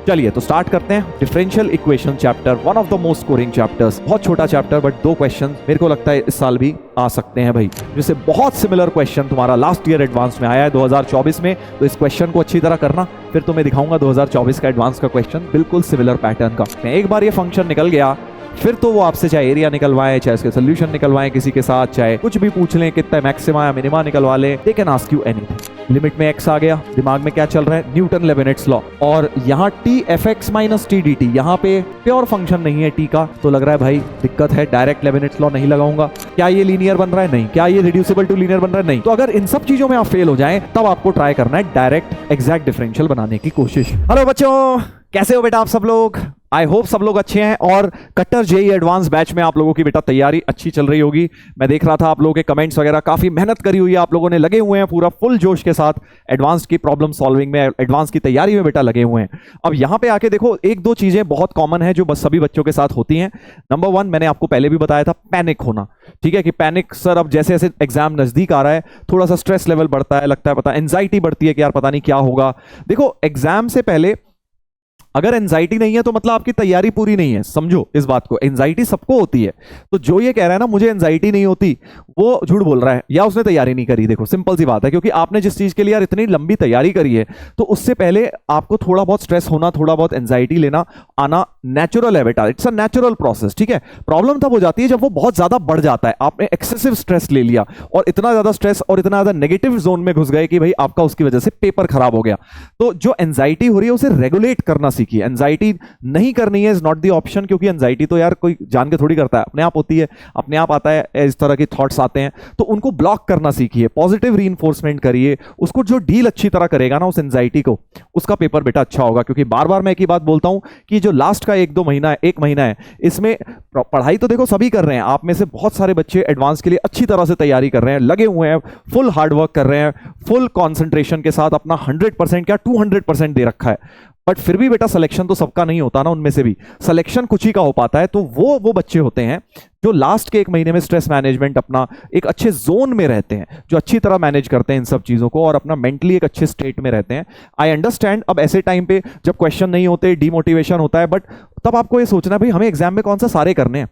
चलिए तो स्टार्ट करते हैं। Differential equation chapter, one of the most scoring chapters. बहुत छोटा चैप्टर बट 2 क्वेश्चन मेरे को लगता है इस साल भी आ सकते हैं भाई, जिससे बहुत सिमिलर क्वेश्चन तुम्हारा लास्ट ईयर एडवांस में आया है 2024 में। तो इस क्वेश्चन को अच्छी तरह करना, फिर तुम्हें दिखाऊंगा 2024 का एडवांस का क्वेश्चन बिल्कुल सिमिलर पैटर्न का। एक बार ये फंक्शन निकल गया फिर तो वो आपसे चाहे एरिया निकलवाएं, चाहे इसके सोल्यूशन निकलवाएं किसी के साथ, चाहे कुछ भी पूछ लें, कितना मैक्सिमा या मिनिमा निकलवा लें, they can ask you anything. Limit में x आ गया, दिमाग में क्या चल रहा है, न्यूटन लेबनिट्स लॉ। और यहाँ t fx minus T d T, यहाँ पे प्योर फंक्शन नहीं है t का, तो लग रहा है भाई दिक्कत है, डायरेक्ट लेबनिट्स लॉ नहीं लगाऊंगा। क्या ये लीनियर बन रहा है? नहीं। क्या ये रिड्यूसिबल टू लीनियर बन रहा है? नहीं। तो अगर इन सब चीजों में आप फेल हो जाएं तब आपको ट्राई करना है डायरेक्ट एग्जैक्ट डिफरेंशियल बनाने की कोशिश। हेलो बच्चों, कैसे हो बेटा आप सब लोग? आई होप सब लोग अच्छे हैं। और कट्टर जेई एडवांस बैच में आप लोगों की बेटा तैयारी अच्छी चल रही होगी। मैं देख रहा था आप लोगों के कमेंट्स वगैरह, काफी मेहनत करी हुई है आप लोगों ने, लगे हुए हैं पूरा फुल जोश के साथ एडवांस की प्रॉब्लम सॉल्विंग में, एडवांस की तैयारी में बेटा लगे हुए हैं। अब यहाँ पे आके देखो, एक दो चीजें बहुत कॉमन है जो बस सभी बच्चों के साथ होती हैं। नंबर 1, मैंने आपको पहले भी बताया था, पैनिक होना। ठीक है कि पैनिक सर, अब जैसे जैसे एग्जाम नजदीक आ रहा है थोड़ा सा स्ट्रेस लेवल बढ़ता है, लगता है पता, एंजाइटी बढ़ती है कि यार पता नहीं क्या होगा। देखो एग्जाम से पहले अगर एंजाइटी नहीं है तो मतलब आपकी तैयारी पूरी नहीं है, समझो इस बात को। एंजाइटी सबको होती है, तो जो ये कह रहा है ना मुझे एंजाइटी नहीं होती, वो झूठ बोल रहा है या उसने तैयारी नहीं करी। देखो सिंपल सी बात है, क्योंकि आपने जिस चीज के लिए यार इतनी लंबी तैयारी करी है तो उससे पहले आपको थोड़ा बहुत स्ट्रेस होना, थोड़ा बहुत एंजाइटी लेना आना नेचुरल है बेटा, इट्स अ नेचुरल प्रोसेस। ठीक है, प्रॉब्लम तब हो जाती है जब वो बहुत ज्यादा बढ़ जाता है, आपने एक्सेसिव स्ट्रेस ले लिया और इतना ज्यादा स्ट्रेस और इतना ज्यादा नेगेटिव जोन में घुस गए कि भाई आपका उसकी वजह से पेपर खराब हो गया। तो जो एंजाइटी हो रही है उसे रेगुलेट करना सीखिए। एंजाइटी नहीं करनी है इज नॉट द ऑप्शन, क्योंकि एंजाइटी तो यार कोई जान के थोड़ी करता है, अपने आप होती है, अपने आप आता है, इस तरह के थॉट्स आते हैं, तो उनको ब्लॉक करना सीखिए, पॉजिटिव रीइंफोर्समेंट करिए, उसको जो डील अच्छी तरह करेगा ना उस एंजाइटी को, उसका पेपर बेटा अच्छा होगा। क्योंकि बार बार मैं एक ही बात बोलता हूं कि जो लास्ट का 1-2 महीना है, 1 महीना है, इसमें पढ़ाई तो देखो सभी कर रहे हैं, आप में से बहुत सारे बच्चे एडवांस के लिए अच्छी तरह से तैयारी कर रहे हैं, लगे हुए हैं, फुल हार्डवर्क कर रहे हैं, फुल कॉन्सेंट्रेशन के साथ अपना 100% क्या 200% दे रखा है। बट फिर भी बेटा सिलेक्शन तो सबका नहीं होता ना, उनमें से भी सिलेक्शन कुछ ही का हो पाता है। तो वो बच्चे होते हैं जो लास्ट के 1 महीने में स्ट्रेस मैनेजमेंट अपना एक अच्छे जोन में रहते हैं, जो अच्छी तरह मैनेज करते हैं इन सब चीजों को और अपना मेंटली एक अच्छे स्टेट में रहते हैं। आई अंडरस्टैंड, अब ऐसे टाइम पे जब क्वेश्चन नहीं होते, डिमोटिवेशन होता है, बट तब आपको ये सोचना है भाई हमें एग्जाम में कौन सा सारे करने हैं,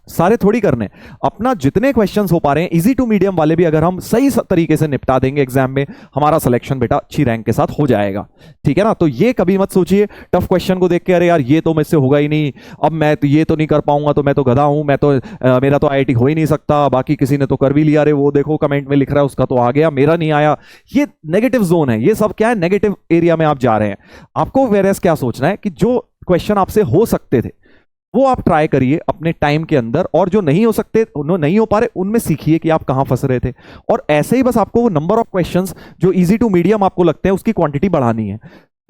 सारे थोड़ी करने। अपना जितने क्वेश्चंस हो पा रहे हैं इजी टू मीडियम वाले भी अगर हम सही तरीके से निपटा देंगे एग्जाम में, हमारा सिलेक्शन बेटा अच्छी रैंक के साथ हो जाएगा। ठीक है ना? तो ये कभी मत सोचिए टफ क्वेश्चन को देख के अरे यार ये तो मुझसे होगा ही नहीं, अब मैं तो ये तो नहीं कर पाऊंगा, तो मैं तो गधा हूं, मैं तो मेरा तो आईआईटी हो ही नहीं सकता, बाकी किसी ने तो कर भी लिया, अरे वो देखो कमेंट में लिख रहा है उसका तो आ गया, मेरा नहीं आया। ये नेगेटिव जोन है, ये सब क्या है, नेगेटिव एरिया में आप जा रहे हैं। आपको वेरएस क्या सोचना है कि जो क्वेश्चन आपसे हो सकते थे वो आप ट्राई करिए अपने टाइम के अंदर, और जो नहीं हो सकते, नहीं हो पा रहे, उनमें सीखिए कि आप कहां फंस रहे थे। और ऐसे ही बस आपको वो नंबर ऑफ क्वेश्चंस जो इजी टू मीडियम आपको लगते हैं उसकी क्वांटिटी बढ़ानी है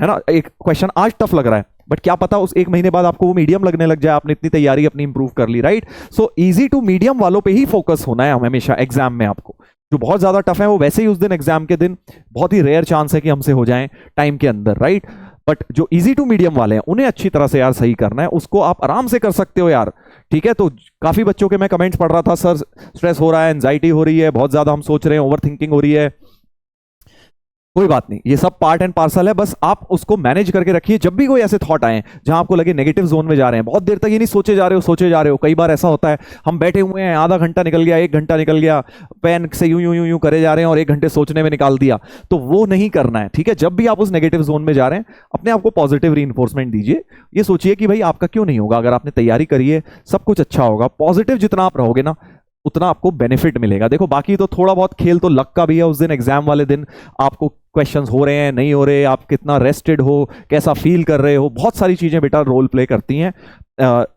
ना? एक क्वेश्चन आज टफ लग रहा है बट क्या पता उस 1 महीने बाद आपको वो मीडियम लगने लग जाए, आपने इतनी तैयारी अपनी इंप्रूव कर ली, right? So easy to medium वालों पे ही फोकस होना है हमेशा एग्जाम में। आपको जो बहुत ज्यादा टफ है वो वैसे ही उस दिन एग्जाम के दिन बहुत ही रेयर चांस है कि हमसे हो जाए टाइम के अंदर, राइट? बट जो इजी टू मीडियम वाले हैं उन्हें अच्छी तरह से यार सही करना है, उसको आप आराम से कर सकते हो यार। ठीक है, तो काफी बच्चों के मैं कमेंट्स पढ़ रहा था, सर स्ट्रेस हो रहा है, एंजाइटी हो रही है, बहुत ज्यादा हम सोच रहे हैं, ओवर थिंकिंग हो रही है। कोई बात नहीं, ये सब पार्ट एंड पार्सल है, बस आप उसको मैनेज करके रखिए। जब भी कोई ऐसे थॉट आए जहां आपको लगे नेगेटिव जोन में जा रहे हैं, बहुत देर तक ये नहीं सोचे जा रहे हो। कई बार ऐसा होता है हम बैठे हुए हैं, आधा घंटा निकल गया, 1 घंटा निकल गया, पेन से यूं करे जा रहे हैं और 1 घंटे सोचने में निकाल दिया, तो वो नहीं करना है। ठीक है, जब भी आप उस नेगेटिव जोन में जा रहे हैं अपने आप को पॉजिटिव रीइंफोर्समेंट दीजिए। ये सोचिए कि भाई आपका क्यों नहीं होगा, अगर आपने तैयारी करी है सब कुछ अच्छा होगा। पॉजिटिव जितना आप रहोगे ना उतना आपको बेनिफिट मिलेगा। देखो बाकी तो थोड़ा बहुत खेल तो लक का भी है, उस दिन एग्जाम वाले दिन आपको क्वेश्चंस हो रहे हैं नहीं हो रहे, आप कितना रेस्टेड हो, कैसा फील कर रहे हो, बहुत सारी चीजें बेटा रोल प्ले करती हैं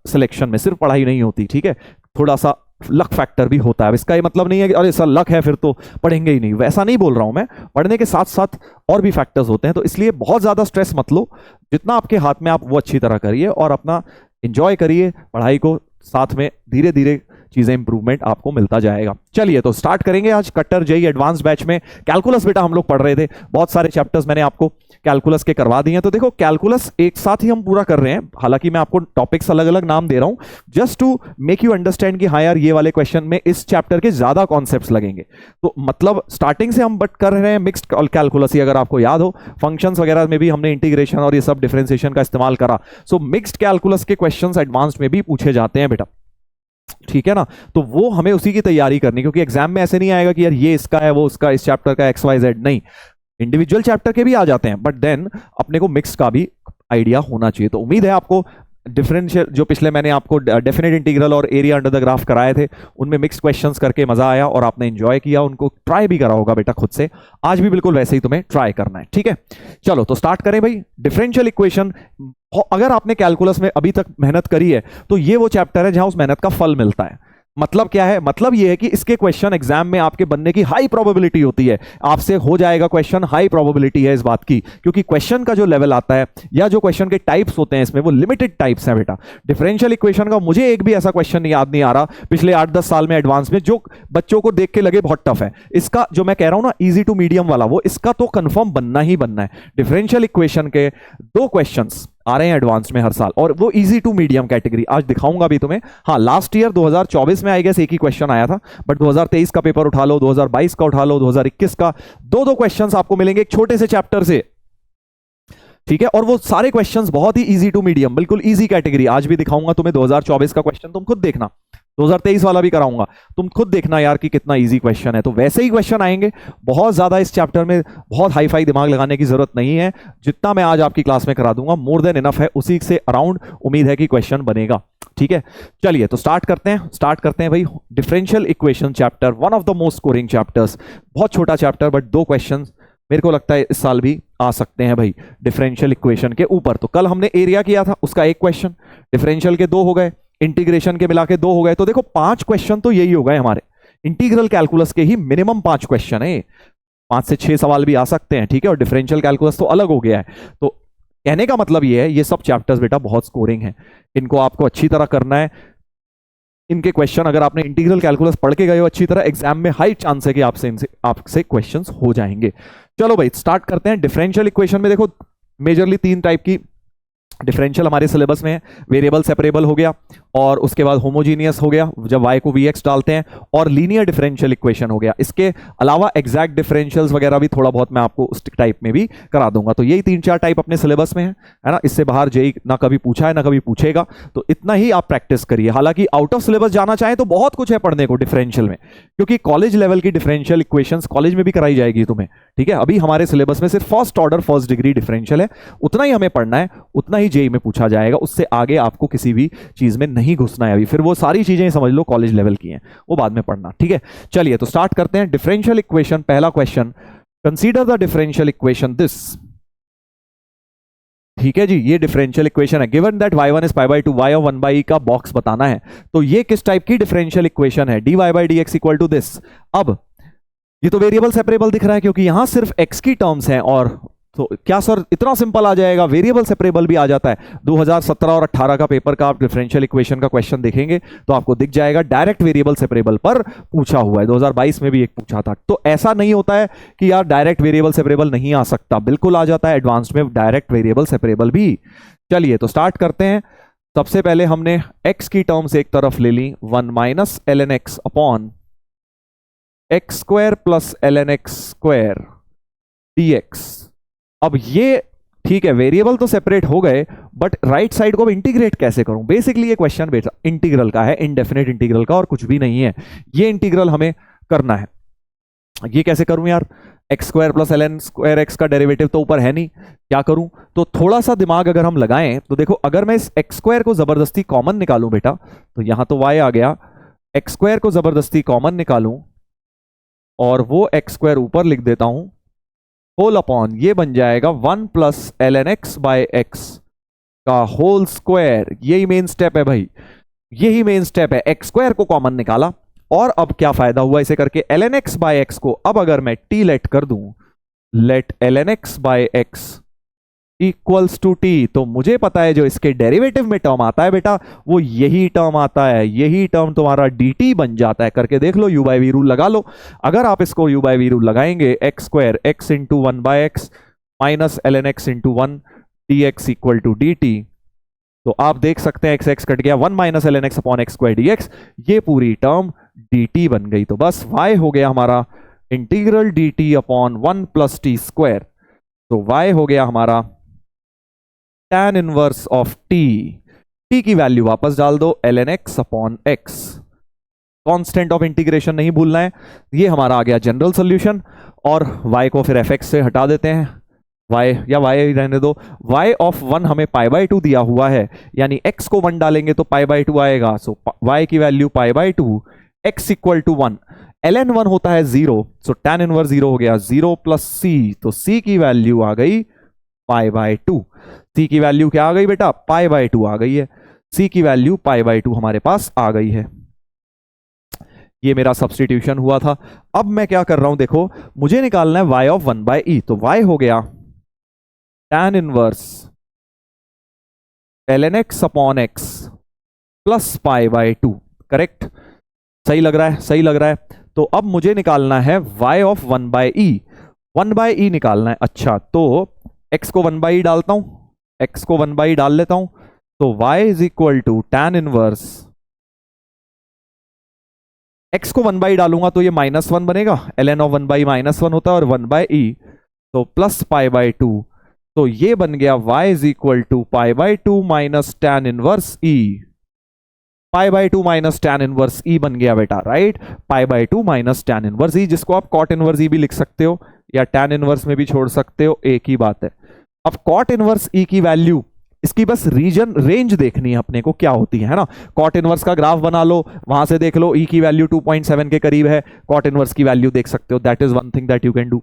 सिलेक्शन में, सिर्फ पढ़ाई नहीं होती। ठीक है, थोड़ा सा लक फैक्टर भी होता है। इसका ये मतलब नहीं है कि अरे सर लक है फिर तो पढ़ेंगे ही नहीं, वैसा नहीं बोल रहा हूं मैं। पढ़ने के साथ साथ और भी फैक्टर्स होते हैं, तो इसलिए बहुत ज्यादा स्ट्रेस मत लो, जितना आपके हाथ में आप वो अच्छी तरह करिए और अपना एंजॉय करिए पढ़ाई को, साथ में धीरे धीरे चीजें इंप्रूवमेंट आपको मिलता जाएगा। चलिए तो स्टार्ट करेंगे आज कट्टर जेई एडवांस बैच में। कैलकुलस बेटा हम लोग पढ़ रहे थे, बहुत सारे चैप्टर्स मैंने आपको कैलकुलस के करवा दिए हैं। तो देखो कैलकुलस एक साथ ही हम पूरा कर रहे हैं, हालांकि मैं आपको टॉपिक्स अलग अलग नाम दे रहा हूं just to make you understand कि हाँ यार ये वाले क्वेश्चन में इस चैप्टर के ज्यादा कॉन्सेप्ट्स लगेंगे। तो मतलब स्टार्टिंग से हम बट कर रहे हैं मिक्स्ड कैलकुलस ही, अगर आपको याद हो फंक्शंस वगैरह में भी हमने इंटीग्रेशन और ये सब डिफरेंशिएशन का इस्तेमाल करा। सो मिक्स्ड कैलकुलस के क्वेश्चंस एडवांस्ड में भी पूछे जाते हैं बेटा, ठीक है ना। तो वो हमें उसी की तैयारी करनी, क्योंकि एग्जाम में ऐसे नहीं आएगा कि यार ये इसका है वो उसका, इस चैप्टर का XYZ, नहीं, इंडिविजुअल चैप्टर के भी आ जाते हैं, बट देन अपने को मिक्स का भी आइडिया होना चाहिए। तो उम्मीद है आपको डिफरेंशियल जो पिछले मैंने आपको डेफिनेट इंटीग्रल और एरिया अंडर द ग्राफ कराए थे उनमें मिक्स क्वेश्चंस करके मजा आया और आपने एंजॉय किया, उनको ट्राई भी करा होगा बेटा खुद से। आज भी बिल्कुल वैसे ही तुम्हें ट्राई करना है, ठीक है। चलो तो स्टार्ट करें भाई। डिफरेंशियल इक्वेशन, अगर आपने कैलकुलस में अभी तक मेहनत करी है तो ये वो चैप्टर है जहां उस मेहनत का फल मिलता है। मतलब क्या है, मतलब ये है कि इसके क्वेश्चन एग्जाम में आपके बनने की हाई प्रोबेबिलिटी होती है, आपसे हो जाएगा क्वेश्चन, हाई प्रोबेबिलिटी है इस बात की, क्योंकि क्वेश्चन का जो लेवल आता है या जो क्वेश्चन के टाइप्स होते हैं इसमें वो लिमिटेड टाइप्स हैं बेटा। डिफरेंशियल इक्वेशन का मुझे एक भी ऐसा क्वेश्चन याद नहीं आ रहा पिछले 8-10 साल में एडवांस में जो बच्चों को देख के लगे बहुत टफ है। इसका जो मैं कह रहा हूं ना इजी टू मीडियम वाला, वो इसका तो कंफर्म बनना ही बनना है। डिफरेंशियल इक्वेशन के 2 क्वेश्चंस आ रहे हैं एडवांस में हर साल, और वो इजी टू मीडियम कैटेगरी आज दिखाऊंगा भी तुम्हें। हाँ, लास्ट ईयर 2024 में आई गेस एक ही क्वेश्चन आया था, बट 2023 का पेपर उठा लो, 2022 का उठा लो, 2021 का, 2-2 क्वेश्चंस आपको मिलेंगे एक छोटे से चैप्टर से, ठीक है। और वो सारे क्वेश्चंस बहुत ही इजी टू मीडियम, बिल्कुल इजी कैटेगरी। आज भी दिखाऊंगा तुम्हें 2024 का क्वेश्चन, तुम खुद देखना, 2023 वाला भी कराऊंगा, तुम खुद देखना यार कि कितना इजी क्वेश्चन है। तो वैसे ही क्वेश्चन आएंगे, बहुत ज्यादा इस चैप्टर में बहुत हाई फाई दिमाग लगाने की जरूरत नहीं है। जितना मैं आज आपकी क्लास में करा दूंगा मोर देन इनफ है, उसी से अराउंड उम्मीद है कि क्वेश्चन बनेगा, ठीक है। चलिए तो स्टार्ट करते हैं भाई। Differential equation chapter, one of the most scoring chapters, बहुत छोटा चैप्टर बट 2 क्वेश्चन मेरे को लगता है इस साल भी आ सकते हैं भाई डिफरेंशियल इक्वेशन के ऊपर। तो कल हमने एरिया किया था, उसका 1 क्वेश्चन, डिफरेंशियल के 2 हो गए, इंटीग्रेशन के मिला के 2 हो गए। तो देखो 5 क्वेश्चन तो यही हो गए हमारे इंटीग्रल कैलकुलस के ही, मिनिमम 5 क्वेश्चन है, 5 से 6 सवाल भी आ सकते हैं, ठीक है। और डिफरेंशियल कैलकुलस तो अलग हो गया है। तो कहने का मतलब ये है ये सब चैप्टर्स बेटा बहुत स्कोरिंग है, इनको आपको अच्छी तरह करना है। इनके क्वेश्चन अगर आपने इंटीग्रल कैलकुलस पढ़ के गए हो अच्छी तरह, एग्जाम में हाई चांस है कि आपसे क्वेश्चंस हो जाएंगे। चलो भाई स्टार्ट करते हैं। डिफरेंशियल इक्वेशन में देखो मेजरली 3 टाइप की डिफरेंशियल हमारे सिलेबस में है। वेरिएबल सेपरेबल हो गया, और उसके बाद होमोजीनियस हो गया जब y को vx डालते हैं, और लीनियर डिफरेंशियल इक्वेशन हो गया। इसके अलावा एग्जैक्ट डिफरेंशियल्स वगैरह भी थोड़ा बहुत मैं आपको उस टाइप में भी करा दूंगा। तो यही 3-4 टाइप अपने सिलेबस में है ना। इससे बाहर जेई ना कभी पूछा है ना कभी पूछेगा, तो इतना ही आप प्रैक्टिस करिए। हालांकि आउट ऑफ सिलेबस जाना चाहें तो बहुत कुछ है पढ़ने को डिफरेंशियल में, क्योंकि कॉलेज लेवल की डिफरेंशियल इक्वेशंस कॉलेज में भी कराई जाएगी तुम्हें, ठीक है। अभी हमारे सिलेबस में सिर्फ first order first degree differential है, उतना ही हमें पढ़ना है, उतना ही जेई में पूछा जाएगा, उससे आगे आपको किसी भी चीज में नहीं घुसना है अभी। फिर वो सारी चीजें समझ लो कॉलेज लेवल की हैं, वो बाद में पढ़ना, ठीक है। चलिए तो स्टार्ट करते हैं। डिफरेंशियल इक्वेशन, पहला question, consider the differential equation this, ठीक है जी। ये डिफरेंशियल इक्वेशन है, given that y1 is π/2, y of 1/e का बॉक्स बताना है। तो ये किस टाइप की डिफरेंशियल इक्वेशन है, dy/dx इक्वल टू दिस। अब ये तो वेरिएबल सेपरेबल दिख रहा है क्योंकि यहां सिर्फ x की टर्म्स हैं, और तो क्या सर इतना सिंपल आ जाएगा, वेरिएबल सेपरेबल भी आ जाता है। 2017 और 18 का पेपर का आप डिफरेंशियल इक्वेशन का क्वेश्चन देखेंगे तो आपको दिख जाएगा डायरेक्ट वेरिएबल सेपरेबल पर पूछा हुआ है। 2022 में भी एक पूछा था। तो ऐसा नहीं होता है कि यार डायरेक्ट वेरिएबल सेपरेबल नहीं आ सकता, बिल्कुल आ जाता है एडवांस्ड में डायरेक्ट वेरिएबल सेपरेबल भी। चलिए तो स्टार्ट करते हैं। सबसे पहले हमने x की टर्म्स एक तरफ ले ली, 1 - ln x upon x² + ln x² dx। अब ये ठीक है, वेरिएबल तो सेपरेट हो गए, बट राइट साइड को अब इंटीग्रेट कैसे करूं। बेसिकली ये क्वेश्चन बेटा इंटीग्रल का है, इनडेफिनेट इंटीग्रल का, और कुछ भी नहीं है। ये इंटीग्रल हमें करना है। ये कैसे करूं यार, x² + ln² x का डेरिवेटिव तो ऊपर है नहीं, क्या करूं। तो थोड़ा सा दिमाग अगर हम लगाएं तो देखो, अगर मैं इस x² को जबरदस्ती कॉमन निकालूं बेटा, तो यहां तो y आ गया, x² को जबरदस्ती कॉमन निकालूं और वो x² ऊपर लिख देता हूं, होल अपॉन ये बन जाएगा 1 + ln x/x का होल स्क्वायर। यही मेन स्टेप है भाई, यही मेन स्टेप है। x² को कॉमन निकाला, और अब क्या फायदा हुआ इसे करके, ln x/x को अब अगर मैं t लेट कर दूं, let ln x/x equals to t, तो मुझे पता है जो इसके डेरिवेटिव में टर्म आता है बेटा वो यही टर्म आता है, यही टर्म तुम्हारा dt बन जाता है। करके देख लो, u बाई वी रूल लगा लो। अगर आप इसको u बाई वी रूल लगाएंगे, x square x into one by x minus l n x into one d x equal to d t, तो आप देख सकते हैं एक्स एक्स कट गया, one minus l n x upon x square d x, ये पूरी term dt बन गई। तो बस y हो गया हमारा integral dt upon one plus T square, तो y हो गया हमारा tan इनवर्स ऑफ t की वैल्यू वापस डाल दो, ln x upon x, constant of integration नहीं भूलना है। ये हमारा आ गया जनरल सॉल्यूशन, और y को फिर fx से हटा देते हैं, y या y रहने दो, y ऑफ 1 हमें पाई बाई 2 दिया हुआ है, यानी x को 1 डालेंगे तो पाई बाई 2 आएगा, सो y की value pi by 2, x equal to 1, ln 1 होता है 0, सो tan इनवर्स 0 हो गया, 0 प्लस c, तो c की वैल्यू आ गई पाई बाई 2। c की वैल्यू क्या आ गई बेटा, पाई बाई 2 आ गई है, c की वैल्यू पाई बाई 2 हमारे पास आ गई है। ये मेरा सब्स्टिट्यूशन हुआ था। अब मैं क्या कर रहा हूं, देखो मुझे निकालना है y ऑफ 1 बाई ई, तो y हो गया tan inverse ln x upon x plus pi by 2, correct, सही लग रहा है, सही लग रहा है। तो अब मुझे निकालना है y of 1 by e, 1 by e निकालना है। अच्छा, तो x को 1 बाई ई डालता हूं, x को 1 बाई डाल लेता हूं, तो y is equal to tan inverse, x को 1 बाई डालूंगा तो ये -1 बनेगा, ln ऑफ 1 बाई -1 होता है, और 1 बाई ई तो प्लस पाई बाई 2, तो ये बन गया y is equal to pi by 2 minus tan inverse e, pi by 2 minus tan inverse e बन गया बेटा, right, pi by 2 minus tan inverse e, जिसको आप cot इनवर्स e भी लिख सकते हो या tan इनवर्स में भी छोड़ सकते हो, एक ही बात है। अब cot इनवर्स e की वैल्यू, इसकी बस रीजन रेंज देखनी है अपने को क्या होती है ना। कॉट इनवर्स का ग्राफ बना लो, वहां से देख लो e की वैल्यू 2.7 के करीब है, कॉट इनवर्स की वैल्यू देख सकते हो, that is one thing that you can do.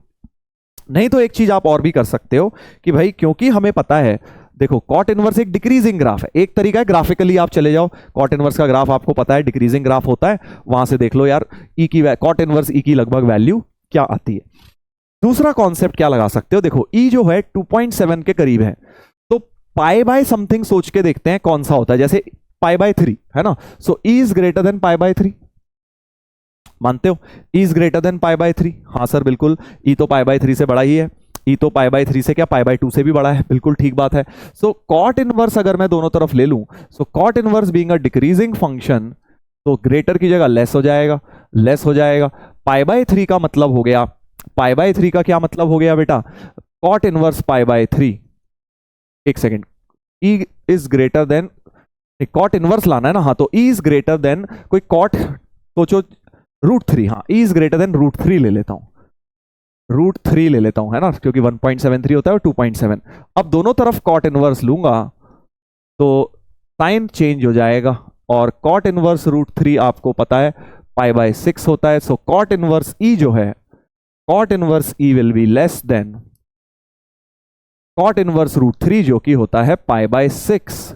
नहीं तो एक चीज आप और भी कर सकते हो कि भाई क्योंकि हमें पता है, देखो कॉट इनवर्स एक डिक्रीजिंग ग्राफ है, एक तरीका है ग्राफिकली आप चले जाओ, कॉट इनवर्स का ग्राफ आपको पता है डिक्रीजिंग ग्राफ होता है, वहां से देख लो यार e की कॉट इनवर्स e की लगभग वैल्यू क्या आती है। दूसरा कॉन्सेप्ट क्या लगा सकते हो, देखो e जो है 2.7 के करीब है, तो पाई बाय समथिंग सोच के देखते हैं कौन सा होता है, जैसे पाई बाय 3 है ना, सो e is greater than pi by 3, मानते हो e is greater than pi by 3, हाँ सर बिल्कुल, e तो पाई बाय 3 से बड़ा ही है, e तो पाई बाय 3 से क्या पाई बाय 2 से भी बड़ा है, बिल्कुल ठीक बात है। सो कॉट इनवर्स अगर मैं दोनों तरफ ले लूं, so cot inverse being a decreasing function, तो ग्रेटर की जगह लेस हो जाएगा, लेस हो जाएगा। पाई बाय 3 का मतलब हो गया, पाई बाय 3 का क्या मतलब हो गया बेटा, कॉट इनवर्स पाई बाय 3, एक second, e is greater than, cot inverse लाना है ना, हाँ तो e इज ग्रेटर देन कोई कॉट सोचो √3, हाँ e इज ग्रेटर देन √3 ले लेता हूं, √3 ले लेता हूं है ना, क्योंकि 1.73 होता है और 2.7। अब दोनों तरफ कॉट इनवर्स लूंगा तो साइन चेंज हो जाएगा, और कॉट इनवर्स √3 आपको पता है पाई बाय 6 होता है, सो कॉट इनवर्स e जो है, cot inverse e will be less than cot inverse √3 जो कि होता है pi by 6,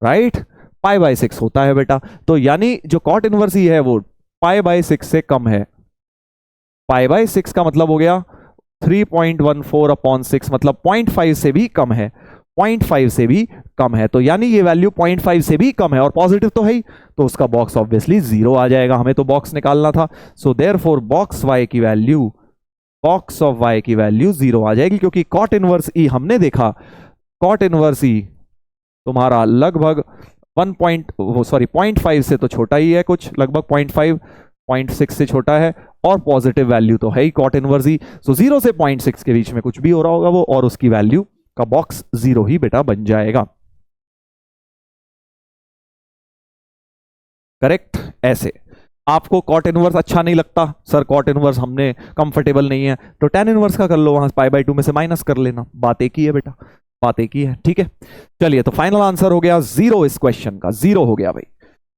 right, pi by 6 होता है बेटा। तो यानी जो कॉट इनवर्स e है वो पाई बाय 6 से कम है, पाई बाय 6 का मतलब हो गया 3.14 अपॉन 6, मतलब 0.5 से भी कम है, 0.5 से भी कम है, तो यानी ये वैल्यू 0.5 से भी कम है और पॉजिटिव तो है ही, तो उसका बॉक्स ऑब्वियसली 0 आ जाएगा, हमें तो बॉक्स निकालना था। सो देयरफॉर बॉक्स y की वैल्यू, बॉक्स ऑफ y की वैल्यू 0 आ जाएगी, क्योंकि कॉट इनवर्स e हमने देखा, कॉट इनवर्स e तुम्हारा लगभग 0.5 से तो छोटा ही है कुछ, लगभग 0.5, 0.6 से छोटा है, और पॉजिटिव वैल्यू तो है ही कॉट इनवर्स e, सो 0 से 0.6 के बीच में कुछ भी हो रहा होगा वो, और उसकी वैल्यू का बॉक्स 0 ही बेटा बन जाएगा, करेक्ट। ऐसे आपको कॉट इनवर्स अच्छा नहीं लगता, सर कॉट इनवर्स हमने कंफर्टेबल नहीं है, तो tan इनवर्स का कर लो, वहां पाई बाय 2 में से माइनस कर लेना, बात एक ही है बेटा, बात एक ही है, ठीक है। चलिए तो फाइनल आंसर हो गया 0 इस क्वेश्चन का, 0 हो गया भाई।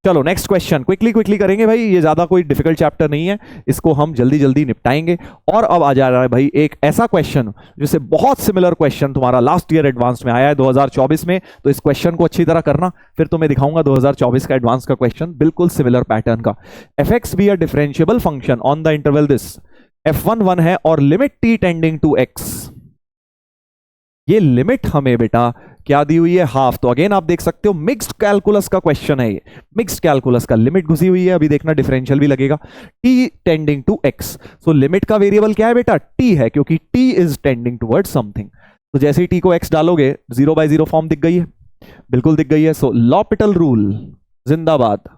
चलो नेक्स्ट क्वेश्चन क्विकली करेंगे भाई, ये ज्यादा कोई डिफिकल्ट चैप्टर नहीं है, इसको हम जल्दी जल्दी निपटाएंगे। और अब आ जा रहा है भाई एक ऐसा क्वेश्चन जिससे बहुत सिमिलर क्वेश्चन तुम्हारा लास्ट ईयर एडवांस में आया है 2024 में, तो इस क्वेश्चन को अच्छी तरह करना, फिर तुम्हें दिखाऊंगा 2024 का एडवांस का क्वेश्चन बिल्कुल सिमिलर पैटर्न का। f(x) be a differentiable function on the interval this f(1) 1 है और limit t tending to x, ये लिमिट हमें बेटा क्या दी हुई है, हाफ। तो अगेन आप देख सकते हो मिक्स्ड कैलकुलस का क्वेश्चन है ये, मिक्स्ड कैलकुलस का लिमिट घुसी हुई है। अभी देखना डिफरेंशियल भी लगेगा, t tending to x। So limit का वेरिएबल क्या है बेटा, t है, क्योंकि t is tending towards something. तो जैसे ही t को x डालोगे 0/0 फॉर्म दिख गई है, बिल्कुल दिख गई है। सो लॉपिटल रूल जिंदाबाद।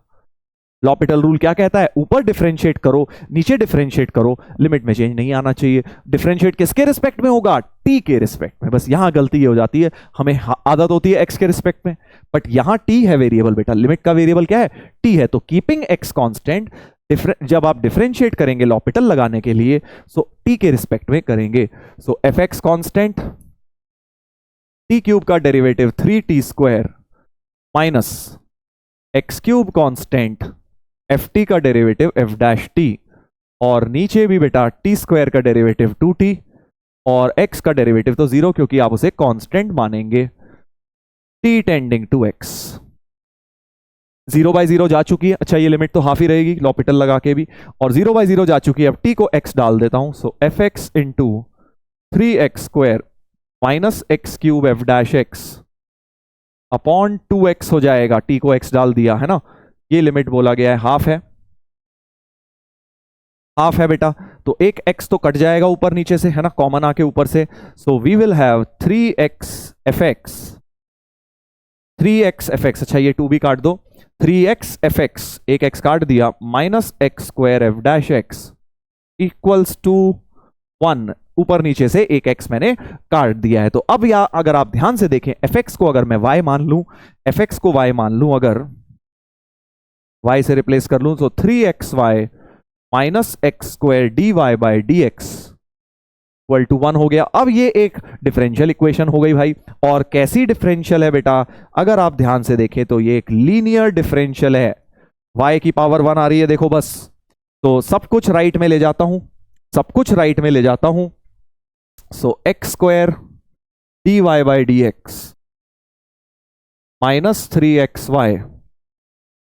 लॉपिटल रूल क्या कहता है, ऊपर डिफरेंशिएट करो नीचे डिफरेंशिएट करो, लिमिट में चेंज नहीं आना चाहिए। डिफरेंशिएट किसके रिस्पेक्ट में होगा, टी के रिस्पेक्ट में। बस यहां गलती ये हो जाती है, हमें आदत होती है एक्स के रिस्पेक्ट में, बट यहां टी है वेरिएबल बेटा, लिमिट का वेरिएबल क्या है, टी है। तो कीपिंग एक्स कांस्टेंट, जब आप डिफरेंशिएट करेंगे लॉपिटल लगाने के लिए, सो टी के रिस्पेक्ट में करेंगे। So f x constant, t cube का derivative 3t² minus x cube constant f t का डेरिवेटिव एफ डैश टी, और नीचे भी बेटा t² का डेरिवेटिव 2t, और x का डेरिवेटिव तो 0 क्योंकि आप उसे कांस्टेंट मानेंगे। t टेंडिंग टू x, 0/0 जा चुकी है। अच्छा, ये लिमिट तो हाफ ही रहेगी लॉपिटल लगा के भी, और 0/0 जा चुकी है। अब t को x डाल देता हूं, so f x into 3x² minus x cube f dash x upon 2x हो जाएगा। t को x डाल दिया है ना, ये लिमिट बोला गया है हाफ है, हाफ है बेटा। तो एक x तो कट जाएगा ऊपर नीचे से, है ना, कॉमन आके ऊपर से। So we will have 3x f x, 3x f x, अच्छा ये 2 भी काट दो, 3x एफ एक्स, एक x काट दिया, minus x² f dash x equals to 1, ऊपर नीचे से एक x मैंने काट दिया है। तो अब या अगर आप ध्यान से देखें, एफ एक्स को अगर मैं y मान लूं, एफ एक्स को y मान लूं, अगर y से रिप्लेस कर लूं, तो 3xy minus x² dy/dx equal to 1 हो गया। अब ये एक डिफरेंशियल इक्वेशन हो गई भाई, और कैसी डिफरेंशियल है बेटा, अगर आप ध्यान से देखें तो ये एक लीनियर डिफरेंशियल है। y की पावर 1 आ रही है, देखो बस, तो सब कुछ राइट में ले जाता हूं, सब कुछ राइट में ले जाता हूं। सो x² dy/dx minus 3xy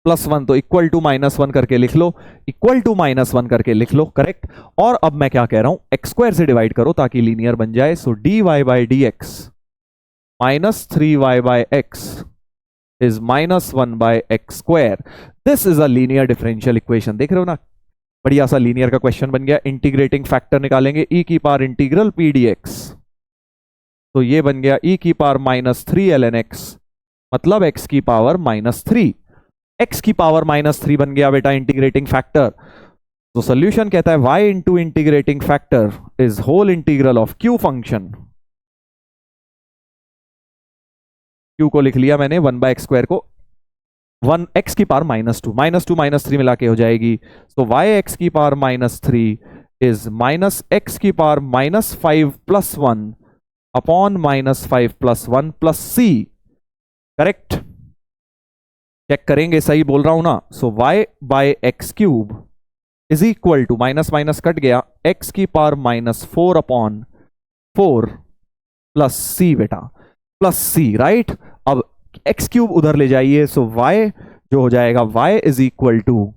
plus 1, तो इक्वल टू -1 करके लिख लो, इक्वल टू -1 करके लिख लो, करेक्ट। और अब मैं क्या कह रहा हूं, x² से डिवाइड करो ताकि लीनियर बन जाए। सो dy/dx minus 3y/x is -1/x²। This is a linear differential equation, देख रहे हो ना, बढ़िया सा लीनियर का क्वेश्चन बन गया। इंटीग्रेटिंग फैक्टर निकालेंगे, e की पावर इंटीग्रल p dx, तो ये बन गया e की पावर -3 ln x, मतलब x की पावर -3, x की पावर -3 बन गया बेटा इंटीग्रेटिंग फैक्टर। तो सॉल्यूशन कहता है y into integrating factor is whole integral of q function, q को लिख लिया मैंने 1/x² को 1 x की पावर -2, -2 -3 मिला के हो जाएगी। तो y x की पावर -3 इज माइनस x की power -5 plus 1 upon -5 plus 1 plus c, correct. Check करेंगे सही बोल रहा हूं ना। So y/x³ is equal to, minus minus cut गया, x की पावर -4 अपॉन 4 प्लस c बेटा, प्लस c, राइट। अब x³ उधर ले जाइए, सो y जो हो जाएगा, y is equal to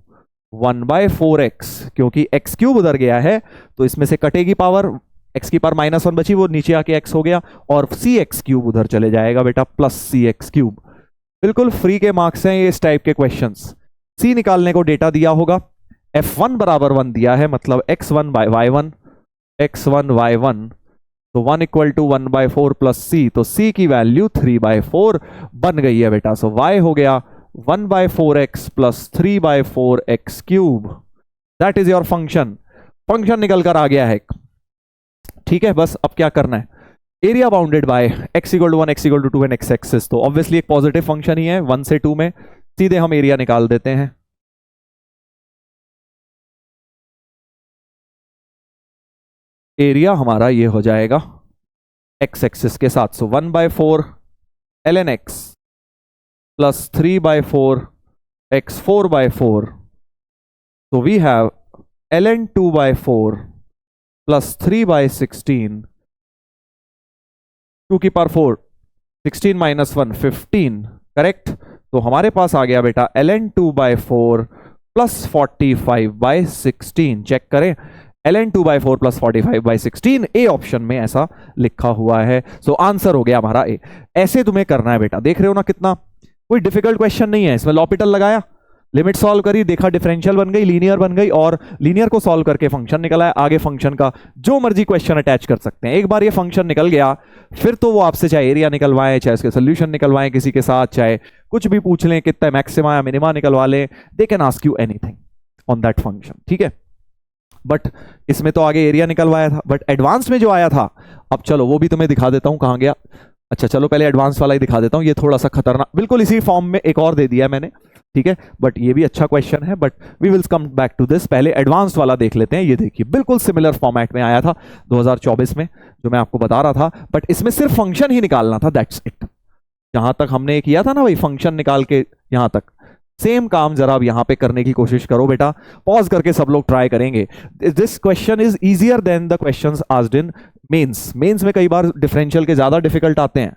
1/4x, क्योंकि x³ उधर गया है तो इसमें से कटेगी पावर, x की पावर -1 बची, वो नीचे आके x हो गया, और cx³ उधर चले जाएगा बेटा, प्लस cx³। बिल्कुल फ्री के मार्क्स हैं ये इस टाइप के क्वेश्चंस। c निकालने को डेटा दिया होगा, f1 बराबर 1 दिया है, मतलब x1/y1, x1/y1, तो 1 इक्वल टू 1/4 प्लस c, तो c की वैल्यू 3/4 बन गई है बेटा। सो y हो गया 1/4x plus 3/4x³, that is your function. Function निकल कर आ गया है, ठीक है। बस अब क्या करना है, area bounded by x = 1, x = 2 and x axis, तो ऑब्वियसली एक पॉजिटिव फंक्शन ही है, 1 से 2 में सीधे हम एरिया निकाल देते हैं। एरिया हमारा ये हो जाएगा x एक्सिस के साथ, सो 1/4 ln x plus 3/4 x 4/4, so we have ln 2/4 plus 3/16, 2 की पावर 4, 16 - 1 15, करेक्ट। तो हमारे पास आ गया बेटा ln 2/4 प्लस 45/16। चेक करें, ln 2/4 प्लस 45/16 ए ऑप्शन में ऐसा लिखा हुआ है। सो आंसर हो गया हमारा ए। ऐसे तुम्हें करना है बेटा, देख रहे हो ना कितना कोई डिफिकल्ट क्वेश्चन नहीं है इसमें। लॉपिटल लगाया, लिमिट सॉल्व करी, देखा डिफरेंशियल बन गई, लीनियर बन गई, और लीनियर को सॉल्व करके फंक्शन निकला है। आगे फंक्शन का जो मर्जी क्वेश्चन अटैच कर सकते हैं। एक बार ये फंक्शन निकल गया फिर तो वो आपसे चाहे एरिया निकलवाएं, चाहे इसके सोल्यूशन निकलवाएं किसी के साथ, चाहे कुछ भी पूछ लें, कितना मैक्सिमा या मिनिमा निकलवा लें, they can ask you anything on that function, ठीक है। बट इसमें तो आगे एरिया निकलवाया था, बट एडवांस में जो आया था, अब चलो वो भी तुम्हें दिखा देता हूं कहां गया। अच्छा चलो पहले एडवांस वाला ही दिखा देता हूं, ये थोड़ा सा खतरनाक, बिल्कुल इसी फॉर्म में एक और दे दिया है मैंने, ठीक है, बट ये भी अच्छा क्वेश्चन है, but we will come back to this. पहले एडवांस वाला देख लेते हैं। ये देखिए बिल्कुल सिमिलर फॉर्मेट में आया था 2024 में, जो मैं आपको बता रहा था, बट इसमें सिर्फ फंक्शन ही निकालना था, दैट्स इट। जहां तक हमने किया था ना भाई फंक्शन निकाल के, यहां तक सेम काम जरा अब यहां पे करने की कोशिश करो बेटा। पॉज करके सब लोग ट्राई करेंगे। This question is easier than the questions asked in Mains. Mains में कई बार डिफरेंशियल के ज्यादा डिफिकल्ट आते हैं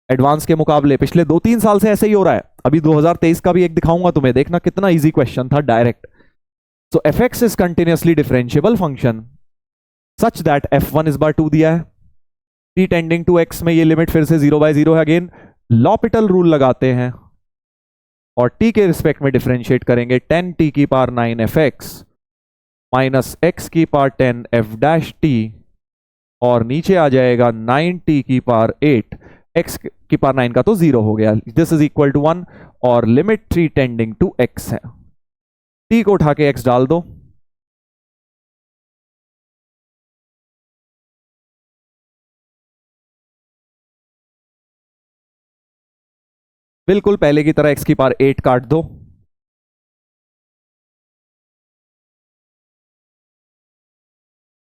एडवांस के मुकाबले। पिछले 2-3 साल से ऐसे ही हो रहा है। अभी 2023 का भी एक दिखाऊंगा तुम्हें, देखना कितना इजी क्वेश्चन था, direct. So fx is continuously differentiable function such that f1 इस बार 2 दिया है, t टेंडिंग टू x में ये लिमिट फिर से 0/0 है। अगेन लॉपिटल रूल लगाते हैं और t के रिस्पेक्ट में डिफरेंशिएट करेंगे। 10t की पावर 9 fx माइनस x की पावर 10 f डैश t, और नीचे आ जाएगा 9t की पावर 8, x की पावर 9 का तो 0 हो गया। दिस इज इक्वल टू 1 और लिमिट 3 टेंडिंग टू x है। t को उठा के x डाल दो, बिल्कुल पहले की तरह x की पावर 8 काट दो,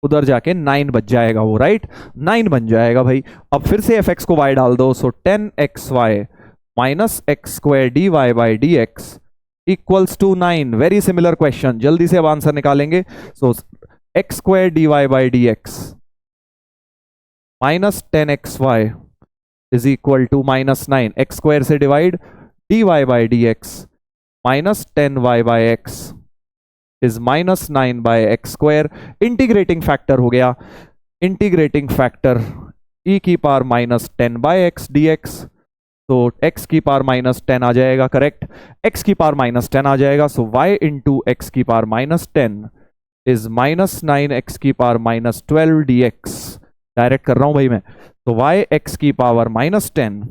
उधर जाके 9 बच जाएगा वो, राइट, 9 बन जाएगा भाई। अब फिर से fx को y डाल दो, so 10xy minus x square d y by d x equals two 9। Very similar question, जल्दी से अब आंसर निकालेंगे। So x square d y by d x minus 10xy is equal to minus 9, x square से divide, d y by d x minus 10y by x is minus 9 by x square. Integrating factor हो गया, integrating factor e की power minus 10 bye x d x, तो x की power minus 10 आ जाएगा, correct, x की power minus 10 आ जाएगा। सो y इंटू एक्स की power minus 10 is minus 9 x की power minus 12 d x. Direct कर रहा हूं भाई मैं, तो y एक्स की power minus 10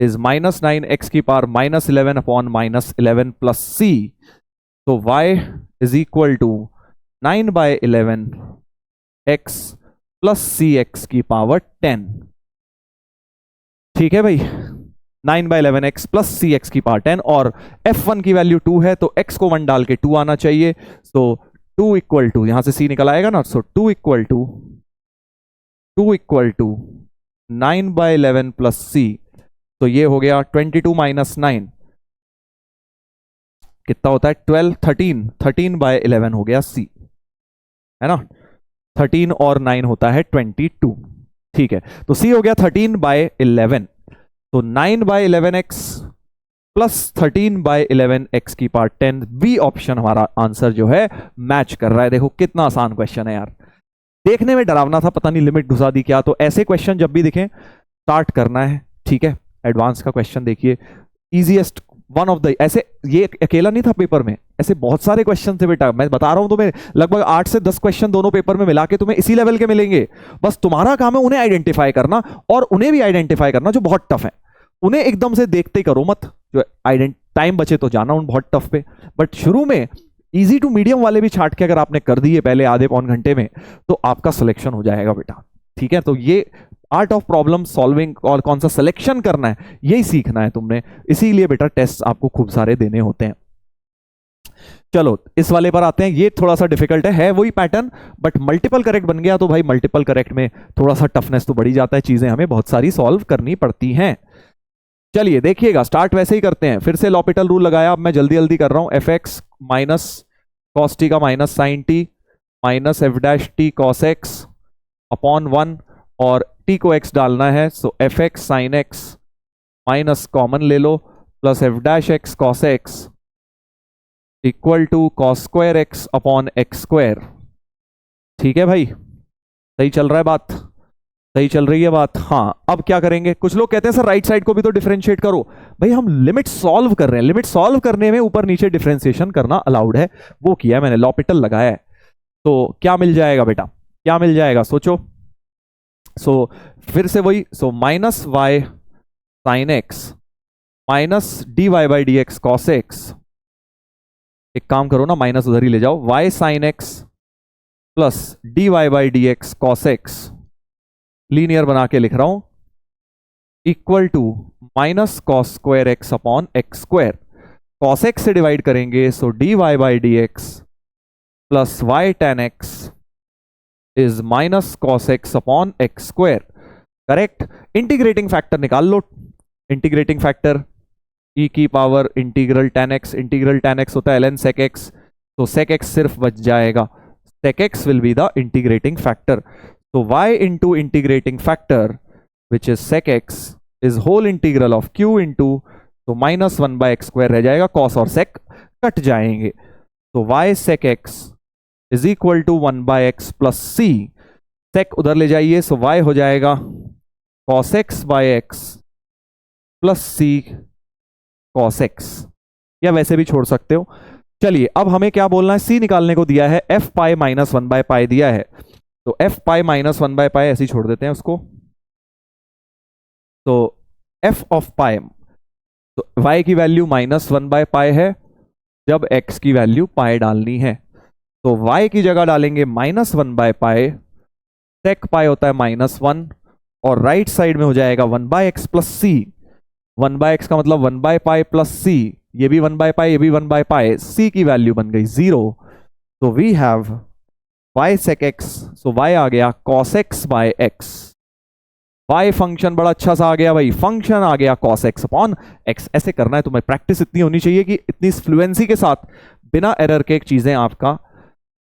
is minus 9 x की power minus 11 upon minus 11 plus c। तो y is equal to 9 by 11 x plus C x की पावर 10। ठीक है भाई, 9 by 11 x plus C x की पावर 10, और f1 की वैल्यू 2 है तो x को 1 डाल के 2 आना चाहिए। सो 2 इक्वल टू, यहां से c निकल आएगा ना, so 2 equal to 9 by 11 plus c, तो ये हो गया 22 माइनस 9 कितना होता है 12, 13 बाय 11 हो गया c, है ना, 13 और 9 होता है 22। ठीक है, तो c हो गया 13 बाय 11, तो 9 bye 11x plus 13 bye 11x की पावर 10, बी ऑप्शन हमारा आंसर जो है मैच कर रहा है। देखो कितना आसान क्वेश्चन है यार, देखने में डरावना था, पता नहीं लिमिट घुसा दी क्या। तो ऐसे क्वेश्चन जब भी दिखें स्टार्ट करना है, ठीक है। एडवांस का क्वेश्चन देखिए, इजीएस्ट वन ऑफ द, ऐसे ये अकेला नहीं था पेपर में, ऐसे बहुत सारे क्वेश्चन थे बेटा, मैं बता रहा हूं तुम्हें, लगभग 8 से 10 क्वेश्चन दोनों पेपर में मिला के तुम्हें इसी लेवल के मिलेंगे। बस तुम्हारा काम है उन्हें आइडेंटिफाई करना, और उन्हें भी आइडेंटिफाई करना जो बहुत टफ है। उन्हें एकदम से देखते करो मत, जो टाइम बचे तो जाना उन बहुत टफ पे, बट शुरू में इजी टू मीडियम वाले भी छाट के अगर आपने कर दिए पहले आधे पौन घंटे में, तो आपका सिलेक्शन हो जाएगा बेटा। ठीक है, तो ये आर्ट ऑफ प्रॉब्लम सॉल्विंग और कौन सा सिलेक्शन करना है यही सीखना है तुमने, इसीलिए बेटा टेस्ट आपको खूब सारे देने होते हैं। चलो इस वाले पर आते हैं, ये थोड़ा सा डिफिकल्ट है वही पैटर्न, बट मल्टीपल करेक्ट बन गया तो भाई मल्टीपल करेक्ट में थोड़ा सा टफनेस तो बढ़ी जाता है, चीजें हमें बहुत सारी सॉल्व करनी पड़ती हैं। चलिए देखिएगा, स्टार्ट वैसे ही करते हैं, फिर से लॉपिटल रूल लगाया, अब मैं जल्दी जल्दी कर रहा हूं। F x minus cos t का minus sine t minus f dash t cos x upon 1, और टी को x डालना है, so f x sine x minus common ले लो plus f dash x cos x equal to cos square x upon x square. ठीक है भाई, सही चल रहा है बात, सही चल रही है बात। हाँ, अब क्या करेंगे, कुछ लोग कहते हैं सर राइट साइड को भी तो डिफरेंशिएट करो। भाई हम लिमिट सॉल्व कर रहे हैं, लिमिट सॉल्व करने में ऊपर नीचे डिफरेंशिएशन करना अलाउड है, वो किया है मैंने, लॉपिटल लगाया है। तो क्या मिल जाएगा बेटा, क्या मिल जाएगा सोचो। सो फिर से वही, so minus y sine x minus d y by d x cos x. एक काम करो ना, माइनस उधर ही ले जाओ, y sine x plus d y by d x cos x, linear बना के लिख रहा हूं, equal to minus cos square x upon x square. Cos x से डिवाइड करेंगे, so d y by d x plus y ten x is minus cos x upon x square. Correct. Integrating factor निकाल लो, integrating factor ई की power integral ten x होता है ln sec x, तो sec x सिर्फ बच जाएगा, sec x will be the integrating factor. तो y into integrating factor which is sec x is whole integral of q into, तो minus one by x square रह जाएगा, cos और sec cut जाएंगे, तो y sec x is equal to one by x plus c, sec उधर ले जाइए, सो y हो जाएगा cos x by x plus c cos x, या वैसे भी छोड़ सकते हो। चलिए अब हमें क्या बोलना है, c निकालने को दिया है, f pi minus one by पाई दिया है, तो f pi minus one by पाई ऐसे ही छोड़ देते हैं उसको। तो f ऑफ पाई, तो y की वैल्यू माइनस वन बाय पाई है, जब x की वैल्यू पाई डालनी है, तो y की जगह डालेंगे minus one by pi, sec pi होता है माइनस वन, और राइट साइड में हो जाएगा one by x plus c. One by x का मतलब one by pi plus c, ये भी वन बाय पाई, ये भी वन बाय पाई, सी की वैल्यू बन गई जीरो, तो we have y sec x, so y आ गया cos x by x। y function बड़ा अच्छा सा आ गया भाई, फंक्शन आ गया cos x अपॉन x। ऐसे करना है तुम्हें, प्रैक्टिस इतनी होनी चाहिए कि इतनी फ्लुएंसी के साथ बिना एरर के चीजें आपका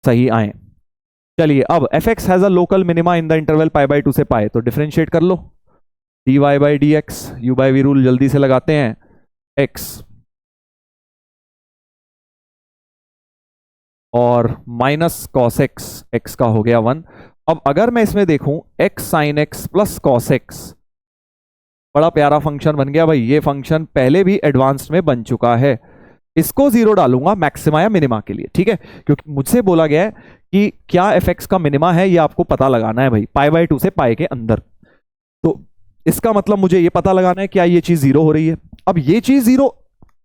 सही आए। चलिए अब fx has a local minima in the interval pi by two से पाई, तो डिफरेंशिएट कर लो, dy by d x, u by v rule जल्दी से लगाते हैं, x और माइनस कॉस एक्स, एक्स का हो गया वन। अब अगर मैं इसमें देखूं x sign x plus cos x, बड़ा प्यारा फंक्शन बन गया भाई, ये फंक्शन पहले भी एडवांस्ड में बन चुका है। इसको जीरो डालूंगा मैक्सिमा या मिनिमा के लिए, ठीक है, क्योंकि मुझसे बोला गया है कि क्या fx का मिनिमा है, ये आपको पता लगाना है भाई, पाई बाई टू से पाई के अंदर। तो इसका मतलब मुझे ये पता लगाना है क्या ये चीज जीरो हो रही है। अब ये चीज जीरो,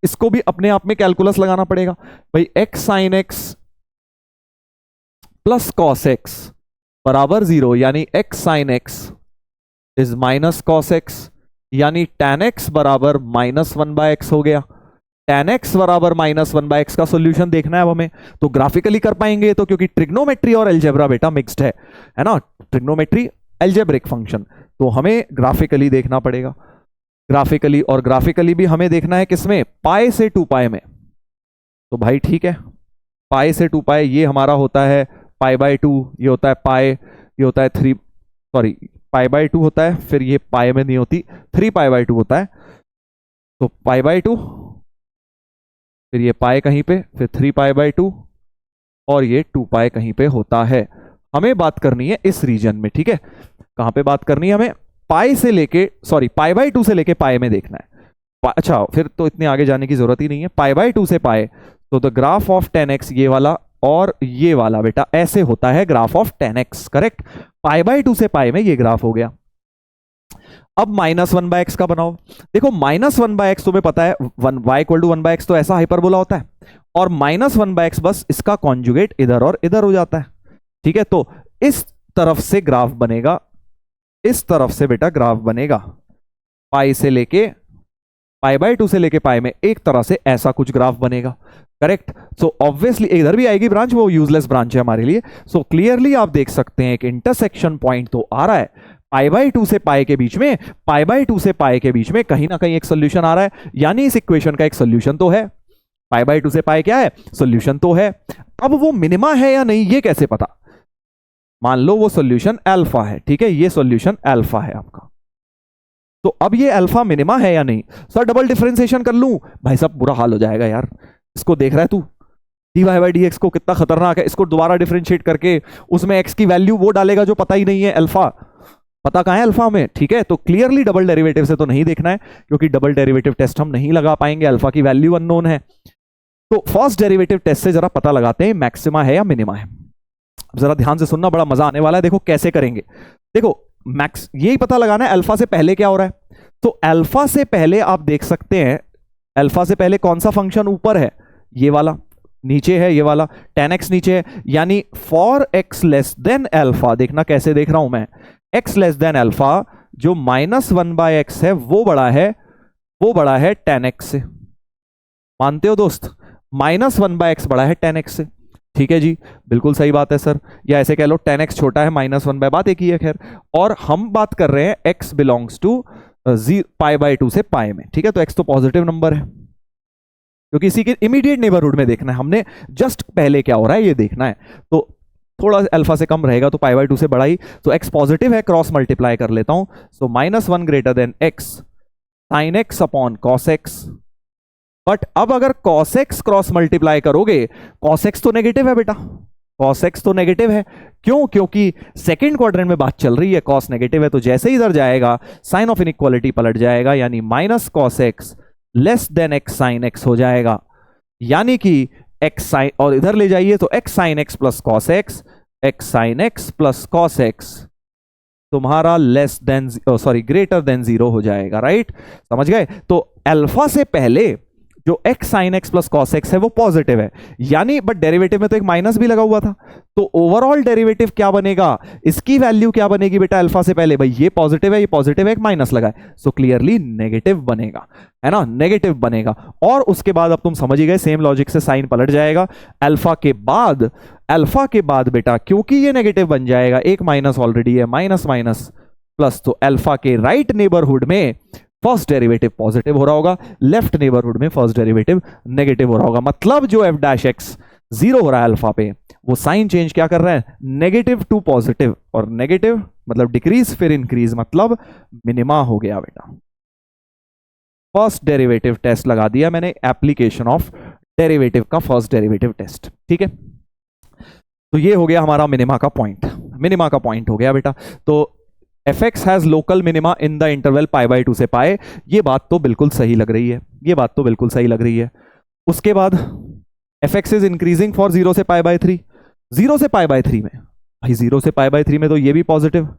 इसको भी अपने आप में कैलकुलस लगाना पड़ेगा भाई, x sign x plus cos x बराबर जीरो, यानी x sine x is minus cos x, यानी tan x बराबर माइनस वन बाय एक्स हो गया। tan x बराबर माइनस वन बाय एक्स का सोल्यूशन देखना है अब हमें, तो ग्राफिकली कर पाएंगे तो, क्योंकि ट्रिग्नोमेट्री और एल्जेब्रा बेटा मिक्स्ड है ना, ट्रिग्नोमेट्री एल्जेब्रिक फंक्शन, तो हमें ग्राफिकली देखना पड़ेगा, ग्राफिकली, और ग्राफिकली भी हमें देखना है किसमें, पाई से टू पाई में। तो भाई ठीक है, पाई से टू पाई ये हमारा होता है पाई बाई टू, ये होता है पाई, ये होता है three, sorry pi by to होता है, फिर ये पाई में नहीं होती, थ्री पाई बाई टू होता है, तो पाई बाई टू, फिर ये पाई कहीं पे, फिर थ्री पाई बाई टू, और ये टू पाई कहीं पे होता है। हमें बात करनी है इस रीजन में, ठीक है, कहां पे बात करनी है हमें, पाई से लेके, सॉरी पाई बाई टू से लेके पाई में देखना है। अच्छा फिर तो इतने आगे जाने की जरूरत ही नहीं है, पाई बाई टू से पाई, तो the graph of ten x, ये वाला और ये वाला बेटा ऐसे होता है graph of ten x, correct. Pi by two से पाई में ये ग्राफ हो गया। अब माइनस वन बाय एक्स का बनाओ, देखो माइनस वन बाय एक्स तुम्हें पता है, one y equal to one by x, तो ऐसा हाइपरबोला होता है, और माइनस वन बाय एक्स बस इसका कॉन्जुगेट इधर और इधर हो जाता है, ठीक है। तो इस तरफ से ग्राफ बनेगा, इस तरफ से बेटा ग्राफ बनेगा, पाई से लेके पाई बाई टू से लेके पाई में एक तरह से ऐसा कुछ ग्राफ बनेगा, करेक्ट। सो ऑब्वियसली इधर भी आएगी ब्रांच, वो यूजलेस ब्रांच है हमारे लिए। सो क्लियरली आप देख सकते हैं कि इंटरसेक्शन पॉइंट तो आ रहा है पाई बाई टू से पाई के बीच में, पाई बाई टू से पाई के बीच में कहीं ना कहीं एक सोल्यूशन आ रहा है, यानी इस इक्वेशन का एक सोल्यूशन तो है। पाई बाई टू से पाई क्या है, सोल्यूशन तो है। अब वो मिनिमा है या नहीं ये कैसे पता, मान लो वो सोल्यूशन अल्फा है, ठीक है, ये सोल्यूशन अल्फा है आपका, तो अब ये अल्फा मिनिमा है या नहीं। सर डबल डिफरेंशिएशन कर लूं, भाई साहब बुरा हाल हो जाएगा यार, इसको देख रहा है तू, d y by d x को कितना खतरनाक है, इसको दोबारा डिफरेंशिएट करके उसमें एक्स की वैल्यू वो डालेगा जो पता ही नहीं है, अल्फा पता कहाँ है अल्फा में, ठीक है। तो क्लियरली डबल डेरिवेटिव से तो नहीं देखना है, क्योंकि डबल डेरिवेटिव टेस्ट हम नहीं लगा पाएंगे, अल्फा की वैल्यू अननोन है। तो फर्स्ट डेरिवेटिव टेस्ट से जरा पता लगाते हैं मैक्सिमा है या मिनिमा है। अब जरा ध्यान से सुनना, बड़ा मजा आने वाला है। देखो कैसे करेंगे, देखो मैक्स यही पता लगाना है अल्फा से पहले क्या हो रहा है। तो अल्फा से पहले आप देख सकते हैं, अल्फा से पहले कौन सा फंक्शन ऊपर है, ये वाला, नीचे है ये वाला, tan x नीचे है, यानी for x less than alpha, देखना कैसे देख रहा हूं मैं, x लेस देन अल्फा जो -1/x है वो बड़ा है tan x से, मानते हो दोस्त, -1/x बड़ा है tan x से, ठीक है जी, बिल्कुल सही बात है सर, या ऐसे कह लो tan x छोटा है -1 बात एक ही है खैर। और हम बात कर रहे हैं x बिलोंग्स टू π/2 से पाई में, ठीक है। तो x तो पॉजिटिव नंबर है, क्योंकि इसी के इमीडिएट नेबरहुड में देखना है हमने, जस्ट पहले क्या हो रहा है ये देखना है। तो थोड़ा अल्फा से कम रहेगा तो π/2 से बड़ा ही, तो x पॉजिटिव है, क्रॉस मल्टीप्लाई कर लेता हूं। सो -1 greater than x sin x upon cos x। But अब अगर cos x क्रॉस मल्टीप्लाई करोगे, cos x तो नेगेटिव है बेटा, cos x तो नेगेटिव है, क्यों, क्योंकि सेकंड क्वाड्रेंट में बात चल रही है, cos नेगेटिव है, तो जैसे ही इधर जाएगा साइन ऑफ इनइक्वालिटी पलट जाएगा, यानी minus cos x less than x sin x हो जाएगा, यानी कि x sin, और इधर ले जाइए तो x sin x plus cos x, x sin x plus cos x तुम्हारा less than sorry greater than 0 हो जाएगा, राइट, समझ गए। तो अल्फा से पहले जो x sin x plus cos x है वो पॉजिटिव है, यानी बट डेरिवेटिव में तो एक माइनस भी लगा हुआ था, तो ओवरऑल डेरिवेटिव क्या बनेगा, इसकी वैल्यू क्या बनेगी बेटा अल्फा से पहले, भाई ये पॉजिटिव है, ये पॉजिटिव है, एक माइनस लगा है, सो क्लियरली नेगेटिव बनेगा, है ना, नेगेटिव बनेगा। और उसके बाद अब तुम समझ ही गए, सेम लॉजिक से साइन पलट जाएगा, अल्फा के बाद बेटा क्योंकि ये नेगेटिव बन जाएगा, एक माइनस ऑलरेडी है, माइनस माइनस प्लस, तो अल्फा के राइट नेबरहुड में फर्स्ट डेरिवेटिव पॉजिटिव हो रहा होगा, लेफ्ट नेबरहुड में फर्स्ट डेरिवेटिव नेगेटिव हो रहा होगा। मतलब जो f डैश एक्स 0 हो रहा है अल्फा पे, वो साइन चेंज क्या कर रहा है, नेगेटिव टू पॉजिटिव, और नेगेटिव मतलब डिक्रीज फिर इंक्रीज, मतलब मिनिमा हो गया बेटा। फर्स्ट डेरिवेटिव टेस्ट लगा दिया मैंने, एप्लीकेशन ऑफ डेरिवेटिव का फर्स्ट डेरिवेटिव टेस्ट, ठीक है। तो ये हो गया हमारा मिनिमा का पॉइंट हो गया बेटा। तो fx has local minima in the interval π/2 से पाए, ये बात तो बिल्कुल सही लग रही है, उसके बाद fx इज इंक्रीजिंग फॉर 0 से π/3, 0 से π/3 में, भाई 0 से π/3 में तो ये भी पॉजिटिव,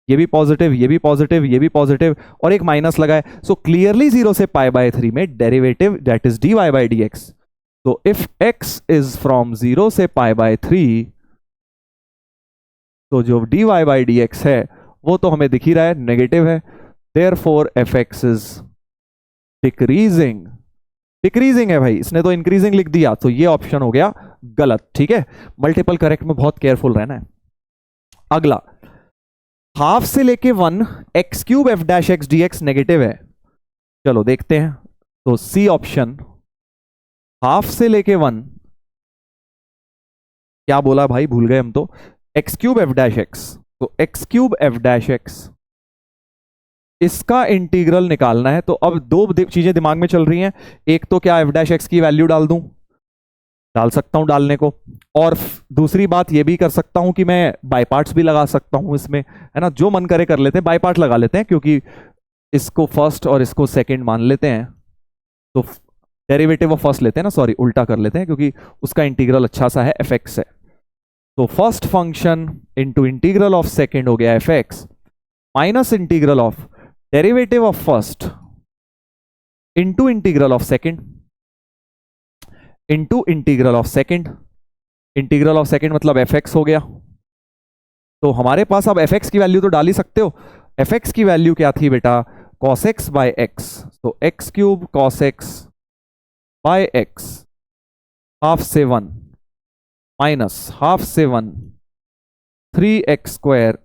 ये भी पॉजिटिव, ये भी पॉजिटिव, ये भी पॉजिटिव, और एक माइनस लगा है, सो क्लियरली 0 से π/3 में डेरिवेटिव दैट इज dy/dx। तो इफ x इज फ्रॉम 0 से π/3, तो जो dy/dx है वो तो हमें दिख ही रहा है नेगेटिव है, देयरफॉर fx इज डिक्रीजिंग है भाई, इसने तो इंक्रीजिंग लिख दिया, तो ये ऑप्शन हो गया गलत, ठीक है। मल्टीपल करेक्ट में बहुत केयरफुल रहना है। अगला, हाफ से लेके 1 x³ f dash x dx negative है, चलो देखते हैं। तो सी ऑप्शन, हाफ से लेके 1, क्या बोला भाई, भूल गए हम तो, x³ f डैश x, तो x³ f डैश x, इसका इंटीग्रल निकालना है। तो अब दो चीजें दिमाग में चल रही हैं, एक तो क्या f डैश x की वैल्यू डाल सकता हूं डालने को, और दूसरी बात ये भी कर सकता हूं कि मैं बाय पार्ट्स भी लगा सकता हूं इसमें, है ना, जो मन करे कर लेते हैं, बाय पार्ट लगा लेते हैं, क्योंकि इसको फर्स्ट और इसको सेकंड मान लेते हैं, तो डेरिवेटिव ऑफ फर्स्ट लेते हैं ना, सॉरी उल्टा कर लेते हैं, क्योंकि उसका इंटीग्रल अच्छा सा है, fx है। तो first function into integral of second हो गया fx, minus integral of derivative of first into integral of second, into integral of second, integral of second मतलब fx हो गया। तो हमारे पास अब fx की वैल्यू तो डाल ही सकते हो, fx की वैल्यू क्या थी बेटा, cos x बाय x, तो x³ cos x by x half से 1 माइनस हाफ से 1 3x²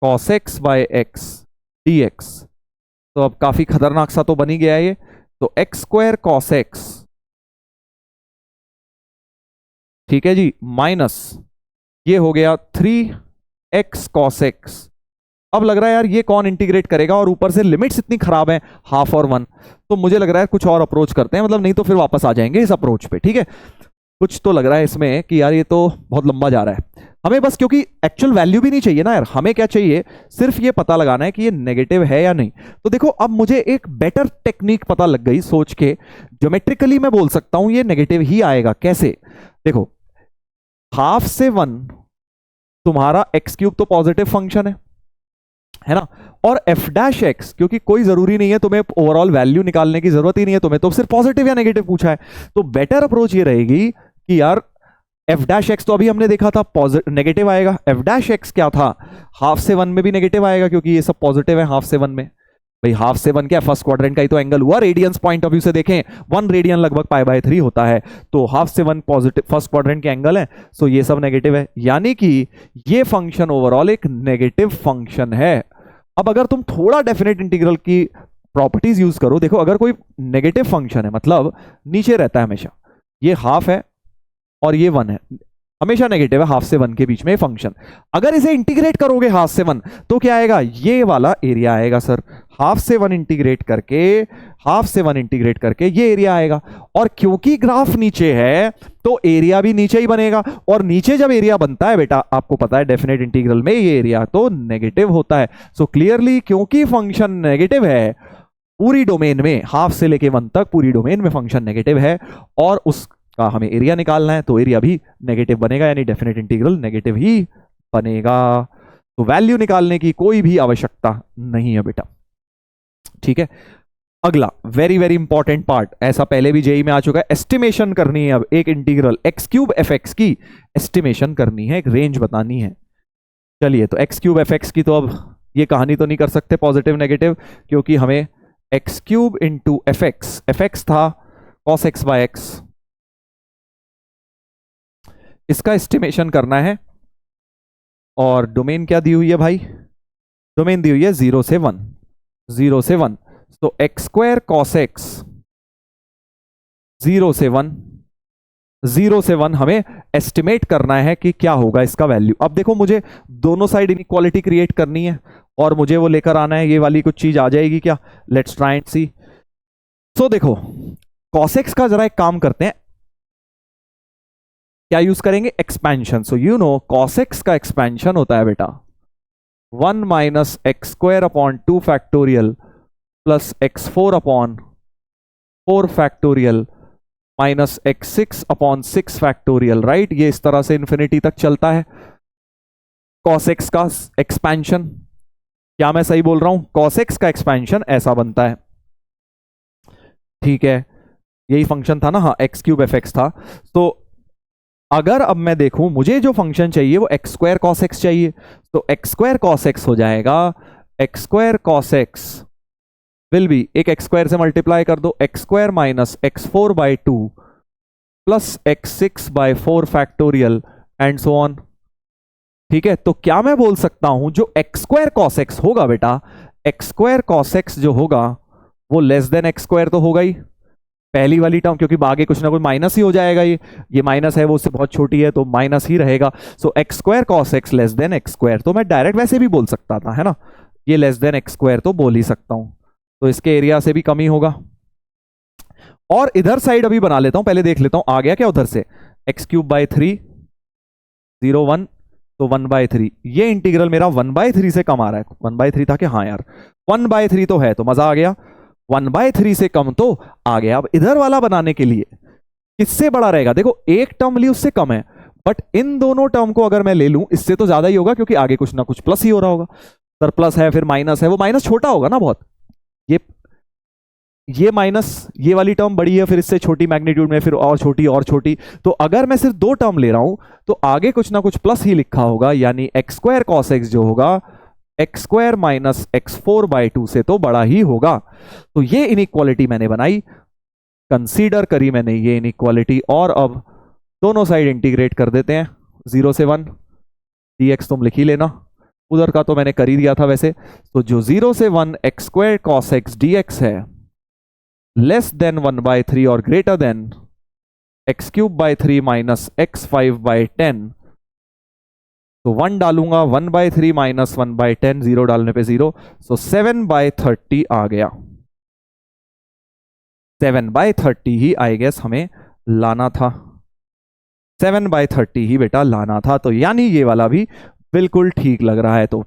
cos x by x dx। तो अब काफी खतरनाक सा तो बन ही गया ये, तो x² cos x, ठीक है जी, माइनस ये हो गया 3x cos x। अब लग रहा है यार ये कौन इंटीग्रेट करेगा, और ऊपर से लिमिट्स इतनी खराब है हाफ और 1, तो मुझे लग रहा है कुछ और अप्रोच करते हैं, मतलब नहीं तो फिर वापस आ जाएंगे इस अप्रोच पे, ठीक है। कुछ तो लग रहा है इसमें कि यार ये तो बहुत लंबा जा रहा है। हमें बस, क्योंकि एक्चुअल वैल्यू भी नहीं चाहिए ना यार, हमें क्या चाहिए, सिर्फ ये पता लगाना है कि ये नेगेटिव है या नहीं। तो देखो अब मुझे एक बेटर टेक्निक पता लग गई सोच के, ज्योमेट्रिकली मैं बोल सकता हूं ये नेगेटिव ही आएगा। कैसे? देखो, हाफ से 1 तुम्हारा एक्स क्यूब तो पॉजिटिव फंक्शन है ना, और एफ डैश एक्स, क्योंकि कोई जरूरी नहीं है तुम्हें ओवरऑल वैल्यू निकालने की जरूरत ही नहीं है, तुम्हें तो सिर्फ पॉजिटिव या नेगेटिव पूछा है। तो बेटर अप्रोच ये रहेगी कि यार एफ डैश एक्स तो अभी हमने देखा था पॉजिटिव नेगेटिव आएगा, एफ डैश एक्स क्या था, हाफ से 1 में भी नेगेटिव आएगा, क्योंकि ये सब पॉजिटिव है हाफ से 1 में। भाई हाफ से 1 क्या, फर्स्ट क्वाड्रेंट का ही तो एंगल हुआ, रेडियंस पॉइंट ऑफ व्यू से देखें 1 रेडियन लगभग π/3 होता है, तो हाफ से 1 पॉजिटिव फर्स्ट क्वाड्रेंट के एंगल है, सो ये सब नेगेटिव है, यानी कि ये फंक्शन ओवरऑल एक नेगेटिव फंक्शन है। अब अगर तुम थोड़ा डेफिनेट इंटीग्रल की प्रॉपर्टीज यूज करो, देखो अगर कोई नेगेटिव फंक्शन है मतलब नीचे रहता है हमेशा, ये हाफ है और ये 1 है, हमेशा नेगेटिव है हाफ से 1 के बीच में फंक्शन, अगर इसे इंटीग्रेट करोगे हाफ से 1 तो क्या आएगा, ये वाला एरिया आएगा सर, हाफ से 1 इंटीग्रेट करके, हाफ से 1 इंटीग्रेट करके ये एरिया आएगा। और क्योंकि ग्राफ नीचे है तो एरिया भी नीचे ही बनेगा, और नीचे जब एरिया बनता है बेटा आपको पता है डेफिनेट इंटीग्रल में ये एरिया तो नेगेटिव होता है। सो क्लियरली क्योंकि फंक्शन नेगेटिव है पूरी डोमेन में, हाफ से लेके 1 तक पूरी डोमेन में फंक्शन नेगेटिव है, और उसका हमें एरिया निकालना है, तो एरिया भी नेगेटिव बनेगा, यानी डेफिनेट इंटीग्रल नेगेटिव ही बनेगा। तो वैल्यू निकालने की कोई भी आवश्यकता नहीं है बेटा, ठीक है। अगला वेरी वेरी इंपॉर्टेंट पार्ट, ऐसा पहले भी जेई में आ चुका है, एस्टिमेशन करनी है। अब एक integral x cube F x की एस्टिमेशन करनी है, एक रेंज बतानी है। चलिए, तो एक्स क्यूब एफ एक्स की तो अब ये कहानी तो नहीं कर सकते पॉजिटिव नेगेटिव, क्योंकि हमें x cube into F x था कॉस एक्स बाय एक्स, इसका एस्टिमेशन करना है। और डोमेन क्या दी हुई है भाई, डोमेन दी हुई है 0 से 1, 0 से 1, तो एक्स स्क्वायर कॉस एक्स 0 से 1, 0 से 1 हमें एस्टिमेट करना है कि क्या होगा इसका वैल्यू। अब देखो मुझे दोनों साइड इनइक्वालिटी क्रिएट करनी है और मुझे वो लेकर आना है, ये वाली कुछ चीज आ जाएगी क्या, लेट्स ट्राई एंड सी। सो देखो कॉस एक्स का जरा एक काम करते हैं, क्या यूज करेंगे, expansion. So you know cos x का एक्सपेंशन होता है बेटा 1 minus x square upon 2 factorial plus x4 upon 4 factorial minus x6 upon 6 factorial, right. ये इस तरह से इंफिनिटी तक चलता है cos x का एक्सपेंशन। क्या मैं सही बोल रहा हूं, cos x का एक्सपेंशन ऐसा बनता है, ठीक है। यही फंक्शन था ना, हाँ एक्स क्यूब एफ एक्स था। तो अगर अब मैं देखूं मुझे जो फंक्शन चाहिए वो एक्स स्क्वायर कॉस एक्स चाहिए, तो एक्स स्क्वायर कॉस एक्स हो जाएगा x square cos x will be, एक एक्स स्क्वायर से मल्टीप्लाई कर दो, x square minus x4 by 2 plus x6 by 4 factorial and so on, ठीक है। तो क्या मैं बोल सकता हूं जो एक्स स्क्वायर कॉस एक्स होगा बेटा, एक्स स्क्वायर कॉस एक्स जो होगा वो लेस देन एक्स स्क्वायर तो होगा ही, पहली वाली टर्म, क्योंकि आगे कुछ ना कुछ माइनस ही हो जाएगा, ये माइनस है वो उससे बहुत छोटी है तो माइनस ही रहेगा। So x square cos x less than x square, तो मैं डायरेक्ट वैसे भी बोल सकता था, है ना, ये लेस देन एक्स स्क्वायर तो बोल ही सकता हूं, तो इसके एरिया से भी कम ही होगा। और इधर साइड अभी बना लेता हूं, पहले देख लेता हूं आ गया क्या उधर से, एक्स क्यूब बाई 3 0 1, तो 1/3, ये इंटीग्रल मेरा 1/3 से कम आ रहा है, 1/3 था कि, हाँ यार 1/3 तो है, तो मजा आ गया, 1/3 से कम तो आ गया। अब इधर वाला बनाने के लिए किससे बड़ा रहेगा, देखो एक टर्म ली उससे कम है, बट इन दोनों टर्म को अगर मैं ले लूं इससे तो ज्यादा ही होगा, क्योंकि आगे कुछ ना कुछ प्लस ही हो रहा होगा, सर प्लस है फिर माइनस है, वो माइनस छोटा होगा ना बहुत, ये माइनस ये वाली टर्म बड़ी है, फिर इससे छोटी मैग्नीट्यूड में फिर और छोटी, तो अगर मैं सिर्फ 2 टर्म ले रहा हूं तो आगे कुछ ना कुछ प्लस ही लिखा होगा, यानी एक्स स्क्वायर कॉस एक्स जो होगा x square minus x4 by 2 से तो बड़ा ही होगा। तो ये इनइक्वालिटी मैंने बनाई, कंसीडर करी मैंने ये इनइक्वालिटी, और अब दोनों साइड इंटीग्रेट कर देते हैं 0 से 1, dx तुम लिख ही लेना, उधर का तो मैंने कर ही दिया था वैसे। तो जो 0 से 1 x square cos x dx है लेस देन 1/3 और greater than x cube by 3 minus x5 by 10, तो 1 डालूंगा 1/3 माइनस 1/10, 0 डालने पे 0, सो 7/30 आ गया, 7/30 ही आई गेस हमें लाना था। 7/30 ही बेटा लाना था, तो यानी ये वाला भी बिल्कुल ठीक लग रहा है। तो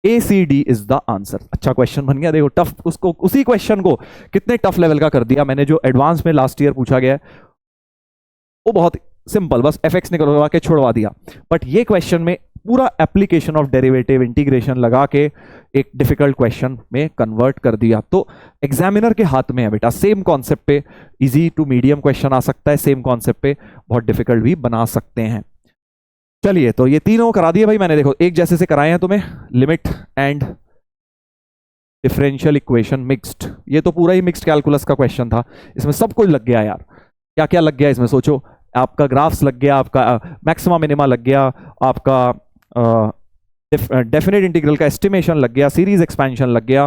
ACD इज द आंसर। अच्छा क्वेश्चन बन गया, देखो टफ, उसको उसी क्वेश्चन को कितने टफ लेवल का कर दिया मैंने। जो एडवांस में लास्ट ईयर पूछा गया है वो बहुत सिंपल, बस fx निकलवा के छोड़वा दिया, बट ये क्वेश्चन में पूरा एप्लीकेशन ऑफ डेरिवेटिव इंटीग्रेशन लगा के एक डिफिकल्ट क्वेश्चन में कन्वर्ट कर दिया। तो एग्जामिनर के हाथ में है बेटा, सेम कॉन्सेप्ट पे इजी टू मीडियम क्वेश्चन आ सकता है, सेम कॉन्सेप्ट पे बहुत डिफिकल्ट भी बना सकते हैं। चलिए, तो ये तीनों करा दिए भाई मैंने, देखो एक जैसे से कराए हैं तुम्हें, limit and differential equation mixed, ये तो पूरा ही मिक्स्ड कैलकुलस का क्वेश्चन था, इसमें सब कुछ लग गया यार। क्या क्या लग गया इसमें सोचो, आपका ग्राफ्स लग गया, आपका मैक्सिमा मिनिमा लग गया, आपका डेफिनेट इंटीग्रल का एस्टिमेशन लग गया, सीरीज एक्सपेंशन लग गया,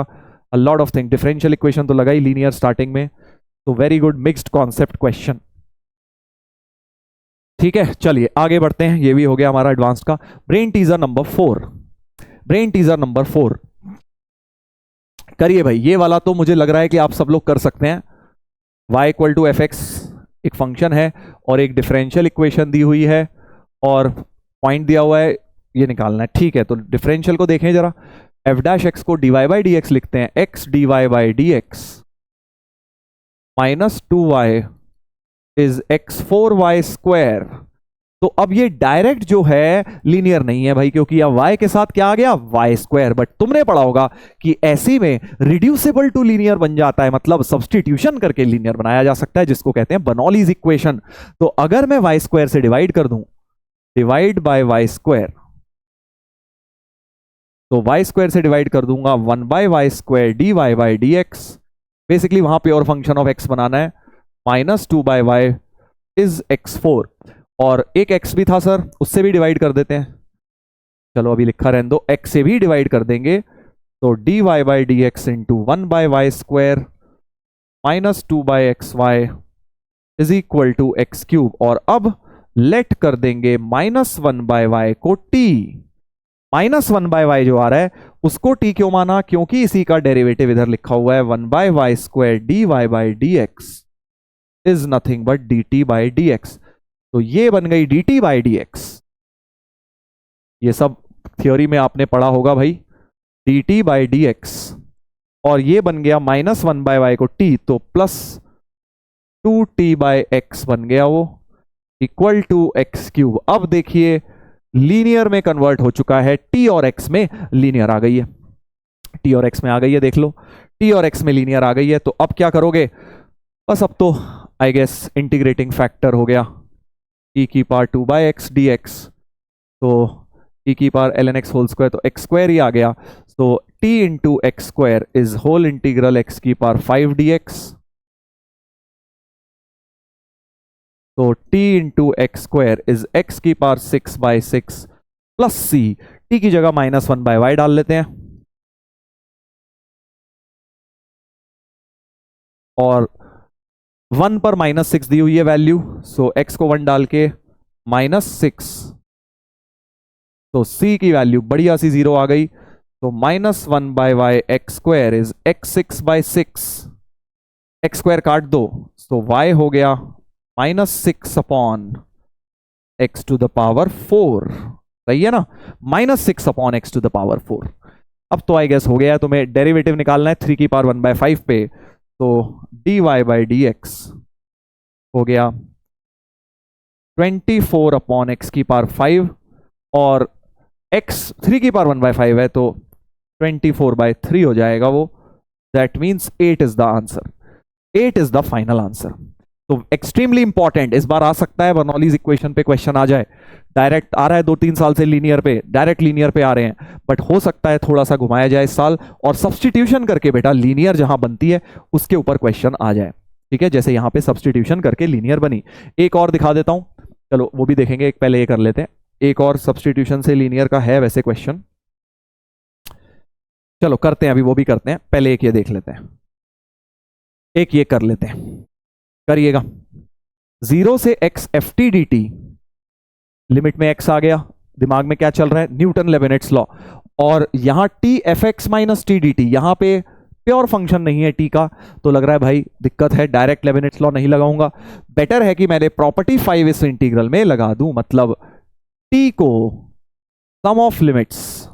a lot of thing, differential equation तो लगा ही लीनियर स्टार्टिंग में। तो very good mixed concept question. ठीक है, चलिए आगे बढ़ते हैं, ये भी हो गया हमारा एडवांस का। Brain teaser number 4, brain teaser number 4 करिए भाई। ये वाला तो मुझे लग रहा है कि आप सब लोग कर सकते हैं। y equal to f x एक फंक्शन है और एक डिफरेंशियल इक्वेशन दी हुई है और पॉइंट दिया हुआ है, ये निकालना है। ठीक है, तो डिफरेंशियल को देखें जरा, एफ डैश एक्स को dy बाई डी एक्स लिखते हैं, x dy by d x minus 2y is x4y square. तो अब ये डायरेक्ट जो है लीनियर नहीं है भाई, क्योंकि अब y के साथ क्या आ गया, y स्क्वायर। बट तुमने पढ़ा होगा कि ऐसी में रिड्यूसिबल टू लीनियर बन जाता है, मतलब सब्सटीट्यूशन करके लीनियर बनाया जा सकता है, जिसको कहते हैं बर्नौलीज इक्वेशन। तो अगर मैं y स्क्वायर से डिवाइड कर दूं, डिवाइड बाय y स्क्वायर, तो y स्क्वायर से डिवाइड कर दूंगा 1 by y square dy by d x. Basically वहां प्योर फंक्शन ऑफ x बनाना है, minus 2 bye y is x4, और एक x भी था सर, उससे भी डिवाइड कर देते हैं। चलो अभी लिखा रहने दो, x से भी डिवाइड कर देंगे, तो dy by d x into 1 by y square minus 2 by x y is equal to x cube. और अब लेट कर देंगे -1 बाय वाई को t। -1 बाय वाई जो आ रहा है उसको t क्यों माना, क्योंकि इसी का डेरिवेटिव इधर लिखा हुआ है 1 by y square dy by d x is nothing but dt by d x. तो ये बन गई dt बाई डी एक्स। ये सब थ्योरी में आपने पढ़ा होगा भाई, dt बाई डी एक्स, और ये बन गया -1 बाय वाई को t, तो प्लस 2t बाई एक्स बन गया वो, इक्वल टू एक्स क्यूब। अब देखिए लीनियर में कन्वर्ट हो चुका है, t और x में लीनियर आ गई है, t और x में आ गई है, देख लो t और x में लीनियर आ गई है। तो अब क्या करोगे, बस अब तो आई गेस इंटीग्रेटिंग फैक्टर हो गया, e की power 2 by x d x, तो e की power ln x whole square, तो x स्क्वायर ही आ गया। तो t into x square is whole integral x की पावर 5 dx, तो t into x square is x की power 6 by 6 plus c, t की जगह -1 बाय वाई डाल लेते हैं, और 1 पर -6 दी हुई है वैल्यू, सो x को 1 डाल के -6, तो c की वैल्यू बढ़िया सी 0 आ गई, तो -1 by y x square is x6 by 6, x square काट दो, तो y हो गया -6 upon x to the power 4, सही है ना, -6 upon x to the power 4। अब तो आई गेस हो गया, तुम्हें डेरिवेटिव निकालना है 3 की पावर 1/5 पे, तो dy बाई डी एक्स हो गया 24 अपॉन x की पावर 5, और x 3 की पावर 1/5 है, तो 24/3 हो जाएगा वो, that means 8 is the answer, 8 is the final answer. तो एक्सट्रीमली इंपॉर्टेंट, इस बार आ सकता है बर्नौलीज इक्वेशन पे क्वेश्चन आ जाए, डायरेक्ट आ रहा है 2-3 साल से लीनियर पे, डायरेक्ट लीनियर पे आ रहे हैं, बट हो सकता है थोड़ा सा घुमाया जाए इस साल, और सब्सटीट्यूशन करके बेटा लीनियर जहां बनती है उसके ऊपर क्वेश्चन आ जाए। ठीक है, जैसे यहां पे सब्सटीट्यूशन करके लीनियर बनी। एक और दिखा देता हूं, चलो वो भी देखेंगे, एक पहले ये कर लेते हैं, एक और सब्सटीट्यूशन से लीनियर का है वैसे क्वेश्चन, चलो करते हैं, अभी वो भी करते हैं, पहले एक ये देख लेते हैं, एक ये कर लेते हैं, करिएगा। 0 से x ft dt, लिमिट में x आ गया, दिमाग में क्या चल रहा है, न्यूटन लेबनिट्स लॉ, और यहां t f x minus T d T, यहां पे प्योर फंक्शन नहीं है टी का, तो लग रहा है भाई दिक्कत है, डायरेक्ट लेबिनिट्स लॉ नहीं लगाऊंगा। बेटर है कि मैंने प्रॉपर्टी 5 इस इंटीग्रल में लगा दूं, मतलब टी को sum of limits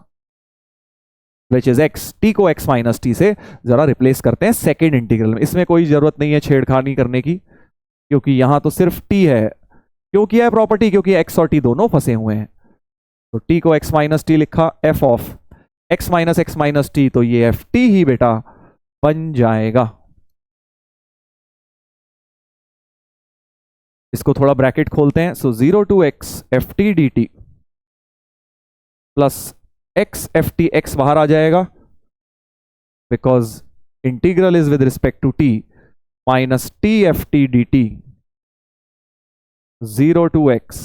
which is x, t को एक्स माइनस टी से जरा रिप्लेस करते हैं सेकेंड इंटीग्रल में। इसमें कोई जरूरत नहीं है छेड़खानी करने की, क्योंकि यहां तो सिर्फ टी है। क्यों किया है प्रॉपर्टी? क्योंकि एक्स और टी दोनों फंसे हुए हैं। तो टी को एक्स माइनस टी लिखा, F of x minus T, तो ये एफ टी ही बेटा बन जाएगा। इसको थोड़ा ब्रैकेट खोलते हैं। So 0 to x f t d t plus x f t, x बाहर आ जाएगा because integral is with respect to t, minus t f t d t 0 to x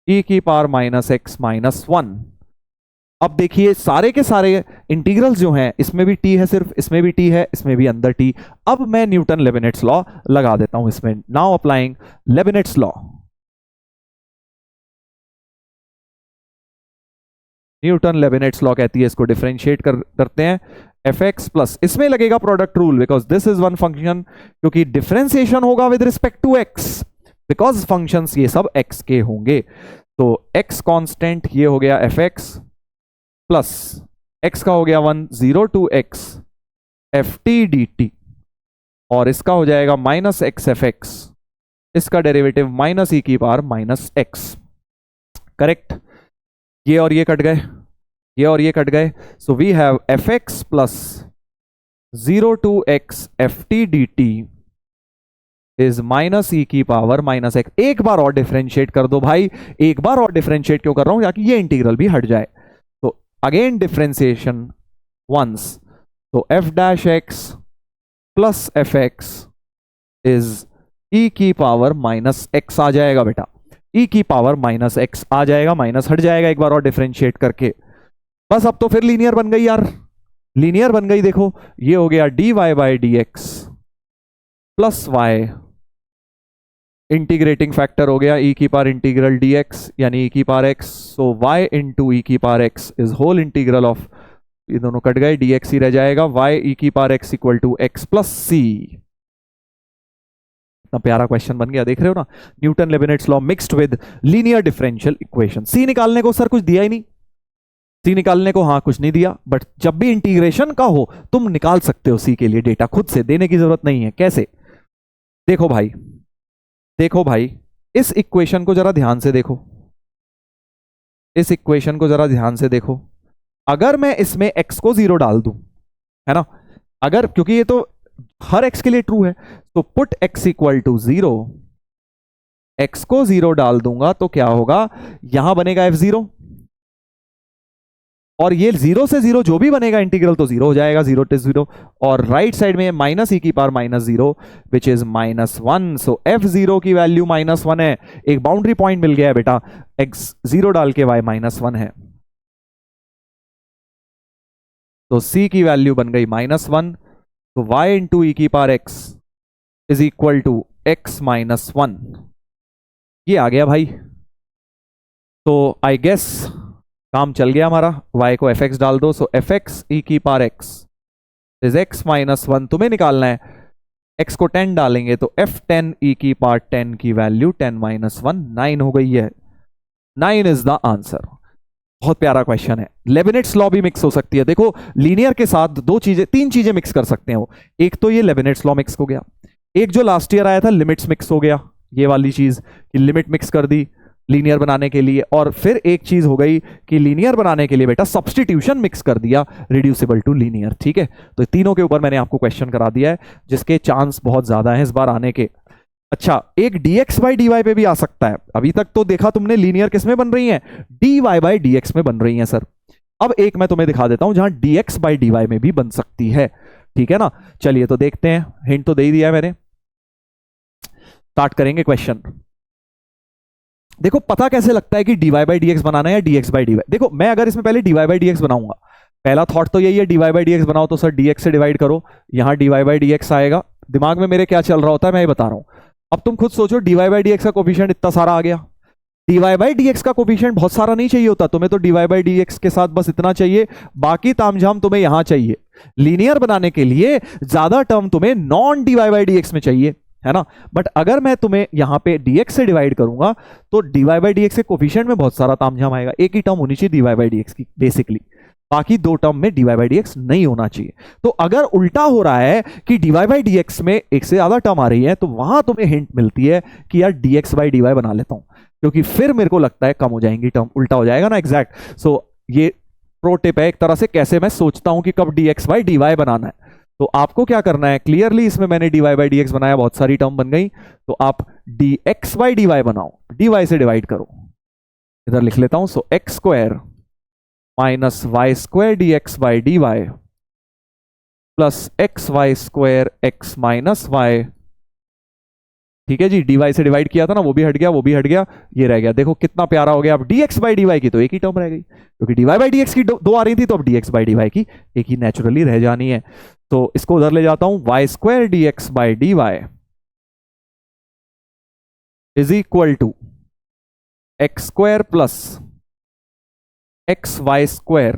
e की पावर माइनस एक्स माइनस 1। अब देखिए सारे के सारे integrals जो हैं, इसमें भी टी है सिर्फ, इसमें भी टी है, इसमें भी अंदर टी। अब मैं न्यूटन लेबिनिट्स लॉ लगा देता हूं इसमें। Now applying Leibniz law. Newton Leibniz law कहती है इसको डिफरेंशिएट करते हैं, एफ एक्स प्लस, इसमें लगेगा product rule because this is one function, क्योंकि डिफरेंशिएशन होगा with respect to x, because functions ये सब एक्स के होंगे। तो एक्स कांस्टेंट ये हो गया एफ एक्स प्लस एक्स का हो गया 1, 0 to x f t d t, और इसका हो जाएगा माइनस एक्स एफ एक्स, इसका डेरिवेटिव माइनस ई की पावर माइनस एक्स। करेक्ट? ये और ये कट गए, ये और ये कट गए। So we have f x plus 0 to x f t d t is minus e की पावर माइनस एक्स। एक बार और डिफरेंशिएट कर दो भाई, एक बार और डिफरेंशिएट क्यों कर रहा हूं? ताकि ये इंटीग्रल भी हट जाए। तो अगेन डिफरेंशिएशन वंस, तो f dash x plus f x is e की पावर माइनस एक्स आ जाएगा बेटा, ई की पावर माइनस एक्स आ जाएगा, माइनस हट जाएगा एक बार और डिफरेंशिएट करके। बस अब तो फिर लीनियर बन गई यार, लीनियर बन गई। देखो ये हो गया d y by d x plus y, integrating factor हो गया ई की पावर इंटीग्रल डी एक्स यानी ई की power x. So y into e की power x is whole integral of, ये दोनों कट गए, डी एक्स ही रह जाएगा, वाई ई की power x equal to x plus c. इतना प्यारा क्वेश्चन बन गया, देख रहे हो ना? Newton Leibniz law mixed with linear differential equation. C निकालने को सर कुछ दिया ही नहीं, सी निकालने को हाँ कुछ नहीं दिया, बट जब भी इंटीग्रेशन का हो तुम निकाल सकते हो सी के लिए डेटा, खुद से देने की जरूरत नहीं है। कैसे? देखो भाई, देखो भाई, इस इक्वेशन को जरा ध्यान से देखो, इस इक्वेशन को जरा ध्यान से देखो। अगर मैं इसमें x को 0 डाल दूं, है ना, अगर, क्योंकि ये तो हर x के लिए ट्रू है, तो put x equal to 0, x को 0 डाल दूंगा तो क्या होगा, यहां बनेगा f0, और ये 0 से 0 जो भी बनेगा इंटीग्रल तो 0 हो जाएगा, 0 to 0, और राइट साइड में माइनस ई की power minus 0 which is minus 1। So f0 की वैल्यू माइनस 1 है, एक बाउंड्री पॉइंट मिल गया है बेटा, x 0 डाल के y माइनस 1 है, तो c की वैल्यू बन गई माइनस 1। तो y इंटू ई की power x is equal to x minus 1, ये आ गया भाई। तो आई गेस काम चल गया हमारा, y को fx डाल दो, सो fx ई की power x is x minus 1। तुम्हें निकालना है, x को 10 डालेंगे तो f10 ई की पावर 10 की वैल्यू 10 माइनस 1 9 हो गई है, 9 इज द आंसर। बहुत प्यारा क्वेश्चन है। लेबिनिट्स लॉ भी मिक्स हो सकती है। देखो लीनियर के साथ दो चीजें, तीन चीजें मिक्स कर सकते हैं वो। एक तो ये लेबिनिट्स लॉ मिक्स हो गया, एक जो लास्ट ईयर आया था लिमिट्स मिक्स हो गया, ये वाली चीज कि लिमिट मिक्स कर दी लीनियर बनाने के लिए, और फिर एक चीज हो गई कि लीनियर बनाने के लिए बेटा सब्स्टिट्यूशन मिक्स कर दिया, रिड्यूसिबल टू लीनियर। ठीक है, तो तीनों के ऊपर मैंने आपको क्वेश्चन करा दिया है जिसके चांस बहुत ज्यादा है इस बार आने के। अच्छा, एक dx बाई dy पे भी आ सकता है। अभी तक तो देखा तुमने लीनियर किस में बन रही है, dy बाई dx में बन रही है सर। अब एक मैं तुम्हें दिखा देता हूं जहां dx बाई dy में भी बन सकती है। ठीक है ना, चलिए तो देखते हैं, हिंट तो दे ही दिया है मैंने। स्टार्ट करेंगे क्वेश्चन। देखो पता कैसे लगता है कि dy बाई dx बनाना है या dx बाई dy। देखो मैं अगर इसमें पहले dy बाई dx बनाऊंगा, पहला थॉट तो यही है dy बाई dx बनाओ तो सर dx से डिवाइड करो, यहां dy बाई dx आएगा। दिमाग में मेरे क्या चल रहा होता है मैं ये बता रहा हूं। अब तुम खुद सोचो dy बाई dx का कोफिशिएंट इतना सारा आ गया, डीवाई बाई डी एक्स का कोफिशिएंट बहुत सारा नहीं चाहिए होता तुम्हें, तो डीवाई बाई डी एक्स के साथ बस इतना चाहिए, बाकी तामझाम तुम्हें यहां चाहिए। लीनियर बनाने के लिए ज्यादा टर्म तुम्हें non d y by d x में चाहिए, है ना। बट अगर मैं तुम्हें यहां पे डीएक्स से डिवाइड करूंगा तो डीवाई बाई डी एक्स के कोफिशिएंट में बहुत सारा तामझाम आएगा। एक ही टर्म होनी चाहिए डीवाई बाई डी एक्स की बेसिकली, बाकी दो टर्म में डीवाई बाई डी एक्स नहीं होना चाहिए। तो अगर उल्टा हो रहा है कि डीवाई बाई डी एक्स में एक से ज्यादा टर्म आ रही है, तो वहां तुम्हें हिंट मिलती है कि यार डीएक्स बाई डीवाई बना लेता हूं, क्योंकि फिर मेरे को लगता है कम हो जाएंगी टर्म, उल्टा हो जाएगा ना एग्जैक्ट। सो ये प्रो टिप है एक तरह से, कैसे मैं सोचता हूं कि कब डीएक्स बाई डीवाई बनाना है। तो आपको क्या करना है, क्लियरली इसमें मैंने डीवाई बाई डीएक्स बनाया, बहुत सारी टर्म बन गई, तो आप डीएक्स बाई डीवाई बनाओ, डीवाई से डिवाइड करो। इधर लिख लेता हूं, so x square minus y square d x by d y plus x y square x minus y. ठीक है जी, डी वाई से डिवाइड किया था ना, वो भी हट गया, वो भी हट गया, ये रह गया। देखो कितना प्यारा हो गया। अब d x by d y की तो एक ही टर्म रह गई, क्योंकि d y by d x की दो आ रही थी, तो अब d x by d y की एक ही नेचुरली रह जानी है। तो इसको उधर ले जाता हूं, y square d x by d y is equal to x square plus x y square.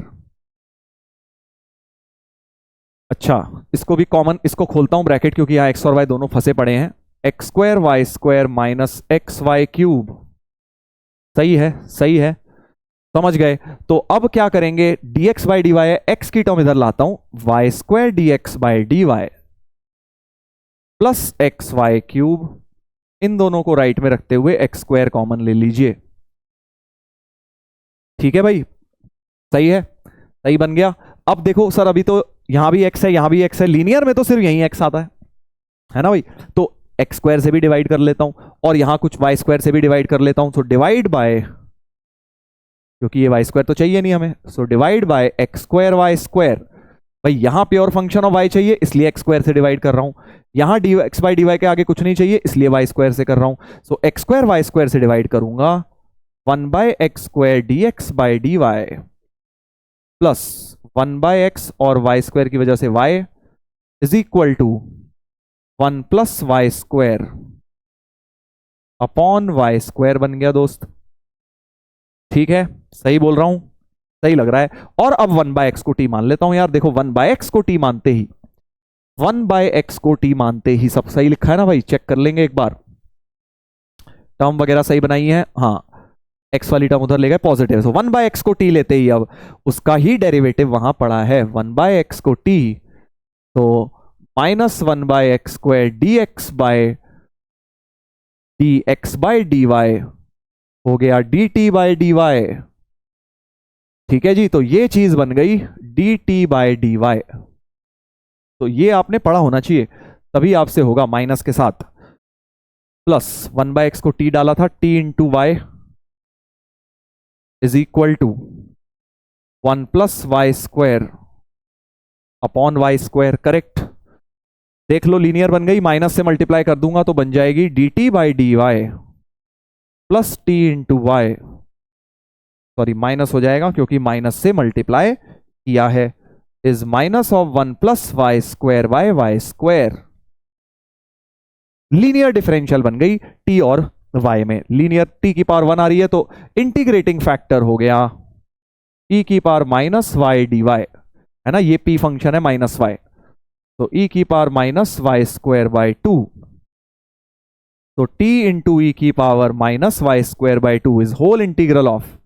अच्छा, इसको भी कॉमन, इसको खोलता हूं ब्रैकेट, क्योंकि यहां एक्स और वाई दोनों फंसे पड़े हैं। X square y square minus x y cube, सही है, सही है, समझ गए। तो अब क्या करेंगे, dx by d y, x की टर्म इधर लाता हूं, y square d x by d y plus x y cube, इन दोनों को राइट में रखते हुए एक्स स्क्वायर कॉमन ले लीजिए। ठीक है भाई, सही है, सही बन गया। अब देखो सर, अभी तो यहां भी एक्स है, यहां भी एक्स है, लीनियर में तो सिर्फ यही एक्स आता है ना भाई। तो एक्स स्क्वायर से भी डिवाइड कर लेता हूं, और यहां कुछ वाई स्क्वायर से भी डिवाइड कर लेता हूं। तो डिवाइड बाय, क्योंकि ये वाई स्क्वायर तो चाहिए नहीं हमें, so divide by x square y square. भाई यहां प्योर फंक्शन ऑफ वाई चाहिए, इसलिए एक्स स्क्वायर से डिवाइड कर रहा हूं। यहां d x by d y के आगे कुछ नहीं चाहिए, इसलिए वाई स्क्वायर से कर रहा हूं। So x square y square से डिवाइड करूंगा, 1 by x square d x by d y plus 1 by x और वाई स्क्वायर की वजह से y is equal to 1 plus y square upon y square बन गया दोस्त। ठीक है, सही बोल रहा हूं, सही लग रहा है। और अब 1 बाय एक्स को टी मान लेता हूं यार। देखो 1 बाय एक्स को टी मानते ही, 1 बाय एक्स को टी मानते ही सब सही लिखा है ना भाई, चेक कर लेंगे एक बार, टर्म वगैरह सही बनाई है। हाँ, एक्स वाली टर्म उधर ले गए पॉजिटिव, सो 1 बाय एक्स को टी लेते ही अब उसका ही डेरिवेटिव वहां पड़ा है, 1 बाय एक्स को टी, तो minus 1 by x square d x by d x by d y हो गया d t by d y. ठीक है जी, तो ये चीज बन गई d t by d y. तो ये आपने पढ़ा होना चाहिए, तभी आपसे होगा माइनस के साथ। प्लस 1 बाय एक्स को टी डाला था, t into y is equal to 1 plus y square upon y square, correct. देख लो लीनियर बन गई, माइनस से मल्टीप्लाई कर दूंगा तो बन जाएगी d t by d y plus t into y, sorry minus हो जाएगा क्योंकि माइनस से मल्टीप्लाई किया है, is minus of 1 plus y square by y square. Linear differential बन गई टी और वाई में। लीनियर टी की पावर 1 आ रही है, तो इंटीग्रेटिंग फैक्टर हो गया ई की power minus y d y, है ना, ये पी फंक्शन है माइनस वाई, तो ई की power minus y square by 2, तो टी इंटू ई की power minus y square by 2 is whole integral of,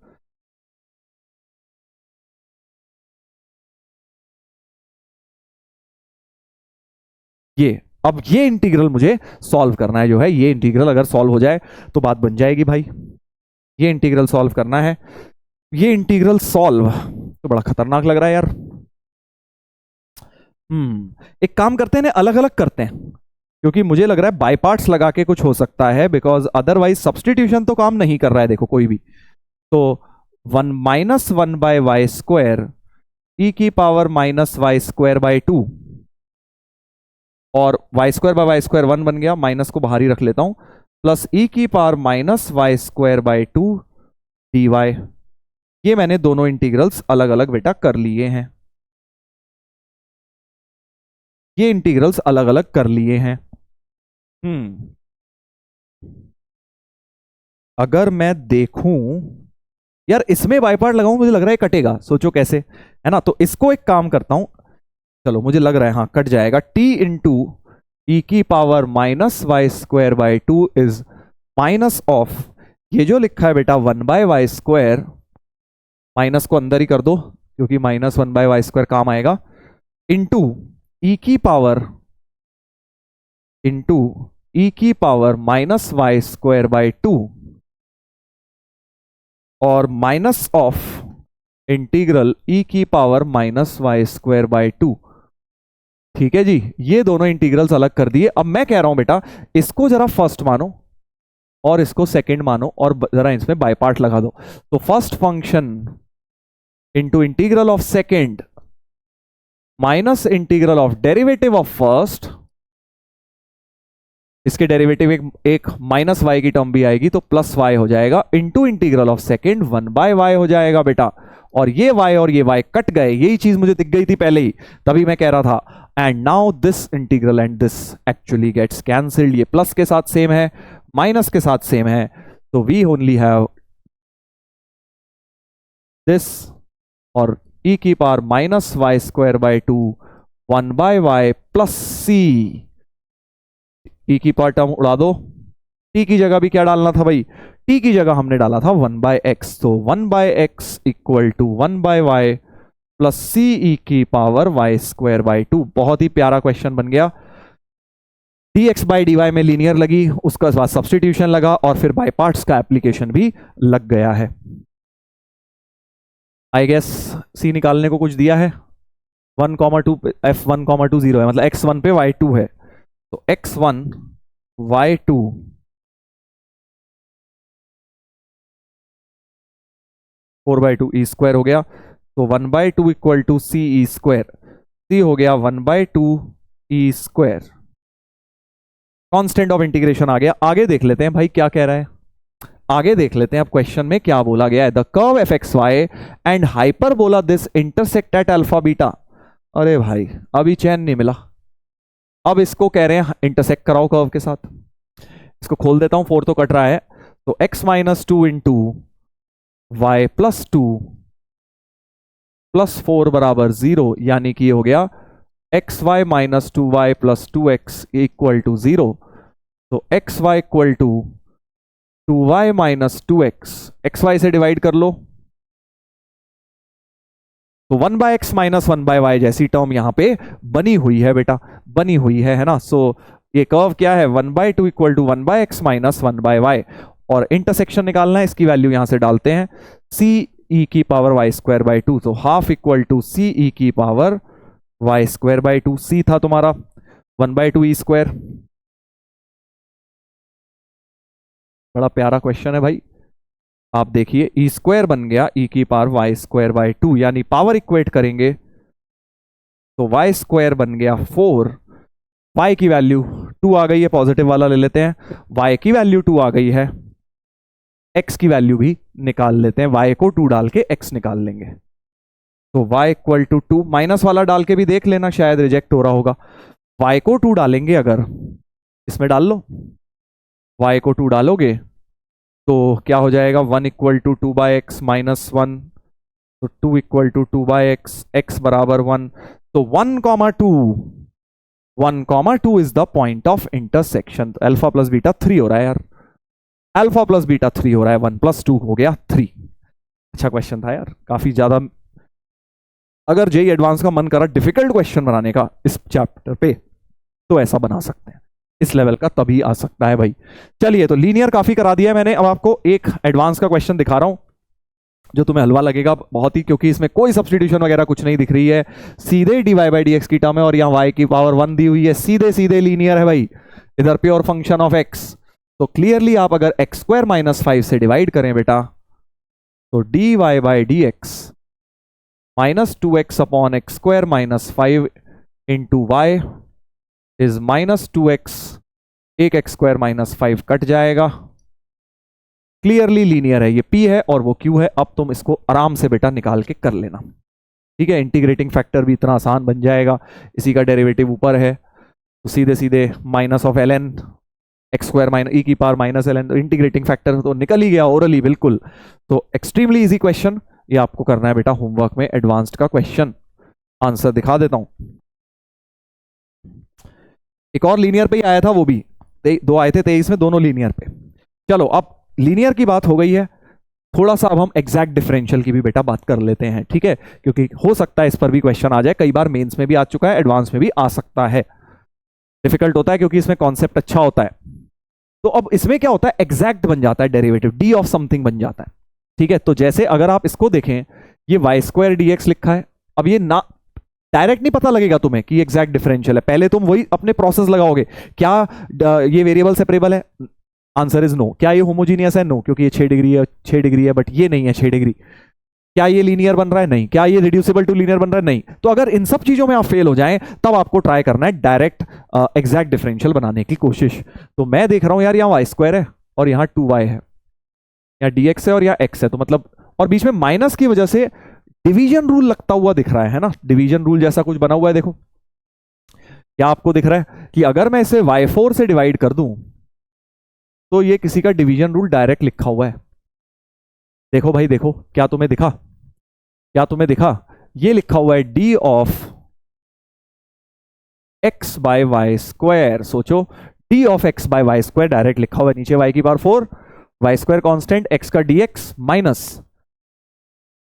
ये अब ये इंटीग्रल मुझे सॉल्व करना है, जो है ये इंटीग्रल अगर सॉल्व हो जाए तो बात बन जाएगी भाई। ये इंटीग्रल सॉल्व करना है, ये इंटीग्रल सॉल्व तो बड़ा खतरनाक लग रहा है यार। एक काम करते हैं ना, अलग अलग करते हैं, क्योंकि मुझे लग रहा है बाय पार्ट्स लगा के कुछ हो सकता है, बिकॉज अदरवाइज सब्सटीट्यूशन तो काम नहीं कर रहा है देखो कोई भी। तो 1 minus 1 by y square e की power minus y square by 2, और y square by y square 1 बन गया, माइनस को बाहर ही रख लेता हूं, प्लस ई की power minus y square by 2 d y. ये मैंने दोनों इंटीग्रल्स अलग अलग बेटा कर लिए हैं, ये इंटीग्रल्स अलग अलग कर लिए हैं। अगर मैं देखूं यार इसमें बाई पार्ट लगाऊं, मुझे लग रहा है कटेगा, सोचो कैसे, है ना। तो इसको एक काम करता हूं, चलो मुझे लग रहा है हाँ कट जाएगा। टी इंटू ई की power minus y square by two is minus of, ये जो लिखा है बेटा 1/y², माइनस को अंदर ही कर दो क्योंकि माइनस 1/y² काम आएगा, इंटू ई की power minus y square by two और माइनस ऑफ इंटीग्रल ई की power minus y square by two. ठीक है जी, ये दोनों इंटीग्रल्स अलग कर दिए। अब मैं कह रहा हूं बेटा इसको जरा फर्स्ट मानो और इसको सेकंड मानो और जरा इसमें बाय पार्ट लगा दो। तो first function into integral of second minus integral of derivative of first, इसके डेरिवेटिव एक माइनस वाई की टर्म भी आएगी तो प्लस वाई हो जाएगा, into integral of second 1/y हो जाएगा बेटा। और ये y और ये y कट गए, यही चीज मुझे दिख गई थी पहले ही, तभी मैं कह रहा था। And now this integral and this actually gets cancelled, ये प्लस के साथ सेम है, माइनस के साथ सेम है, तो वी ओनली हैव दिस और e की power minus y square by two 1/y plus c, e की पावर टर्म उड़ा दो, t की जगह भी क्या डालना था भाई, t की जगह हमने डाला था 1/x, तो 1/x equal to 1/y plus c e की power y square by two. बहुत ही प्यारा क्वेश्चन बन गया। dx बाई dy में लीनियर लगी, उसका बाद सब्सटीट्यूशन लगा और फिर बाय पार्ट्स का एप्लीकेशन भी लग गया है। आई गेस सी निकालने को कुछ दिया है, 1,2 f1,2 0 है, मतलब x1 पे y2 है, तो x1 y2 4/2 ई स्क्वायर हो गया, तो 1/2 equal to c e square, c हो गया 1/2 e square. Constant of integration आ गया। आगे देख लेते हैं भाई क्या कह रहा है, आगे देख लेते हैं अब क्वेश्चन में क्या बोला गया है। The curve f x y and hyperbola this intersect at alpha beta. अरे भाई अभी चैन नहीं मिला, अब इसको कह रहे हैं इंटरसेक्ट कराओ कर्व के साथ। इसको खोल देता हूं, 4 तो कट रहा है, तो x minus two into y plus two plus 4 बराबर 0, यानी कि ये हो गया x y minus 2y plus 2x equal to 0। तो x y equal to 2y minus 2x, x y से डिवाइड कर लो, तो 1/x माइनस 1/y जैसी टर्म यहां पे बनी हुई है बेटा, बनी हुई है ना। सो ये कर्व क्या है, 1/2 equal to 1/x minus 1/y, और इंटरसेक्शन निकालना है, इसकी वैल्यू यहां से डालते हैं, सी ई की power y square by two, तो half equal to c e की power y square by two. C था तुम्हारा 1/2 ई स्क्वायर। बड़ा प्यारा क्वेश्चन है भाई, आप देखिए ई स्क्वायर बन गया ई की power y square by two, यानी पावर इक्वेट करेंगे तो वाई स्क्वायर बन गया 4, वाई की वैल्यू 2 आ गई है, पॉजिटिव वाला ले लेते हैं, वाई की वैल्यू 2 आ गई है, एक्स की वैल्यू भी निकाल लेते हैं, वाई को 2 डाल के एक्स निकाल लेंगे, तो y इक्वल टू 2, माइनस वाला डाल के भी देख लेना शायद रिजेक्ट हो रहा होगा। y को 2 डालेंगे, अगर इसमें डाल लो, y को 2 डालोगे तो क्या हो जाएगा, 1 इक्वल टू 2/x माइनस 1, तो 2 इक्वल टू 2/x, x बराबर 1, तो 1,2 is the point of intersection. तो अल्फा प्लस बीटा 3 हो रहा है यार, अल्फा प्लस बीटा 3 हो रहा है, 1 + 2 हो गया 3। अच्छा क्वेश्चन था यार, काफी ज्यादा। अगर जेई एडवांस का मन करा डिफिकल्ट क्वेश्चन बनाने का इस चैप्टर पे, तो ऐसा बना सकते हैं, इस लेवल का तभी आ सकता है भाई। चलिए, तो लीनियर काफी करा दिया मैंने, अब आपको एक एडवांस का क्वेश्चन दिखा रहा हूं जो तुम्हें हलवा लगेगा बहुत ही, क्योंकि इसमें कोई सब्स्टिट्यूशन वगैरह कुछ नहीं दिख रही है, सीधे dy/dx की टर्म है और यहाँ y की पावर 1 दी हुई है, सीधे सीधे लीनियर है भाई, इधर प्योर फंक्शन ऑफ x। तो क्लियरली आप अगर x² - 5 से डिवाइड करें बेटा, तो dy/dx -2x upon x² - 5 into y is -2x, एक x² - 5 कट जाएगा, क्लियरली लीनियर है, ये p है और वो q है। अब तुम इसको आराम से बेटा निकाल के कर लेना, ठीक है। इंटीग्रेटिंग फैक्टर भी इतना आसान बन जाएगा, इसी का डेरिवेटिव ऊपर है, तो सीधे सीधे minus of ln x square minus e की पावर माइनस एल एन, तो इंटीग्रेटिंग फैक्टर तो निकल ही गया ओरली, बिल्कुल। तो एक्सट्रीमली इजी क्वेश्चन, ये आपको करना है बेटा होमवर्क में, एडवांस्ड का क्वेश्चन। आंसर दिखा देता हूं, एक और लीनियर पे ही आया था, वो भी दो आए थे 23 में, दोनों लीनियर पे। चलो अब लीनियर की बात हो गई है, थोड़ा सा अब हम एग्जैक्ट डिफरेंशियल की भी बेटा बात कर लेते हैं, ठीक है, क्योंकि हो सकता है इस पर भी क्वेश्चन आ जाए, कई बार मेंस में भी आ चुका है, एडवांस में भी आ सकता है। डिफिकल्ट होता है क्योंकि इसमें कॉन्सेप्ट अच्छा होता है। तो अब इसमें क्या होता है, एग्जैक्ट बन जाता है डेरिवेटिव, डी ऑफ समथिंग बन जाता है, ठीक है। तो जैसे अगर आप इसको देखें, ये वाई स्क्वायर डी एक्स लिखा है, अब ये ना डायरेक्ट नहीं पता लगेगा तुम्हें कि एग्जैक्ट डिफरेंशियल है, पहले तुम वही अपने प्रोसेस लगाओगे, क्या ये वेरिएबल सेपरेबल है, आंसर इज नो। क्या ये होमोजीनियस है, नो, क्योंकि ये 6 डिग्री है, 6 डिग्री है, बट ये नहीं है 6 डिग्री। क्या ये लीनियर बन रहा है, नहीं। क्या ये रिड्यूसिबल टू लीनियर बन रहा है, नहीं। तो अगर इन सब चीजों में आप फेल हो जाएं, तब आपको ट्राई करना है डायरेक्ट एग्जैक्ट डिफरेंशियल बनाने की कोशिश। तो मैं देख रहा हूं यार, यहाँ वाई स्क्वायर है और यहाँ 2y है, यहाँ dx है और यहाँ x है, तो मतलब, और बीच में माइनस की वजह से डिवीजन रूल लगता हुआ दिख रहा है ना, डिवीजन रूल जैसा कुछ बना हुआ है, देखो क्या आपको दिख रहा है कि अगर मैं इसे y4 से डिवाइड कर दूं तो ये किसी का डिवीजन रूल डायरेक्ट लिखा हुआ है। देखो भाई देखो, क्या तुम्हें दिखा, क्या तुम्हें दिखा, ये लिखा हुआ है d of x by y square. सोचो, d of x by y square direct लिखा हुआ है, नीचे y की power 4, y square constant, x का dx minus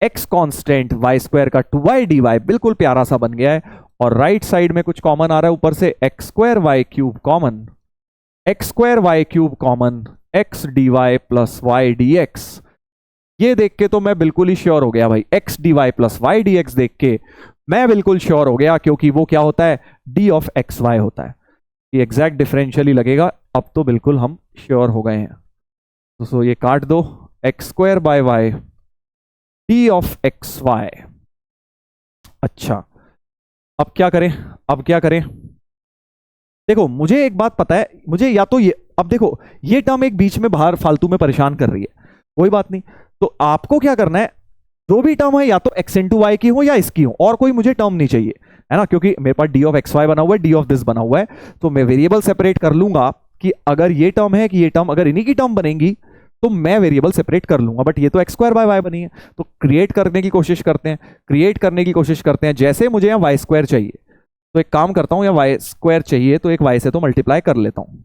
x constant y square का 2y dy, बिल्कुल प्यारा सा बन गया है। और राइट साइड में कुछ कॉमन आ रहा है ऊपर से, x square y cube common, x square y cube common, x d y plus y d x. ये देख के तो मैं बिल्कुल ही श्योर हो गया भाई, x d y plus y d x देख के मैं बिल्कुल श्योर हो गया, क्योंकि वो क्या होता है, डी ऑफ एक्स वाई होता है। ये एग्जैक्ट डिफरेंशियल ही लगेगा, अब तो बिल्कुल हम श्योर हो गए हैं। तो सो ये काट दो, x square by y d of x y. अच्छा, अब क्या करें, अब क्या करें, देखो मुझे एक बात पता है, मुझे या तो ये, अब देखो ये टर्म एक बीच में बाहर फालतू में परेशान कर रही है, कोई बात नहीं। तो आपको क्या करना है, जो भी टर्म है या तो एक्स इंटू वाई की हो या इसकी हो, और कोई मुझे टर्म नहीं चाहिए, है ना, क्योंकि मेरे पास डी ऑफ एक्स वाई बना हुआ है, डी ऑफ दिस बना हुआ है, तो मैं वेरिएबल सेपरेट कर लूंगा कि अगर ये टर्म है कि ये टर्म, अगर इन्हीं की टर्म बनेंगी तो मैं वेरिएबल सेपरेट कर लूंगा, बट ये तो एक्स स्क्वायर बाय वाई बनी है। तो क्रिएट करने की कोशिश करते हैं, क्रिएट करने की कोशिश करते हैं। जैसे मुझे यहाँ वाई स्क्वायर चाहिए, तो एक काम करता हूं, यहाँ वाई स्क्वायर चाहिए तो एक वाई से तो मल्टीप्लाई कर लेता हूं,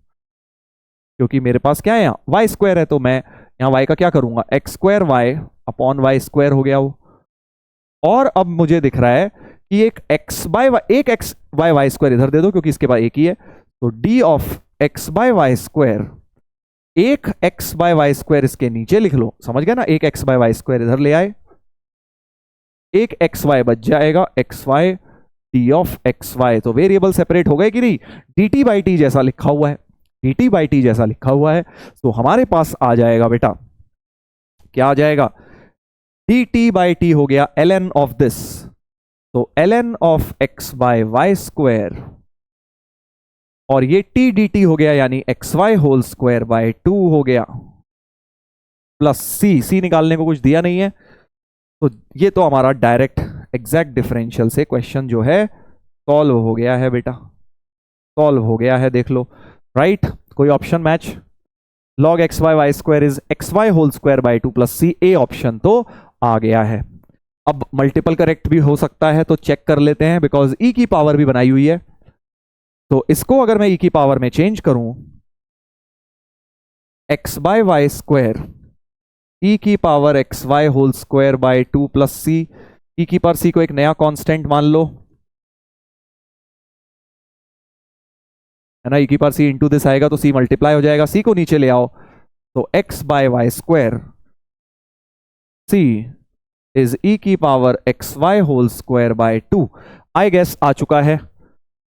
क्योंकि मेरे पास क्या है, यहाँ वाई स्क्वायर है, तो मैं यहाँ वाई का क्या करूंगा, x square y upon y square हो गया वो। और अब मुझे दिख रहा है कि एक एक्स बाय वाई, एक एक्स बाय वाई स्क्वायर इधर दे दो, क्योंकि इसके बाद एक ही है, तो d of x by y square, एक एक्स बाय वाई स्क्वायर इसके नीचे लिख लो, समझ गया ना, एक एक्स बाय वाई स्क्वायर इधर ले आए, एक एक्स वाई बच जाएगा, x y d of x y. तो वेरिएबल सेपरेट हो गए कि नहीं, डी टी बाई टी जैसा लिखा हुआ है, डी टी बाई टी जैसा लिखा हुआ है। तो हमारे पास आ जाएगा बेटा, क्या आ जाएगा, डी टी बाई टी हो गया एल एन ऑफ दिस, तो l n of x by y square, और ये टी डी टी हो गया यानी x y whole square by 2 हो गया, प्लस सी, सी निकालने को कुछ दिया नहीं है। तो ये तो हमारा डायरेक्ट एग्जैक्ट डिफरेंशियल से क्वेश्चन जो है सॉल्व हो गया है बेटा, सॉल्व हो गया है, देख लो, राइट। कोई option match, log x y y square is x y whole square by 2 plus c, A option तो आ गया है। अब मल्टीपल करेक्ट भी हो सकता है, तो चेक कर लेते हैं, बिकॉज ई की पावर भी बनाई हुई है, तो इसको अगर मैं ई की पावर में चेंज करूं, x by y square e की power x y whole square by 2 plus c, e की पावर सी को एक नया कांस्टेंट मान लो, है ना, ई की पावर सी इंटू दिस आएगा तो सी मल्टीप्लाई हो जाएगा, सी को नीचे ले आओ, तो x by y square c is e की power x y whole square by 2। I guess आ चुका है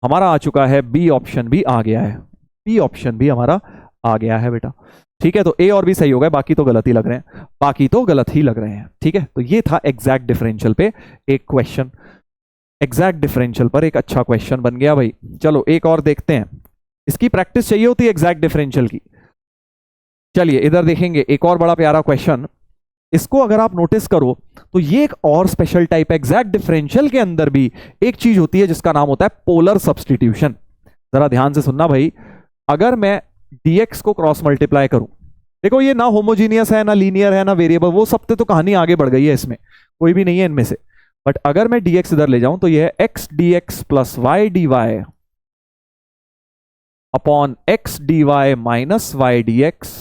हमारा, आ चुका है, बी ऑप्शन भी आ गया है, बी ऑप्शन भी हमारा आ गया है बेटा, ठीक है। तो ए और भी सही हो गए, बाकी तो गलत ही लग रहे हैं, बाकी तो गलत ही लग रहे हैं, ठीक है। तो ये था एग्जैक्ट डिफरेंशियल पे एक क्वेश्चन, एग्जैक्ट डिफरेंशियल पर एक अच्छा क्वेश्चन बन गया भाई। चलो एक और देखते हैं, इसकी प्रैक्टिस चाहिए होती है एग्जैक्ट डिफरेंशियल की। चलिए इधर देखेंगे एक और बड़ा प्यारा क्वेश्चन, इसको अगर आप नोटिस करो तो ये एक और स्पेशल टाइप है, एग्जैक्ट डिफरेंशियल के अंदर भी एक चीज होती है जिसका नाम होता है पोलर सब्स्टिट्यूशन। जरा ध्यान से सुनना भाई, अगर मैं dx को क्रॉस मल्टीप्लाई करूं, देखो ये ना होमोजीनियस है ना लीनियर है ना वेरिएबल, वो सब तो कहानी आगे बढ़ गई है, इसमें कोई भी नहीं है इनमें से। बट अगर मैं dx इधर ले जाऊं तो ये है x dx plus y d y upon x dy minus y d x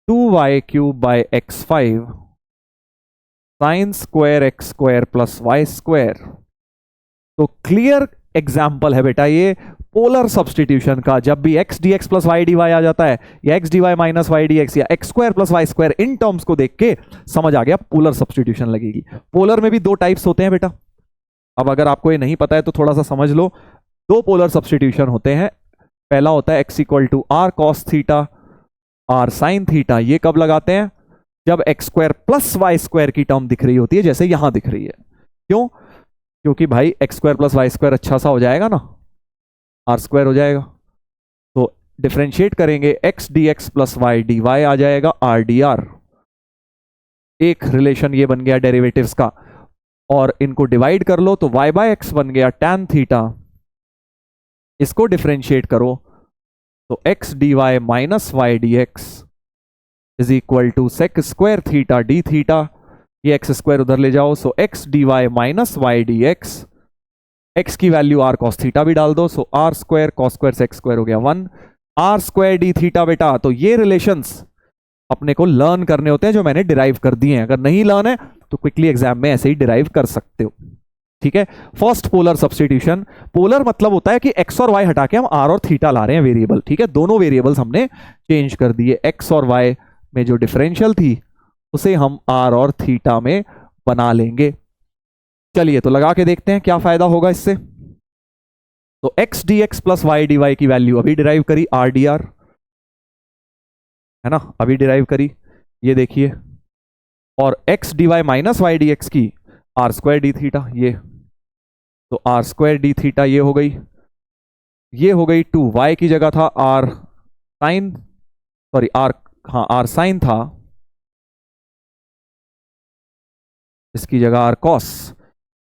2y cube by x5 sine square x square plus y square. तो क्लियर एग्जाम्पल है बेटा ये पोलर सब्सटीट्यूशन का। जब भी x dx plus y d y आ जाता है या x dy minus y d x या x square plus y square, इन टर्म्स को देख के समझ आ गया पोलर सब्सटीट्यूशन लगेगी। पोलर में भी दो टाइप्स होते हैं बेटा, अब अगर आपको ये नहीं पता है तो थोड़ा सा समझ लो। दो पोलर सब्सटीट्यूशन होते हैं, पहला होता है x equal to r cos theta r sine theta. ये कब लगाते हैं? जब x square plus y square की टर्म दिख रही होती है, जैसे यहां दिख रही है। क्यों? क्योंकि भाई x square plus y square अच्छा सा हो जाएगा ना, आर स्क्वायर हो जाएगा। तो डिफरेंशिएट करेंगे x d x plus y d y आ जाएगा आर डी आर। एक रिलेशन ये बन गया डेरिवेटिव्स का, और इनको डिवाइड कर लो तो y बाय एक्स बन गया tan थीटा। इसको डिफरेंशिएट करो तो x dy minus y d x is equal to sec square theta d theta. ये एक्स स्क्वायर उधर ले जाओ, so x dy minus y d x, x की वैल्यू आर कॉस थीटा भी डाल दो, so r square cos square sec square हो गया 1 आर स्क्वायर डी थीटा। बेटा तो ये रिलेशंस अपने को लर्न करने होते हैं जो मैंने डिराइव कर दिए हैं। अगर नहीं लर्न है तो क्विकली एग्जाम में ऐसे ही डिराइव कर सकते हो। ठीक है, फर्स्ट पोलर सब्स्टिट्यूशन। पोलर मतलब होता है कि एक्स और वाई हटा के हम आर और थीटा ला रहे हैं वेरिएबल। ठीक है, दोनों वेरिएबल्स हमने चेंज कर दिए। एक्स और वाई में जो डिफरेंशियल थी उसे हम आर और थीटा में बना लेंगे। चलिए तो लगा के देखते हैं क्या फायदा होगा इससे। तो x d x plus y d y की वैल्यू अभी डिराइव करी, आर डी आर है ना, अभी डिराइव करी, ये देखिए। और x d y minus y d x की आर स्क्वायर डी थीटा, ये तो आर स्क्वायर डी थीटा ये हो गई, ये हो गई 2 वाई की जगह था आर साइन, सॉरी आर, हाँ आर साइन था, इसकी जगह आर कॉस,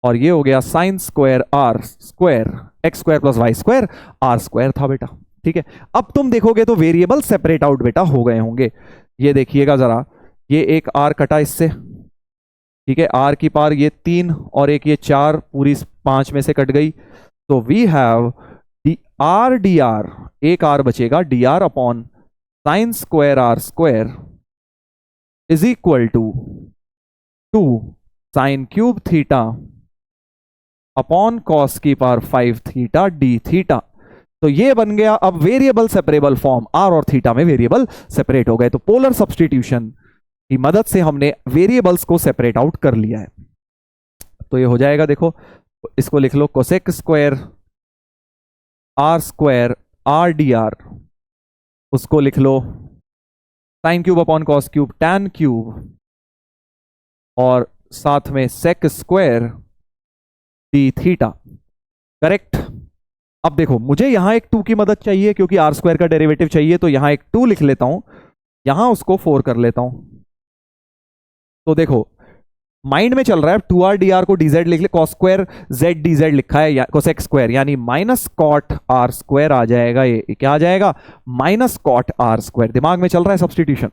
और ये हो गया sine square r square x square plus y square r square था बेटा। ठीक है, अब तुम देखोगे तो वेरिएबल सेपरेट आउट बेटा हो गए होंगे। ये देखिएगा जरा, ये एक आर कटा इससे, ठीक है, आर की पावर ये 3 और एक ये 4, पूरी 5 में से कट गई। तो वी हैव डी आर, एक आर बचेगा, d r upon sine square r square is equal to 2 sine cube theta upon cos की पावर 5 थीटा डी थीटा। तो ये बन गया अब वेरिएबल सेपरेबल फॉर्म, आर और थीटा में वेरिएबल सेपरेट हो गए। तो पोलर सब्स्टिट्यूशन की मदद से हमने वेरिएबल्स को सेपरेट आउट कर लिया है। तो ये हो जाएगा, देखो इसको लिख लो cosec square r d r, उसको लिख लो sine cube upon cos cube tan cube, और साथ में sec square d theta. Correct. अब देखो मुझे यहां एक 2 की मदद चाहिए क्योंकि आर स्क्वायर का डेरिवेटिव चाहिए, तो यहां एक 2 लिख लेता हूं, यहां उसको 4 कर लेता हूं। तो देखो माइंड में चल रहा है 2r dr को dz लिख ले, cos स्क्वायर z dz लिखा है या cosec स्क्वायर, यानी माइनस कॉट आर स्क्वायर आ जाएगा। ये क्या आ जाएगा? Minus cot r square. दिमाग में चल रहा है सब्स्टिट्यूशन।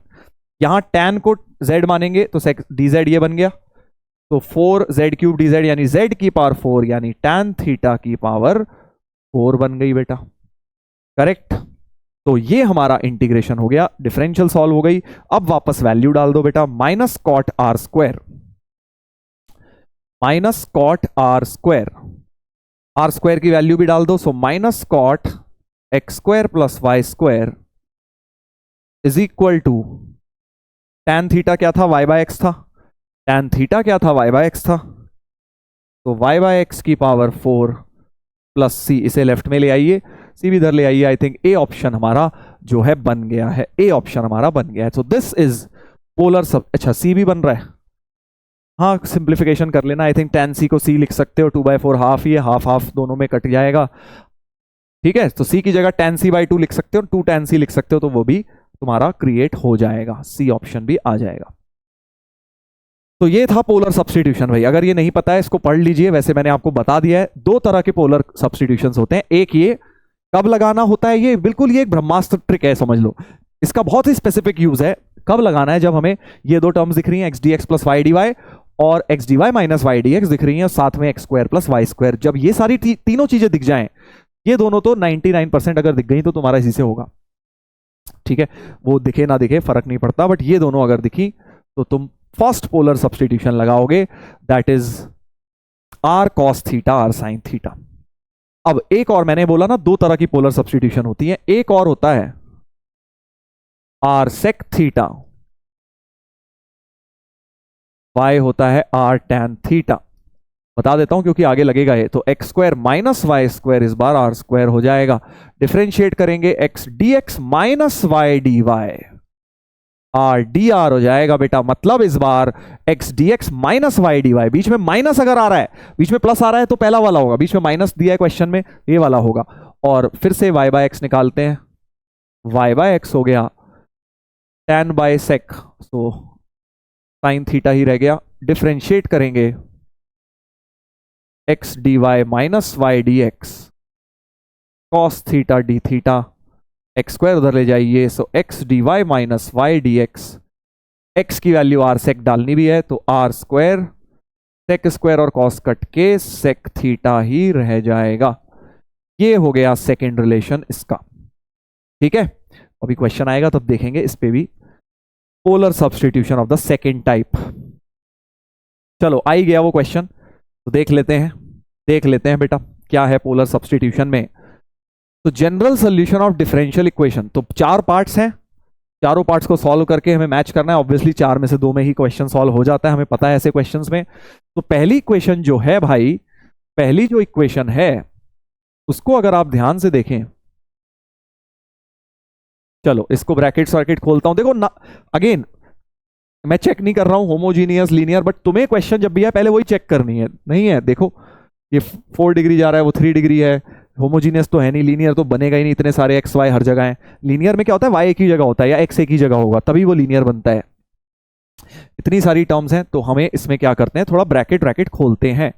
यहां tan को z मानेंगे तो sec dz ये बन गया, तो 4z क्यूब dz यानी z की पावर 4 यानी tan थीटा की पावर 4 बन गई बेटा। करेक्ट। तो ये हमारा इंटीग्रेशन हो गया, डिफरेंशियल सॉल्व हो गई। अब वापस वैल्यू डाल दो बेटा, minus cot r square, minus cot r square, r square की वैल्यू भी डाल दो, so minus cot x square plus y square is equal to tan theta क्या था? वाई बाय एक्स था। टैन थीटा क्या था? वाई बाय एक्स था। तो वाई बाय एक्स की पावर 4 प्लस सी, इसे लेफ्ट में ले आइए, सी भी इधर ले आइए। आई थिंक ए ऑप्शन हमारा जो है बन गया है, ए ऑप्शन हमारा बन गया है। सो दिस इज पोलर सब। अच्छा सी भी बन रहा है, हाँ सिंप्लीफिकेशन कर लेना। आई थिंक tan c को c लिख सकते हो, 2/4 हाफ, ये हाफ हाफ दोनों में कट जाएगा। ठीक है, तो c की जगह tan c/2 लिख सकते हो, 2 tan c लिख सकते हो, तो वो भी तुम्हारा क्रिएट हो जाएगा, सी ऑप्शन भी आ जाएगा। तो ये था पोलर सब्स्टिट्यूशन भाई। अगर ये नहीं पता है इसको पढ़ लीजिए, वैसे मैंने आपको बता दिया है। 2 तरह के पोलर सब्स्टिट्यूशंस होते हैं, एक ये कब लगाना होता है, ये बिल्कुल ये एक ब्रह्मास्त्र ट्रिक है, समझ लो। इसका बहुत ही स्पेसिफिक यूज है। कब लगाना है, जब हमें ये दो टर्म्स दिख रही हैं x d x plus y d y और x d y minus y d x दिख रही हैं, साथ में x square plus y square. जब ये सारी तीनों चीजें दिख जाएं, ये दोनों तो 99% अगर दिख गई तो तुम्हारा इसी से होगा, ठीक है। वो दिखे ना दिखे फर्क नहीं पड़ता, बट ये दोनों अगर दिखी तो तुम फर्स्ट पोलर सब्सटीट्यूशन लगाओगे, that is r cos theta r sine theta. अब एक और मैंने बोला ना, दो तरह की पोलर सब्सटीट्यूशन होती है, एक और होता है आर सेक थीटा, वाई होता है आर टैन थीटा। बता देता हूं क्योंकि आगे लगेगा ये, तो x square minus y square इस बार आर स्क्वायर हो जाएगा। डिफरेंशिएट करेंगे x d x minus y d y, r d r हो जाएगा बेटा। मतलब इस बार x d x minus y d y, बीच में माइनस अगर आ रहा है, बीच में प्लस आ रहा है तो पहला वाला होगा, बीच में माइनस दिया है क्वेश्चन में, ये वाला होगा। और फिर से वाई बाय एक्स निकालते हैं, वाई बाय एक्स हो गया tan by sec, so sine theta ही रह गया। डिफरेंशिएट करेंगे x d y minus y d x cos theta d theta, x square उधर ले जाइए, so x d y minus y d x, x की वैल्यू आर सेक डालनी भी है तो आर स्क्वायर सेक स्क्वायर और कॉस कट के सेक थीटा ही रह जाएगा। ये हो गया सेकेंड रिलेशन इसका, ठीक है। अभी क्वेश्चन आएगा तब देखेंगे इस पे भी, polar substitution of the second type. चलो आई गया वो क्वेश्चन, तो देख लेते हैं बेटा क्या है पोलर सब्सटीट्यूशन में। तो general solution of differential equation, तो चार पार्ट्स हैं, चारों पार्ट्स को सॉल्व करके हमें मैच करना है। ऑब्वियसली चार में से दो में ही क्वेश्चन सॉल्व हो जाता है, हमें पता है ऐसे क्वेश्चंस में। तो पहली इक्वेशन जो है भाई, पहली जो इक्वेशन है उसको अगर आप ध्यान से देखें, चलो इसको ब्रैकेट सर्किट खोलता हूं, देखो ना, अगेन मैं चेक नहीं कर रहा हूं होमोजीनियस लीनियर, बट तुम्हें क्वेश्चन जब भी है पहले वही चेक करनी है, नहीं है देखो ये 4 डिग्री जा रहा है, वो 3 डिग्री है, होमोजीनियस तो है नहीं, लीनियर तो बनेगा ही नहीं, इतने सारे एक्स वाई हर जगह है। लीनियर में क्या होता है, वाई एक ही जगह होता है या एक्स एक ही जगह होगा, तभी वो लीनियर बनता है। इतनी सारी टर्म्स हैं, तो हमें इसमें क्या करते हैं, थोड़ा ब्रैकेट ब्रैकेट खोलते हैं।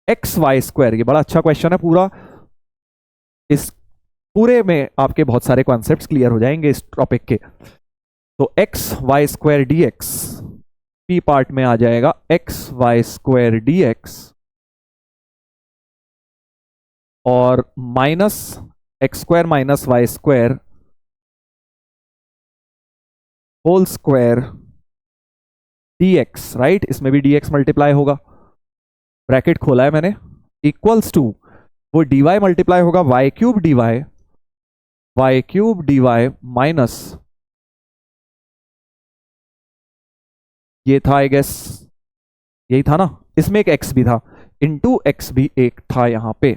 एक्स वाई स्क्वायर, ये बड़ा अच्छा क्वेश्चन है, पूरा इस पूरे में आपके बहुत सारे कॉन्सेप्ट्स क्लियर हो जाएंगे इस टॉपिक के। तो x y square d x, p part में आ जाएगा x y square d x और minus x square minus y square whole square d x, right, इसमें भी डी एक्स मल्टीप्लाई होगा, ब्रैकेट खोला है मैंने, इक्वल्स टू वो डी वाई मल्टीप्लाई होगा y cube d y minus, ये था आई गेस, यही था ना, इसमें एक एक्स भी था, इनटू एक्स भी एक था यहां पे,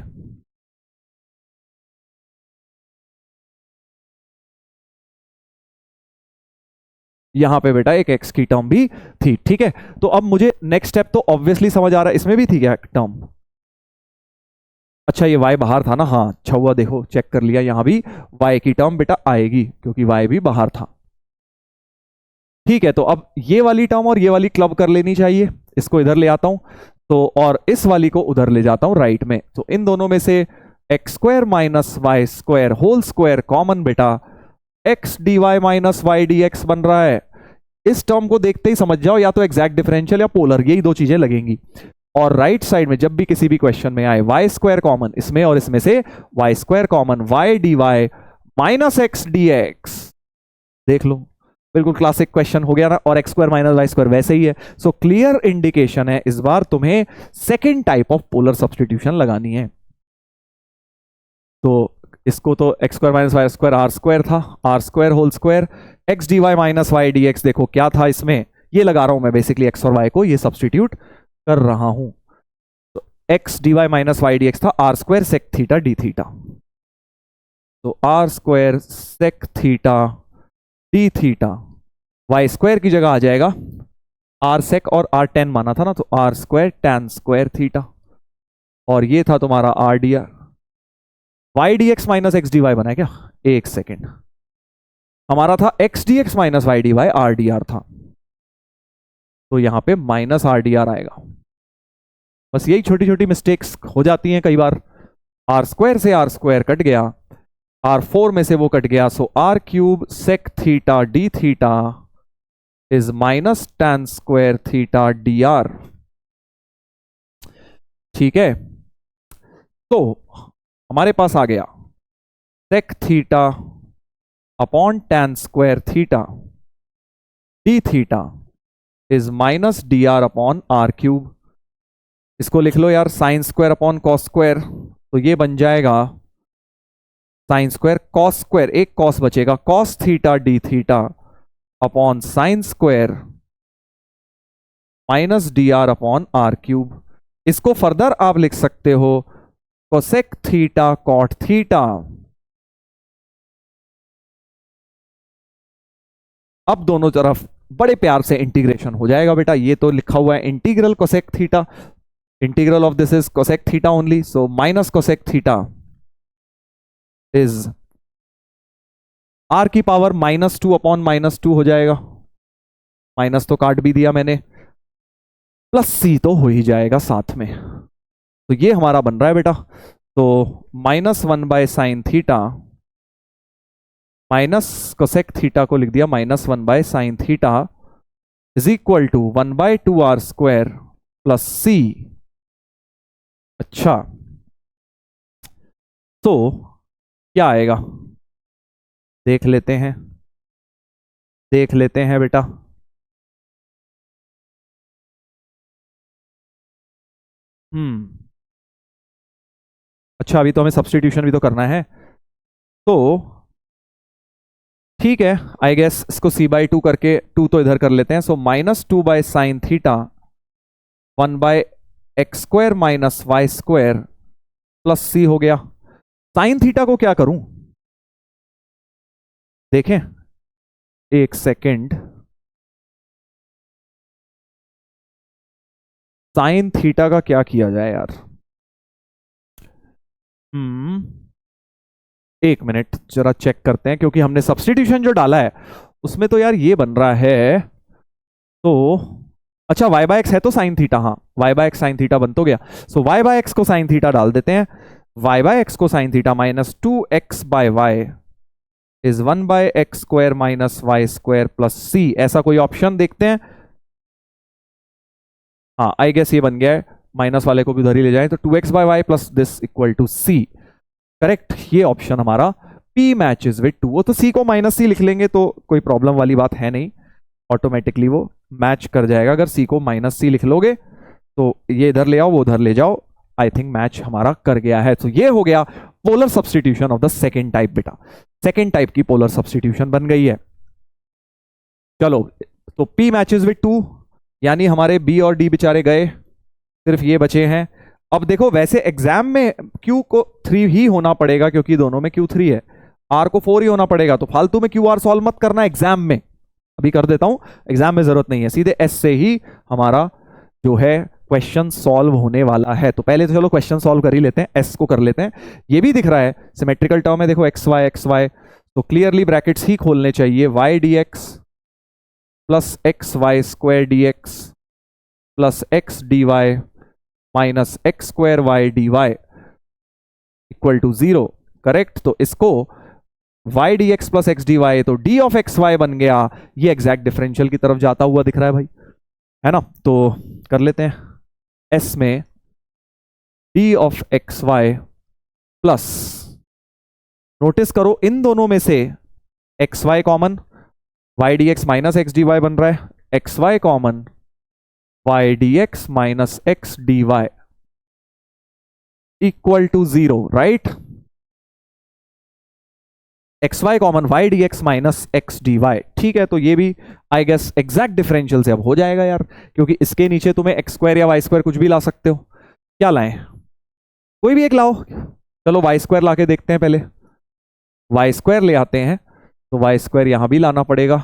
यहां पे बेटा एक एक्स की टर्म भी थी, ठीक है। तो अब मुझे नेक्स्ट स्टेप तो ऑब्वियसली समझ आ रहा है, इसमें भी थी क्या टर्म, अच्छा ये y बाहर था ना, हाँ अच्छा हुआ, देखो चेक कर लिया, यहां भी y की टर्म बेटा आएगी क्योंकि y भी बाहर था, ठीक है। तो अब ये वाली टर्म और ये वाली क्लब कर लेनी चाहिए, इसको इधर ले आता हूं, तो और इस वाली को उधर ले जाता हूं राइट में, तो इन दोनों में से x square minus y square whole square common बेटा, x d y minus y d x बन रहा है। इस टर्म को देखते ही समझ जाओ या तो एग्जैक्ट डिफरेंशियल या पोलर, यही दो चीजें लगेंगी। और राइट साइड में जब भी किसी भी क्वेश्चन में आए वाई स्क्वायर कॉमन, इसमें और इसमें से y square common, y d y minus x d x, देख लो बिल्कुल क्लासिक क्वेश्चन हो गया ना, और x square minus y square वैसे ही है। सो क्लियर इंडिकेशन है इस बार तुम्हें second type of polar substitution लगानी है। तो इसको तो x square minus y square r square था, r square whole square x d y minus y d x, देखो क्या था इसमें, ये लगा रहा हूं मैं बेसिकली एक्स और वाई को, ये सब्सटीट्यूट कर रहा हूं। तो x d y minus y d x था r square sec theta d theta, तो r square sec theta d theta, y square की जगह आ जाएगा आर सेक और आर टेन माना था ना, तो r square tan square theta, और ये था तुम्हारा r d r, y d x minus x d y बना है क्या, एक सेकेंड, हमारा था x d x minus y d y, r d r था, तो यहां पे माइनस आर डी आर आएगा। बस यही छोटी छोटी मिस्टेक्स हो जाती हैं कई बार, आर स्क्वायर से आर स्क्वायर कट गया, आर 4 में से वो कट गया, so r cube sec theta d theta is minus tan square theta d r. ठीक है, तो हमारे पास आ गया sec theta upon tan square theta d theta is minus d r upon r cube. इसको लिख लो यार, sine square upon cos square, तो ये बन जाएगा साइन स्क्वायर कॉस स्क्वायर, एक कॉस बचेगा, cos theta d theta upon sine square minus d r upon r cube. इसको फर्दर आप लिख सकते हो कोसेक थीटा कॉट थीटा। अब दोनों तरफ बड़े प्यार से इंटीग्रेशन हो जाएगा बेटा। ये तो लिखा हुआ है integral cosec theta, integral of this is cosec theta only, so minus cosec theta is r की पावर -2 अपॉन -2 हो जाएगा, माइनस तो काट भी दिया मैंने, प्लस सी तो हो ही जाएगा साथ में। तो ये हमारा बन रहा है बेटा, तो -1 sine theta minus cosec theta को लिख दिया -1 sine theta is equal to 1/2 r square plus c. अच्छा, तो क्या आएगा देख लेते हैं, देख लेते हैं बेटा। अच्छा, अभी तो हमें सब्स्टिट्यूशन भी तो करना है, तो ठीक है, आई गेस इसको c/2 करके 2 तो इधर कर लेते हैं, so -2 sine theta 1/x square minus y square plus c हो गया। साइन थीटा को क्या करूं, देखें एक सेकेंड, साइन थीटा का क्या किया जाए यार। एक मिनट जरा चेक करते हैं, क्योंकि हमने सब्स्टिट्यूशन जो डाला है उसमें तो यार ये बन रहा है, तो अच्छा y/x है तो साइन थीटा, हाँ y/x साइन थीटा बन तो गया, सो y/x को साइन थीटा डाल देते हैं, y/x को sine theta -2x/y is 1/x square minus y square plus c. ऐसा कोई ऑप्शन देखते हैं, हाँ आई गेस ये बन गया है, माइनस वाले को भी उधर ही ले जाए, तो 2x/y plus this equal to c, correct. ये ऑप्शन हमारा P मैचेस विद 2, वो तो C को -C लिख लेंगे तो कोई प्रॉब्लम वाली बात है नहीं, ऑटोमेटिकली वो मैच कर जाएगा। अगर C को -C लिख लोगे तो ये इधर ले आओ वो उधर ले जाओ, आई थिंक मैच हमारा कर गया है। तो ये हो गया polar substitution of the second type बेटा, सेकेंड टाइप की पोलर सब्स्टिट्यूशन बन गई है। चलो, तो P मैचेस विद 2, यानी हमारे B और D बेचारे गए, सिर्फ ये बचे हैं। अब देखो वैसे एग्जाम में Q को 3 ही होना पड़ेगा, क्योंकि दोनों में Q 3 है, R को 4 ही होना पड़ेगा, तो फालतू में QR सॉल्व मत करना एग्जाम में, अभी कर देता हूं, एग्जाम में जरूरत नहीं है, सीधे S से ही हमारा जो है क्वेश्चन सॉल्व होने वाला है। तो पहले तो चलो क्वेश्चन सॉल्व कर ही लेते हैं, S को कर लेते हैं। ये भी दिख रहा है सिमेट्रिकल टर्म है, देखो x y, तो क्लियरली ब्रैकेट्स ही खोलने चाहिए, y dx plus x y square d x plus x d y minus x square y d y equal to 0, correct. तो इसको y dx plus x d y, तो d of x y बन गया, ये exact differential की तरफ जाता हुआ दिख रहा है भाई, है ना। तो कर लेते हैं, s में d of x y plus, notice करो इन दोनों में से x y common, y dx minus x d y बन रहा है, x y common y dx minus x d y equal to 0, right. X y common y dx minus x d y, ठीक है। तो ये भी आई गेस एग्जैक्ट डिफरेंशियल से अब हो जाएगा यार, क्योंकि इसके नीचे तुम्हें एक्स स्क्वायर या वाई स्क्वायर कुछ भी ला सकते हो। क्या लाएं, कोई भी एक लाओ, चलो वाई स्क्वायर लाके देखते हैं, पहले वाई स्क्वायर ले आते हैं, तो वाई स्क्वायर यहां भी लाना पड़ेगा,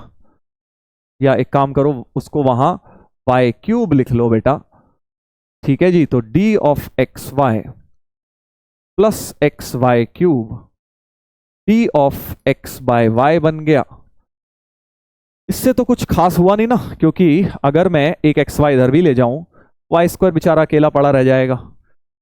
या एक काम करो उसको वहां वाई क्यूब लिख लो बेटा, ठीक है जी। तो d of x y plus x y cube d of x by y बन गया। इससे तो कुछ खास हुआ नहीं ना, क्योंकि अगर मैं एक एक्स वाई इधर भी ले जाऊं, वाई स्क्वायर बेचारा अकेला पड़ा रह जाएगा,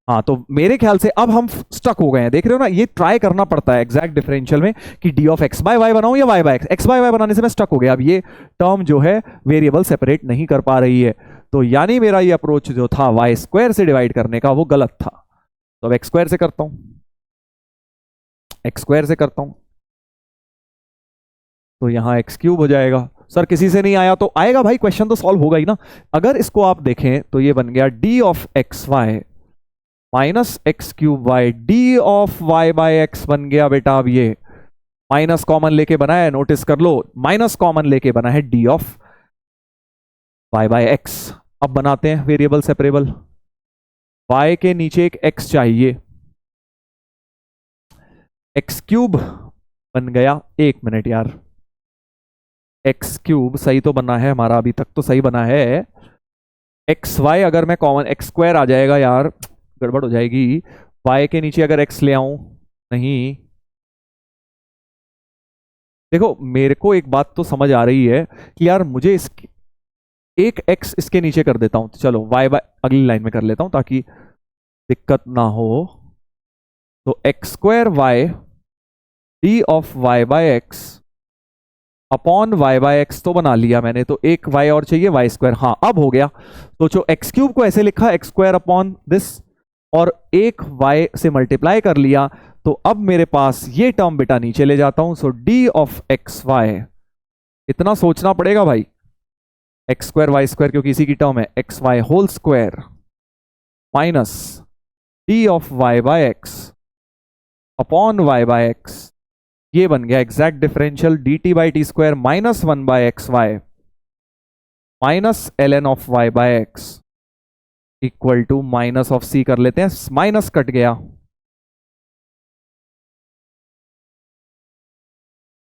हाँ, तो मेरे ख्याल से अब हम स्टक हो गए हैं, देख रहे हो ना, ये ट्राई करना पड़ता है एग्जैक्ट डिफरेंशियल में कि d of x by y बनाऊं या y by x. X by y बनाने से मैं स्टक हो गया, अब ये टर्म जो है वेरिएबल सेपरेट नहीं कर पा रही है, तो यानी मेरा ये अप्रोच जो था वाई स्क्वायर से डिवाइड करने का वो गलत था। तो अब एक्स स्क्वायर से करता हूं, एक्स स्क्वायर से करता हूं, तो यहां एक्स क्यूब हो जाएगा। सर किसी से नहीं आया तो आएगा भाई, क्वेश्चन तो सॉल्व होगा ही ना। अगर इसको आप देखें तो ये बन गया d of x y minus x cube y, d of y by x बन गया बेटा। अब ये माइनस कॉमन लेके बना है, नोटिस कर लो, माइनस कॉमन लेके बना है d of y by x. अब बनाते हैं वेरिएबल सेपरेबल, वाई के नीचे एक एक्स चाहिए, एक्स क्यूब बन गया। एक मिनट यार, एक्स क्यूब सही तो बना है हमारा, अभी तक तो सही बना है। एक्स वाई अगर मैं कॉमन, एक्स स्क्वायर आ जाएगा यार, गड़बड़ हो जाएगी। वाई के नीचे अगर एक्स ले आऊं, नहीं, देखो मेरे को एक बात तो समझ आ रही है कि यार मुझे इस एक एक्स इसके नीचे कर देता हूं, तो चलो वाई बाय अगली लाइन में कर लेता हूं ताकि दिक्कत ना हो। तो x square y d of y by x upon y by x तो बना लिया मैंने, तो एक वाई और चाहिए, वाई स्क्वायर। हाँ अब हो गया। तो जो एक्स क्यूब को ऐसे लिखा एक्स स्क्वायर अपॉन दिस, और एक वाई से मल्टीप्लाई कर लिया, तो अब मेरे पास ये टर्म बेटा नीचे ले जाता हूं। सो डी ऑफ एक्स वाई, इतना सोचना पड़ेगा भाई, एक्स स्क्वायर वाई स्क्वायर क्योंकि इसी की टर्म है, x y whole square minus d of y by x upon y by x, ये बन गया exact differential d t by t square minus one by x y minus l n of y by x equal to minus of c कर लेते हैं, minus cut गया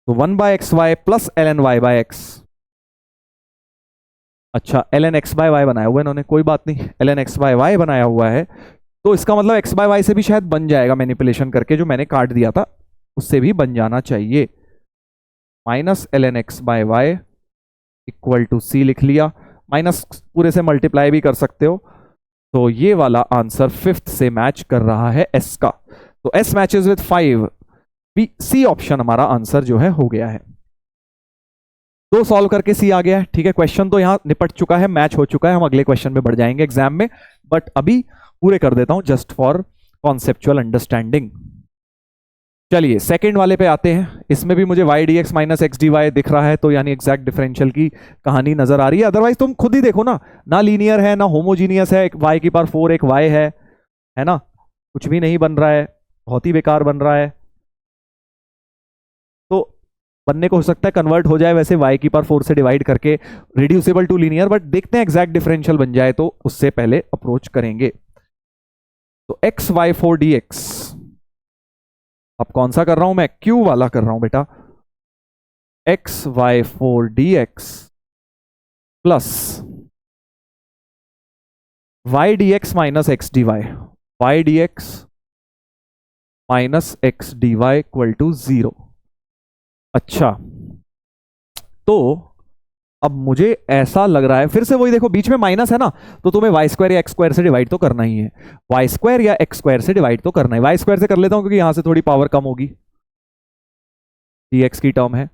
तो one by x y plus l n y by x. अच्छा l n x by y बनाया हुआ है इन्होंने, कोई बात नहीं, l n x by y बनाया हुआ है, तो इसका मतलब एक्स बाय वाई से भी शायद बन जाएगा मैनिपुलेशन करके, जो मैंने काट दिया था उससे भी बन जाना चाहिए। Minus l n x by y equal to c लिख लिया, माइनस पूरे से मल्टीप्लाई भी कर सकते हो। तो ये वाला आंसर फिफ्थ से मैच कर रहा है एस का, तो s matches with 5, B C option हमारा आंसर जो है हो गया है। दो सॉल्व करके सी आ गया है, ठीक है। क्वेश्चन तो यहां निपट चुका है, मैच हो चुका है, हम अगले क्वेश्चन में बढ़ जाएंगे एग्जाम में, बट अभी पूरे कर देता हूं जस्ट फॉर कॉन्सेप्चुअल अंडरस्टैंडिंग। चलिए सेकंड वाले पे आते हैं, इसमें भी मुझे y d x minus x d y दिख रहा है, तो यानी एग्जैक्ट डिफरेंशियल की कहानी नजर आ रही है। अदरवाइज तुम खुद ही देखो ना, ना लीनियर है ना होमोजीनियस है, एक वाई की पावर 4 एक वाई है ना, कुछ भी नहीं बन रहा है, बहुत ही बेकार बन रहा है। तो बनने को हो सकता है कन्वर्ट हो जाए वैसे वाई की पावर 4 से डिवाइड करके रिड्यूसिबल टू लीनियर, बट देखते हैं एग्जैक्ट डिफरेंशियल बन जाए तो उससे पहले अप्रोच करेंगे। तो एक्स वाई 4 डी एक्स, अब कौन सा कर रहा हूं मैं, क्यू वाला कर रहा हूं बेटा, x y 4 d x plus y d x minus x d y, y d x minus x d y equal to 0। अच्छा तो अब मुझे ऐसा लग रहा है, फिर से वही देखो बीच में माइनस है ना, तो तुम्हें वाई स्क्वायर या एक्स स्क्वायर से डिवाइड तो करना ही है, वाई स्क्वायर या एक्स स्क्वायर से डिवाइड तो करना है। वाई स्क्वायर से कर लेता हूं क्योंकि यहां से थोड़ी पावर कम होगी, डी एक्स की टर्म है,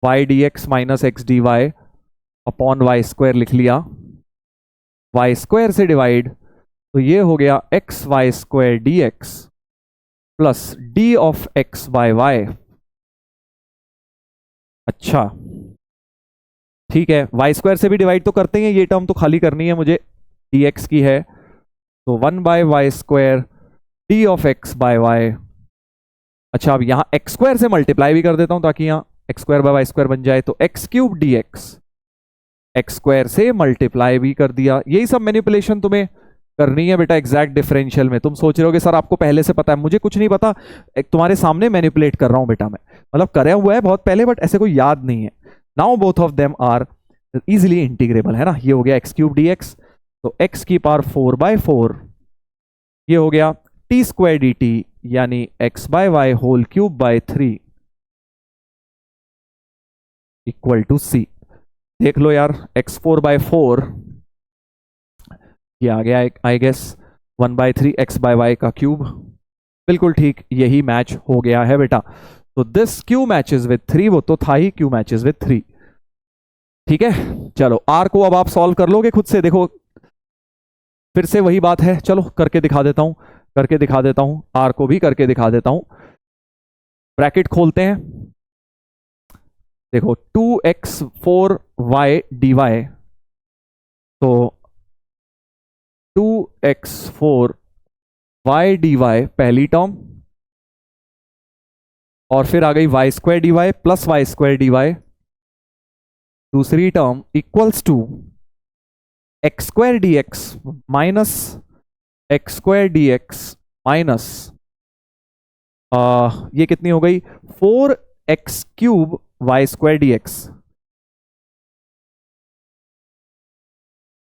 y d x minus x d y upon y square लिख लिया, वाई स्क्वायर से डिवाइड, तो ये हो गया x y square d x plus d of x by y. अच्छा ठीक है, वाई स्क्वायर से भी डिवाइड तो करते हैं, ये टर्म तो खाली करनी है मुझे, डी एक्स की है, तो 1 by y square d of x by y. अच्छा अब यहाँ एक्स स्क्वायर से मल्टीप्लाई भी कर देता हूं ताकि यहाँ x square by y square बन जाए, तो x cube d x, x square से मल्टीप्लाई भी कर दिया। यही सब मैनिपुलेशन तुम्हें करनी है बेटा एग्जैक्ट डिफरेंशियल में। तुम सोच रहे होगे सर आपको पहले से पता है, मुझे कुछ नहीं पता, एक तुम्हारे सामने मैनिपुलेट कर रहा हूं बेटा मैं, मतलब करे हुआ है बहुत पहले बट ऐसे कोई याद नहीं है। Now both of them are easily integrable, है ना। ये हो गया एक्स क्यूब डी एक्स, तो एक्स की पावर 4/4, ये हो गया टी स्क्वायर डी टी, यानी x by y whole cube by 3 equal to c. देख लो यार x4/4 ये आ गया I guess, 1/3 x by y का क्यूब। बिल्कुल ठीक, यही मैच हो गया है बेटा। तो दिस क्यू मैचेस विद 3, वो तो था ही क्यू मैचेस विद 3। ठीक है, चलो आर को अब आप सॉल्व कर लोगे खुद से। देखो फिर से वही बात है, चलो करके दिखा देता हूं, करके दिखा देता हूं, आर को भी करके दिखा देता हूं। ब्रैकेट खोलते हैं, देखो 2x4y dy, तो 2x4y dy पहली टर्म, और फिर आ गई y square d y plus y square d y दूसरी term, equals to x square d x minus x square d x minus ये कितनी हो गई 4x³ y square d x.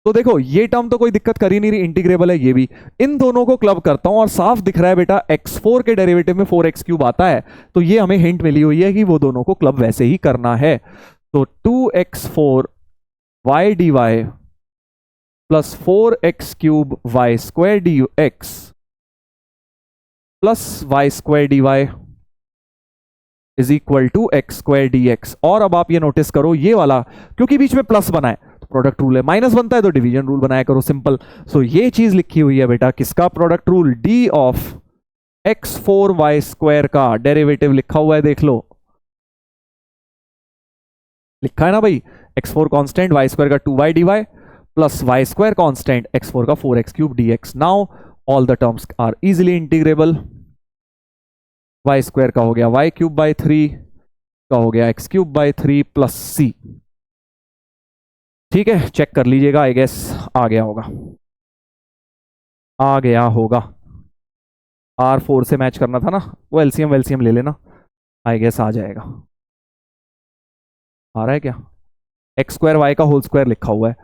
तो देखो ये टर्म तो कोई दिक्कत कर ही नहीं रही, इंटीग्रेबल है ये भी। इन दोनों को क्लब करता हूं और साफ दिख रहा है बेटा x4 के डेरिवेटिव में 4x³ आता है, तो ये हमें हिंट मिली हुई है कि वो दोनों को क्लब वैसे ही करना है। तो 2x4y dy plus 4x³ y square d x plus y square d y is equal to x square d x. और अब आप ये नोटिस करो, ये वाला क्योंकि बीच में प्लस बना है तो प्रोडक्ट रूल है, माइनस बनता है तो डिवीजन रूल बनाया करो, सिंपल। सो ये चीज लिखी हुई है बेटा, किसका product rule, D of x4y square का डेरिवेटिव लिखा हुआ है, देख लो लिखा है ना भाई, x4 कांस्टेंट y स्क्वायर का 2y dy plus y square constant x4 का 4x³ dx। Now all the terms are easily integrable. y square का हो गया y³/3 का हो गया x³/3 प्लस c। ठीक है, चेक कर लीजिएगा, आई गेस आ गया होगा, आ गया होगा। R4 से मैच करना था ना, वो एलसीएम वेलसीएम ले लेना, आई गेस आ जाएगा। आ रहा है क्या, एक्स स्क्वायर वाई का होल स्क्वायर लिखा हुआ है,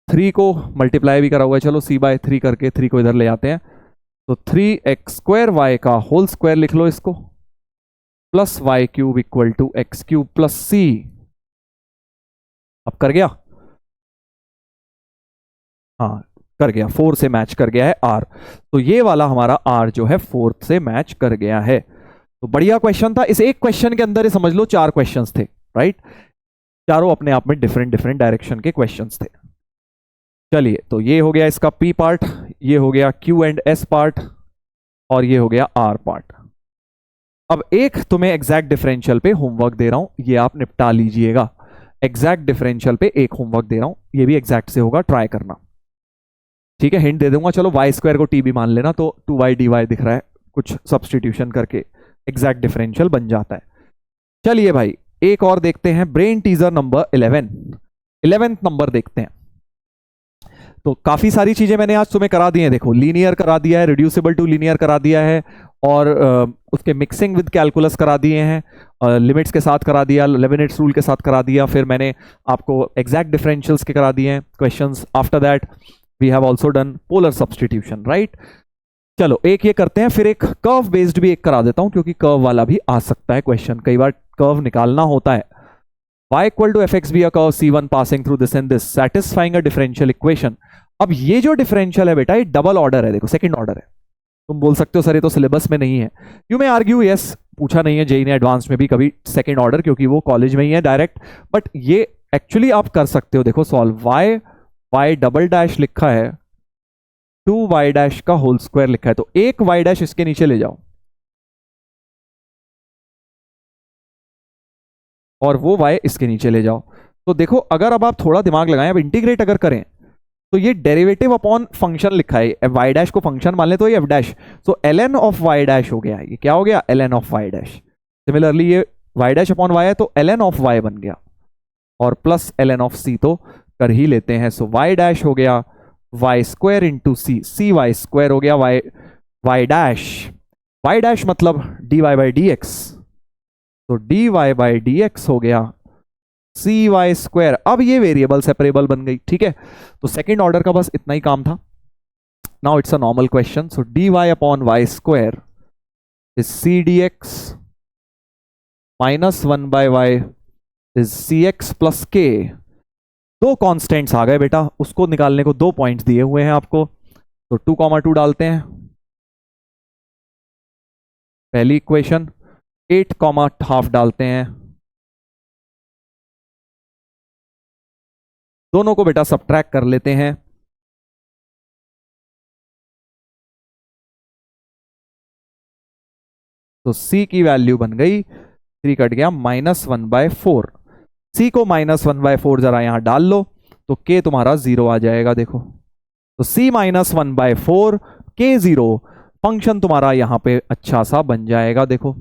3 को मल्टीप्लाई भी करा हुआ है, चलो c/3 करके 3 को इधर ले आते हैं, तो 3x² y का होल स्क्वायर लिख लो इसको, plus y³ equal to x³ plus c। अब कर गया, हाँ कर गया, 4 से मैच कर गया है R। तो ये वाला हमारा R जो है 4 से मैच कर गया है। तो बढ़िया क्वेश्चन था, इस एक क्वेश्चन के अंदर ही समझ लो 4 क्वेश्चंस थे, राइट, चारों अपने आप में डिफरेंट डिफरेंट डायरेक्शन के क्वेश्चंस थे। चलिए, तो ये हो गया इसका P पार्ट, ये हो गया Q एंड S पार्ट, और ये हो गया R पार्ट। अब एक तुम्हें एग्जैक्ट डिफरेंशियल पे होमवर्क दे रहा हूं, ये आप निपटा लीजिएगा। एग्जैक्ट डिफरेंशियल पे एक होमवर्क दे रहा हूं, ये भी एग्जैक्ट से होगा, ट्राई करना। ठीक है, हिंट दे दूंगा, चलो वाई स्क्वायर को टी भी मान लेना, तो 2y dy दिख रहा है, कुछ सब्सटीट्यूशन करके एग्जैक्ट डिफरेंशियल बन जाता है। चलिए भाई एक और देखते हैं, brain teaser number 11th number देखते हैं। तो काफी सारी चीजें मैंने आज तुम्हें करा दी हैं, देखो लीनियर करा दिया है, रिड्यूसिबल टू लीनियर करा दिया है, और उसके मिक्सिंग विद कैलकुलस करा दिए हैं, लिमिट्स के साथ करा दिया, लेबनिट्स रूल के साथ करा दिया, फिर मैंने आपको एग्जैक्ट डिफरेंशियल्स के करा दिए हैं questions. After that we have also done polar substitution, right. चलो एक ये करते हैं, फिर एक कर्व बेस्ड भी एक करा देता हूं, क्योंकि कर्व वाला भी आ सकता है क्वेश्चन, कई बार कर्व निकालना होता है। y equal to fx be a curve c1 passing through this and this satisfying a differential equation। अब ये जो डिफरेंशियल है बेटा, ये डबल ऑर्डर है, देखो सेकंड ऑर्डर है। तुम बोल सकते हो सर ये तो सिलेबस में नहीं है, यू मे आर्ग्यू, यस पूछा नहीं है जेई ने एडवांस में भी कभी सेकंड ऑर्डर, क्योंकि वो कॉलेज में ही है डायरेक्ट, बट ये एक्चुअली आप कर सकते हो। देखो सॉल्व, y डबल डैश लिखा है, 2y डैश का होल स्क्वायर लिखा है, तो एक y डैश इसके नीचे ले जाओ और वो y इसके नीचे ले जाओ। तो देखो अगर अब आप थोड़ा दिमाग लगाएं, अब इंटीग्रेट अगर करें, तो ये डेरिवेटिव अपॉन फंक्शन लिखा है, y डैश को फंक्शन मान ले तो ये f डैश, तो ln ऑफ y डैश हो गया, ये क्या हो गया ln of y dash. Similarly ये y डैश अपॉन y है तो ln ऑफ y बन गया, और प्लस ln ऑफ c तो कर ही लेते हैं। सो y डैश हो गया y स्क्वायर इंटू सी वाई स्क्वायर हो गया y डैश मतलब dy बाई डी एक्स, तो dy बाई डी एक्स हो गया सी वाई स्क्वायर। अब ये वेरिएबल सेपरेबल बन गई, ठीक है। तो सेकेंड ऑर्डर का बस इतना ही काम था। Now it's a normal question, so dy upon y square is c d x minus 1 by y is c x plus k. दो कॉन्स्टेंट्स आ गए बेटा, उसको निकालने को 2 पॉइंट्स दिए हुए हैं आपको, तो 2,2 डालते हैं पहली इक्वेशन, 8,12 डालते हैं, दोनों को बेटा सबट्रैक्ट कर लेते हैं। तो c की वैल्यू बन गई, 3 कट गया, -1/4। c को -1/4 जरा यहां डाल लो तो k तुम्हारा 0 आ जाएगा। देखो तो c -1/4 k 0 फंक्शन तुम्हारा यहां पे अच्छा सा बन जाएगा। देखो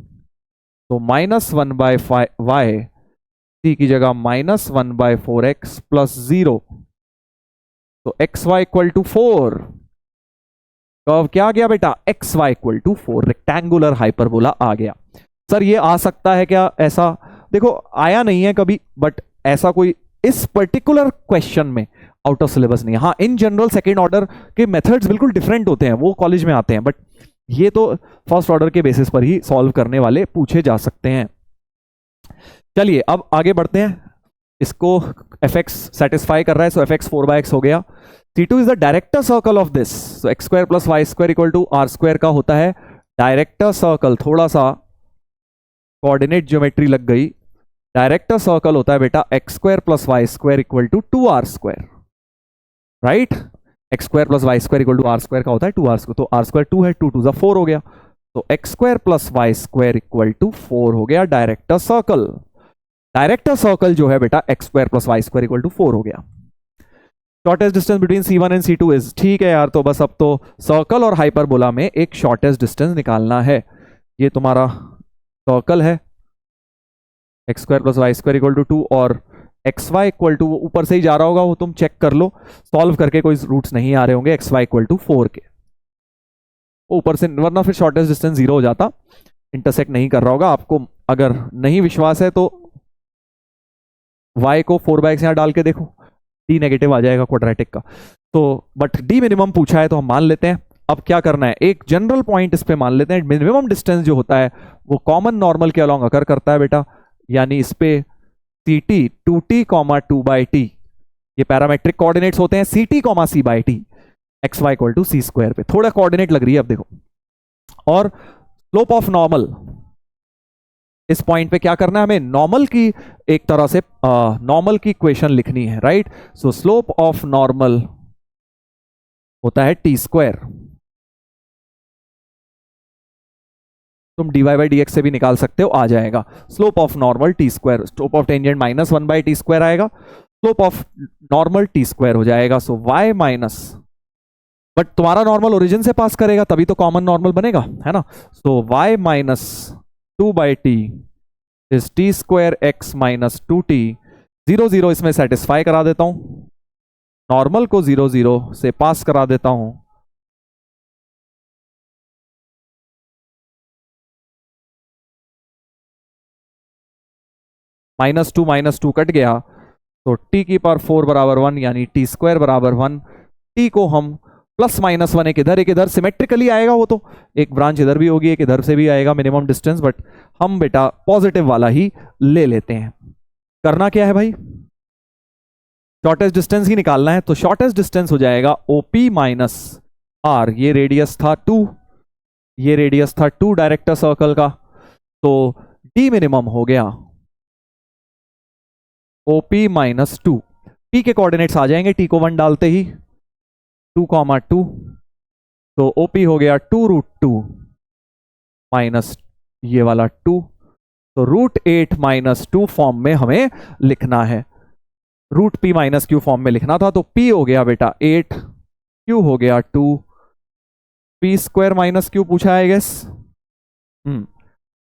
तो -1/y, c की जगह -1/4x + 0, तो xy = 4। कर्व क्या आ गया बेटा, xy = 4, रेक्टेंगुलर हाइपरबोला आ गया। सर ये आ सकता है क्या ऐसा? देखो आया नहीं है कभी, बट ऐसा कोई इस पर्टिकुलर क्वेश्चन में आउट ऑफ सिलेबस नहीं है। हाँ इन जनरल सेकेंड ऑर्डर के मेथड्स बिल्कुल डिफरेंट होते हैं, वो कॉलेज में आते हैं, बट ये तो फर्स्ट ऑर्डर के बेसिस पर ही सॉल्व करने वाले पूछे जा सकते हैं। चलिए अब आगे बढ़ते हैं। इसको fx सेटिस्फाई कर रहा है, सो fx 4/x हो गया। C2 is the director circle of this, so x² + y² = r² का होता है डायरेक्टर सर्कल। थोड़ा सा कोऑर्डिनेट ज्योमेट्री लग गई। डायरेक्टर सर्कल होता है बेटा x² + y² = 2r², right. x² + y² = r² का होता है 2r², तो r² 2 है, 2 2 4 हो गया, तो x² + y² = 4 हो गया डायरेक्टर सर्कल। डायरेक्टर सर्कल जो है बेटा x² + y² = 4 हो गया। Shortest distance between C1 and C2 is, ठीक है यार, तो बस अब तो सर्कल और हाइपरबोला में एक शॉर्टेस्ट डिस्टेंस निकालना है। ये तुम्हारा सर्कल है, x² + y² = 2 और xy = ऊपर से ही जा रहा होगा, वो तुम चेक कर लो, सॉल्व करके कोई रूट्स नहीं आ रहे होंगे xy = 4 के ऊपर से, वरना फिर शॉर्टेस्ट डिस्टेंस 0 हो जाता, इंटरसेक्ट नहीं कर रहा होगा। आपको अगर नहीं विश्वास है तो y को 4/x यहां डाल के देखो, d नेगेटिव आ जाएगा क्वाड्रेटिक का। तो बट d मिनिमम पूछा है तो हम मान लेते हैं। अब क्या करना है, एक जनरल पॉइंट इस पे मान लेते हैं। मिनिमम डिस्टेंस जो होता है वो कॉमन नॉर्मल के अलोंग अकर करता है बेटा, यानी इस पे ct 2t, 2/t, ये पैरामेट्रिक कोऑर्डिनेट्स होते हैं, ct, c/t, xy = c² पे। थोड़ा कोऑर्डिनेट लग रही है अब देखो। और स्लोप ऑफ नॉर्मल, इस पॉइंट पे क्या करना है हमें, नॉर्मल की एक तरह से नॉर्मल की इक्वेशन लिखनी है, right. So slope of normal होता है t²। तुम dy/dx से भी निकाल सकते हो, आ जाएगा slope of normal t²। Slope of tangent -1/t² आएगा, स्लोप ऑफ नॉर्मल t² हो जाएगा। सो y माइनस, बट तुम्हारा नॉर्मल ओरिजिन से पास करेगा तभी तो कॉमन नॉर्मल बनेगा, है ना। सो y - 2/t is t² x - 2t। 0 0 इसमें सेटिस्फाई करा देता हूं, नॉर्मल को 0 0 से पास करा देता हूं, -2 - 2 कट गया, तो t⁴ = 1, यानी t² = 1। t को हम +-1 एक इधर सिमेट्रिकली आएगा, वो तो एक ब्रांच इधर भी होगी, एक इधर से भी आएगा मिनिमम डिस्टेंस, बट हम बेटा पॉजिटिव वाला ही ले लेते हैं। करना क्या है भाई, शॉर्टेस्ट डिस्टेंस ही निकालना है। तो शॉर्टेस्ट डिस्टेंस हो जाएगा OP - R, ये रेडियस था 2, ये रेडियस था 2 डायरेक्टर सर्कल का, तो d मिनिमम हो गया OP - 2। p के कोऑर्डिनेट्स आ जाएंगे t को 1 डालते ही, 2, 2, तो OP हो गया 2√2 माइनस ये वाला 2, तो √8 - 2 फॉर्म में हमें लिखना है, √p - q फॉर्म में लिखना था। तो p हो गया बेटा 8, q हो गया 2, p² - q पूछा है गेस।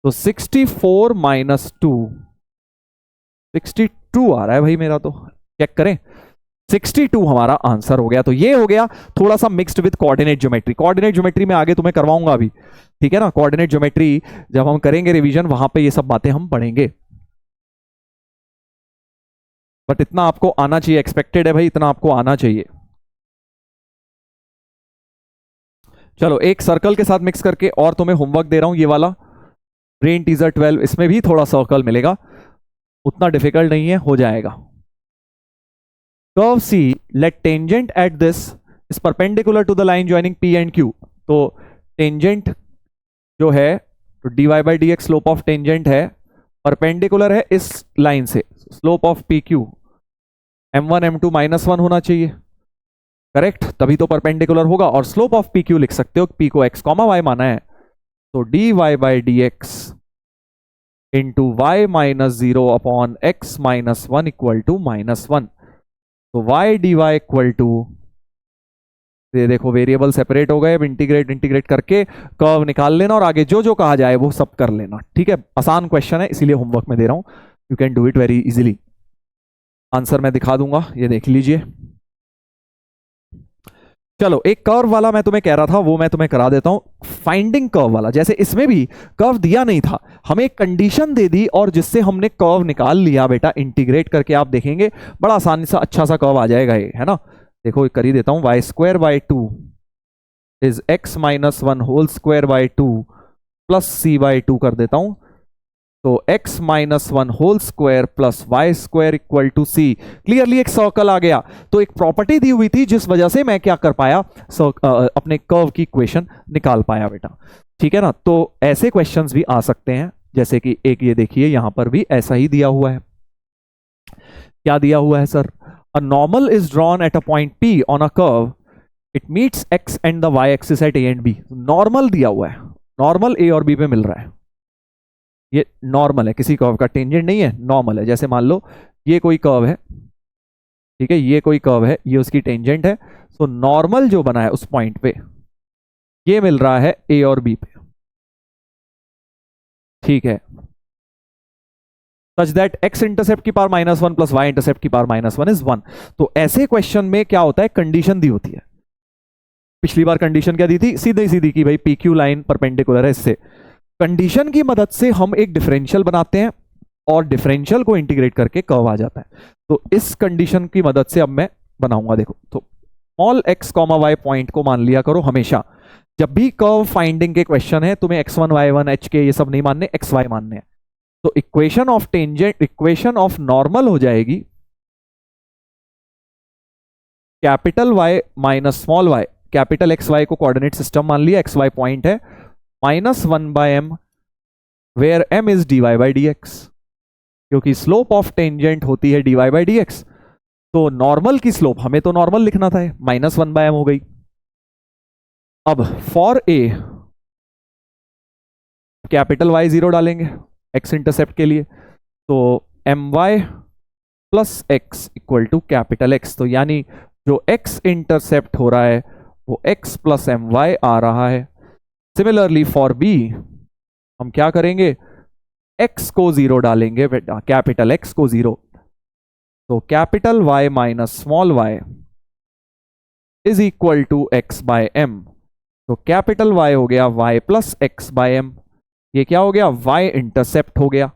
तो 64 - 2, 62 आ रहा है भाई मेरा, तो चेक करें, 62 हमारा आंसर हो गया। तो ये हो गया थोड़ा सा mixed with coordinate geometry. Coordinate geometry में आगे तुम्हें करवाऊंगा अभी, ठीक है ना। कोऑर्डिनेट ज्योमेट्री जब हम करेंगे रिवीजन, वहां पे ये सब बातें हम पढ़ेंगे, बट इतना आपको आना चाहिए, एक्सपेक्टेड है भाई, इतना आपको आना चाहिए। चलो एक सर्कल के साथ मिक्स करके और तुम्हें होमवर्क दे रहा हूं, ये वाला ब्रेन टीजर 12, इसमें भी थोड़ा सर्कल मिलेगा, उतना डिफिकल्ट नहीं है, हो जाएगा। Curve C, let tangent at this is perpendicular to the line joining P and Q. तो टेंजेंट जो है तो dy by d x slope of tangent है, परपेंडिकुलर है इस लाइन से, slope of P Q m1 m2 -1 होना चाहिए, करेक्ट, तभी तो परपेंडिकुलर होगा। और स्लोप ऑफ पी क्यू लिख सकते हो, पी को x कॉमा वाई माना है, तो dy by d x into y minus 0 upon x minus 1 equal to -1। तो y dy इक्वल टू, ये देखो वेरिएबल सेपरेट हो गए, अब इंटीग्रेट करके कर्व निकाल लेना और आगे जो जो कहा जाए वो सब कर लेना, ठीक है। आसान क्वेश्चन है इसीलिए होमवर्क में दे रहा हूं, you can do it very easily. Answer मैं दिखा दूंगा, ये देख लीजिए। चलो एक कर्व वाला मैं तुम्हें कह रहा था वो मैं तुम्हें करा देता हूं, फाइंडिंग कर्व वाला। जैसे इसमें भी कर्व दिया नहीं था, हमें एक कंडीशन दे दी और जिससे हमने कर्व निकाल लिया बेटा, इंटीग्रेट करके आप देखेंगे बड़ा आसानी सा अच्छा सा कर्व आ जाएगा ये, है ना। देखो कर ही देता हूं, y square by 2 is x minus 1 whole square by 2 plus c by 2 कर देता हूं। तो x minus 1 whole square plus y square equal to c. Clearly एक सर्कल आ गया। तो एक प्रॉपर्टी दी हुई थी जिस वजह से मैं क्या कर पाया, अपने कर्व की इक्वेशन निकाल पाया बेटा, ठीक है ना। तो ऐसे क्वेश्चंस भी आ सकते हैं, जैसे कि एक ये देखिए यहां पर भी ऐसा ही दिया हुआ है। क्या दिया हुआ है sir, a normal is drawn at a point P on a curve, it meets x and the y axis at A and B। Normal दिया हुआ है, नॉर्मल A और B पे मिल रहा है, ये नॉर्मल है, किसी कर्व का टेंजेंट नहीं है, नॉर्मल है। जैसे मान लो ये कोई कर्व है, ठीक है, ये कोई कर्व है, ये उसकी टेंजेंट है, तो नॉर्मल जो बना है उस पॉइंट पे ये मिल रहा है A और B पे, ठीक है। सच दैट x इंटरसेप्ट की पावर -1 प्लस y इंटरसेप्ट की पावर -1 इज 1। तो ऐसे क्वेश्चन में क्या होता है, कंडीशन दी होती है। पिछली बार कंडीशन क्या दी थी, सीधी सीधी की भाई पी क्यू लाइन परपेंडिकुलर है इससे। कंडीशन की मदद से हम एक डिफरेंशियल बनाते हैं और डिफरेंशियल को इंटीग्रेट करके कर्व आ जाता है। तो इस कंडीशन की मदद से अब मैं बनाऊंगा, देखो तो small x comma y point को मान लिया करो हमेशा। जब भी कर्व फाइंडिंग के क्वेश्चन है तुम्हें x1 y1 h के ये सब नहीं मानने, xy मानने हैं। तो equation of tangent, equation of normal हो जाएगी capital Y minus small y, capital x y को कोऑर्डिनेट सिस्टम मान लिया, एक्स वाई पॉइंट है, -1 by m where m is dy by d x, क्योंकि स्लोप ऑफ टेंजेंट होती है dy by d x. तो नॉर्मल की स्लोप हमें तो नॉर्मल लिखना था, -1 बाय m हो गई। अब फॉर a कैपिटल Y 0 डालेंगे x इंटरसेप्ट के लिए, तो my plus x equal to capital X। तो यानी जो x इंटरसेप्ट हो रहा है वो x प्लस my आ रहा है। सिमिलरली फॉर b हम क्या करेंगे, x को 0 डालेंगे बेटा, कैपिटल X को 0। तो capital Y minus small y is equal to x by m। तो कैपिटल Y हो गया y plus x by m, ये क्या हो गया, y इंटरसेप्ट हो गया,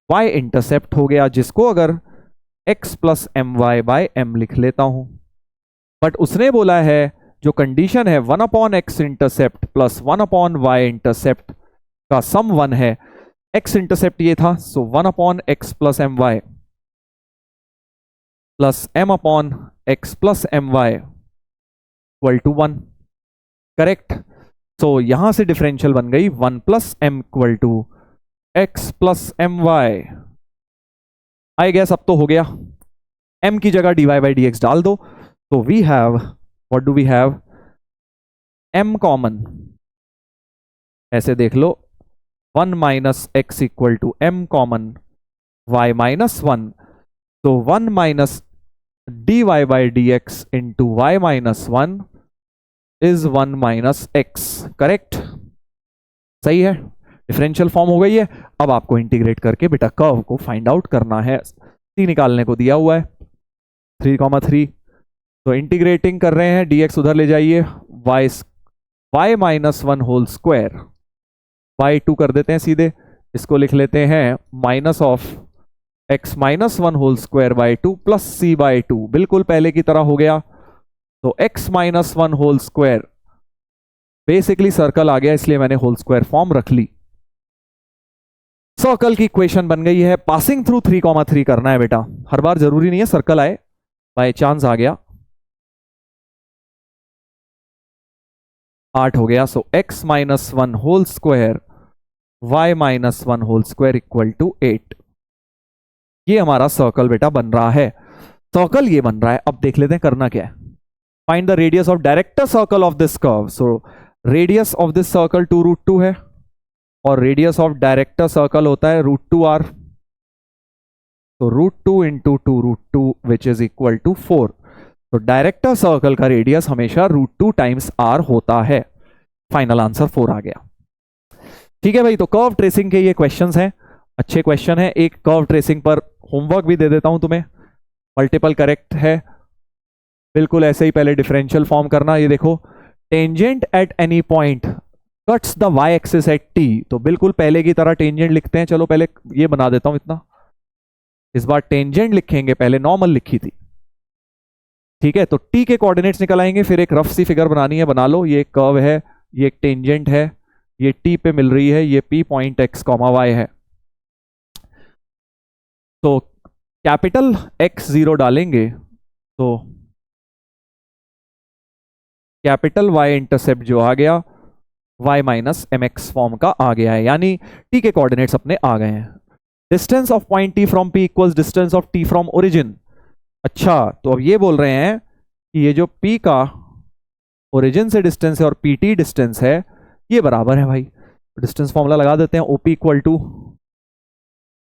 y इंटरसेप्ट हो गया, जिसको अगर x plus m y by m लिख लेता हूं। बट उसने बोला है जो कंडीशन है 1 upon x intercept plus 1 upon y intercept का सम 1 है, x इंटरसेप्ट ये था, so 1 upon x plus m y plus m upon x plus m y equal to 1, correct. तो यहां से डिफरेंशियल बन गई 1 plus m equal to x plus m y. I guess अब तो हो गया, m की जगह dy बाई डी एक्स डाल दो, तो we have, what do we have, m common, ऐसे देख लो 1 minus x equal to m common y minus 1, तो 1 minus dy by d x into y minus 1 is 1 minus x, correct, सही है। Differential form हो गई है। अब आपको इंटीग्रेट करके बेटा कर्व को फाइंड आउट करना है, c निकालने को दिया हुआ है 3,3। तो इंटीग्रेटिंग कर रहे हैं, dx उधर ले जाइए, y minus 1 whole square, y2 कर देते हैं सीधे, इसको लिख लेते हैं minus of x minus 1 whole square by 2 plus c by 2, बिल्कुल पहले की तरह हो गया। तो x minus 1 whole square, basically circle आ गया इसलिए मैंने होल स्क्वायर फॉर्म रख ली। सर्कल की इक्वेशन बन गई है, पासिंग थ्रू 3,3 करना है बेटा, हर बार जरूरी नहीं है सर्कल आए, बाय चांस आ गया। 8 हो गया। So x minus 1 whole square y minus 1 whole square equal to 8। ये हमारा सर्कल बेटा बन रहा है, सर्कल ये बन रहा है। अब देख लेते हैं करना क्या है। Find the radius of director circle of this curve. So radius of this circle 2√2 है और रेडियस ऑफ डायरेक्टर सर्कल होता है √2r। तो √2 into 2√2 which is equal to 4। तो डायरेक्टर सर्कल का रेडियस हमेशा √2 टाइम्स r होता है। फाइनल आंसर 4 आ गया। ठीक है भाई, तो कर्व ट्रेसिंग के ये क्वेश्चंस हैं, अच्छे क्वेश्चन है। एक कर्व ट्रेसिंग पर होमवर्क भी दे देता हूं तुम्हें, मल्टीपल करेक्ट है, बिल्कुल ऐसे ही पहले डिफरेंशियल फॉर्म करना। ये देखो, tangent at any point cuts the y axis at t। तो बिल्कुल पहले की तरह टेंजेंट लिखते हैं। चलो पहले ये बना देता हूं इतना, इस बार टेंजेंट लिखेंगे, पहले नॉर्मल लिखी थी। ठीक है, तो t के कोऑर्डिनेट्स निकल आएंगे, फिर एक रफ सी फिगर बनानी है, बना लो। ये एक कर्व है, ये एक टेंजेंट है, ये t पे मिल रही है, ये p पॉइंट x, y है। तो कैपिटल X0 डालेंगे तो कैपिटल Y इंटरसेप्ट जो आ गया y माइनस mx फॉर्म का आ गया है, यानी t के कोऑर्डिनेट्स अपने आ गए हैं। Distance of point t from p equals distance of t from origin. अच्छा, तो अब ये बोल रहे हैं कि ये जो p का ओरिजिन से डिस्टेंस है और pt डिस्टेंस है, ये बराबर है भाई। डिस्टेंस फॉर्मूला लगा देते हैं, OP इक्वल टू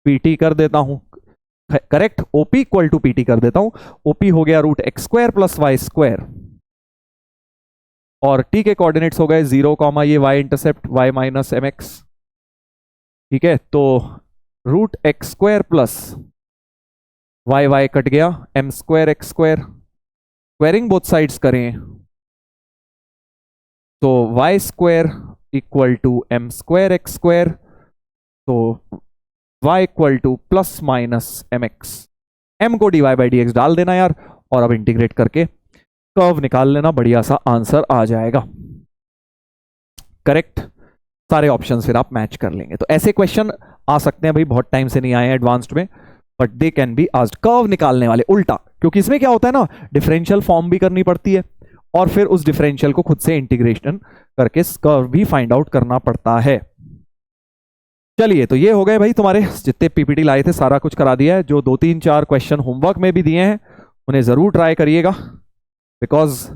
PT कर देता हूं, correct, OP equal to PT कर देता हूं। OP हो गया √x² प्लस y², और t के कोऑर्डिनेट्स हो गए 0, ये y intercept y minus mx। ठीक है, तो √x² प्लस y कट गया, m² x², squaring both sides करें तो y² equal to m² x², तो y equal two plus minus mx। m को dy/dx डाल देना यार, और अब इंटीग्रेट करके कर्व निकाल लेना, बढ़िया सा आंसर आ जाएगा। करेक्ट, सारे ऑप्शंस फिर आप मैच कर लेंगे। तो ऐसे क्वेश्चन आ सकते हैं भाई, बहुत टाइम से नहीं आए हैं एडवांस्ड में, but they can be asked. Curve निकालने वाले उल्टा, क्योंकि इसमें क्या होता है ना, डिफरेंशियल फॉर्म भी करनी पड़ती है और फिर उस डिफरेंशियल को खुद से इंटीग्रेशन करके कर्व भी फाइंड आउट करना पड़ता है। चलिए, तो ये हो गए भाई तुम्हारे जितने पीपीटी लाए थे, सारा कुछ करा दिया है। जो 2, 3, 4 क्वेश्चन होमवर्क में भी दिए हैं उन्हें जरूर ट्राई करिएगा, बिकॉज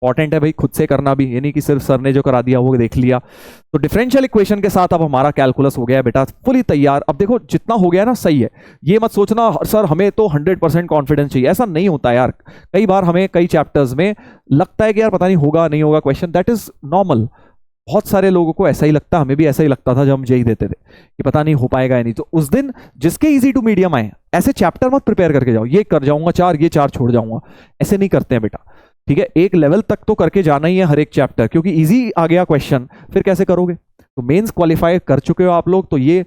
इंपॉर्टेंट है भाई, खुद से करना भी, ये नहीं कि सिर्फ सर ने जो करा दिया वो देख लिया। तो डिफरेंशियल इक्वेशन के साथ अब हमारा कैलकुलस हो गया है बेटा फुली तैयार। अब देखो जितना हो गया ना सही है, ये मत सोचना सर हमें तो 100% कॉन्फिडेंस चाहिए, ऐसा नहीं होता यार। कई बार हमें कई चैप्टर्स में लगता है कि यार पता नहीं होगा नहीं होगा क्वेश्चन, दैट इज नॉर्मल। बहुत सारे लोगों को ऐसा ही लगता, हमें भी ऐसा ही लगता था जब हम जेई देते थे कि पता नहीं हो पाएगा या नहीं। तो उस दिन जिसके इजी टू मीडियम आए, ऐसे चैप्टर मत प्रिपेयर करके जाओ, ये कर जाऊंगा 4, ये 4 छोड़ जाऊंगा, ऐसे नहीं करते हैं बेटा। ठीक है, एक लेवल तक तो करके जाना ही है हर एक चैप्टर, क्योंकि इजी आ गया क्वेश्चन फिर कैसे करोगे। तो मेंस क्वालिफाई कर चुके हो आप लोग, तो ये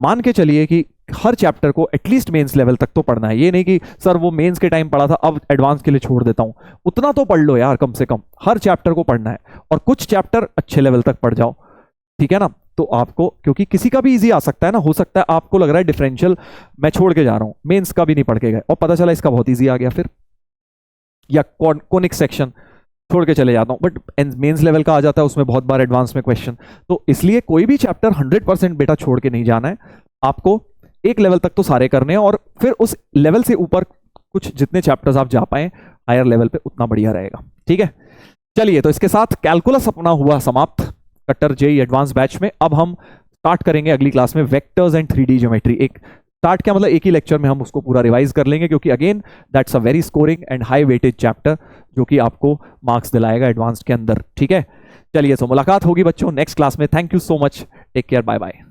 मान के चलिए कि हर चैप्टर को एटलीस्ट मेंस लेवल तक तो पढ़ना है। ये नहीं कि सर वो मेंस के टाइम पढ़ा था अब एडवांस के लिए छोड़ देता हूं, उतना तो पढ़ लो यार, कम से कम हर चैप्टर को पढ़ना है, और कुछ चैप्टर अच्छे लेवल तक पढ़ जाओ। ठीक है ना, तो आपको, क्योंकि किसी का भी इजी आ सकता है ना, हो सकता है आपको लग रहा है डिफरेंशियल मैं छोड़ के जा रहा हूं, मेंस का भी नहीं पढ़ के गए और पता चला इसका बहुत ईजी आ गया फिर, या कॉनिक सेक्शन छोड़ के चले जाता हूं, बट मेंस लेवल का आ जाता है उसमें बहुत बार एडवांस में क्वेश्चन। तो इसलिए कोई भी चैप्टर 100% बेटा छोड़ के नहीं जाना है, आपको एक लेवल तक तो सारे करने हैं, और फिर उस लेवल से ऊपर कुछ जितने चैप्टर्स आप जा पाए हायर लेवल पे उतना बढ़िया रहेगा। ठीक है, चलिए, तो इसके साथ कैलकुलस अपना हुआ समाप्त कट्टर जेईई एडवांस बैच में। अब हम स्टार्ट करेंगे अगली क्लास में वेक्टर्स एंड 3D ज्योमेट्री। एक स्टार्ट क्या मतलब, एक ही लेक्चर में हम उसको पूरा रिवाइज कर लेंगे, क्योंकि again that's a very scoring and high weightage chapter जो कि आपको मार्क्स दिलाएगा एडवांस के अंदर। ठीक है, चलिए, तो मुलाकात होगी बच्चों नेक्स्ट क्लास में। Thank you so much, take care, bye bye.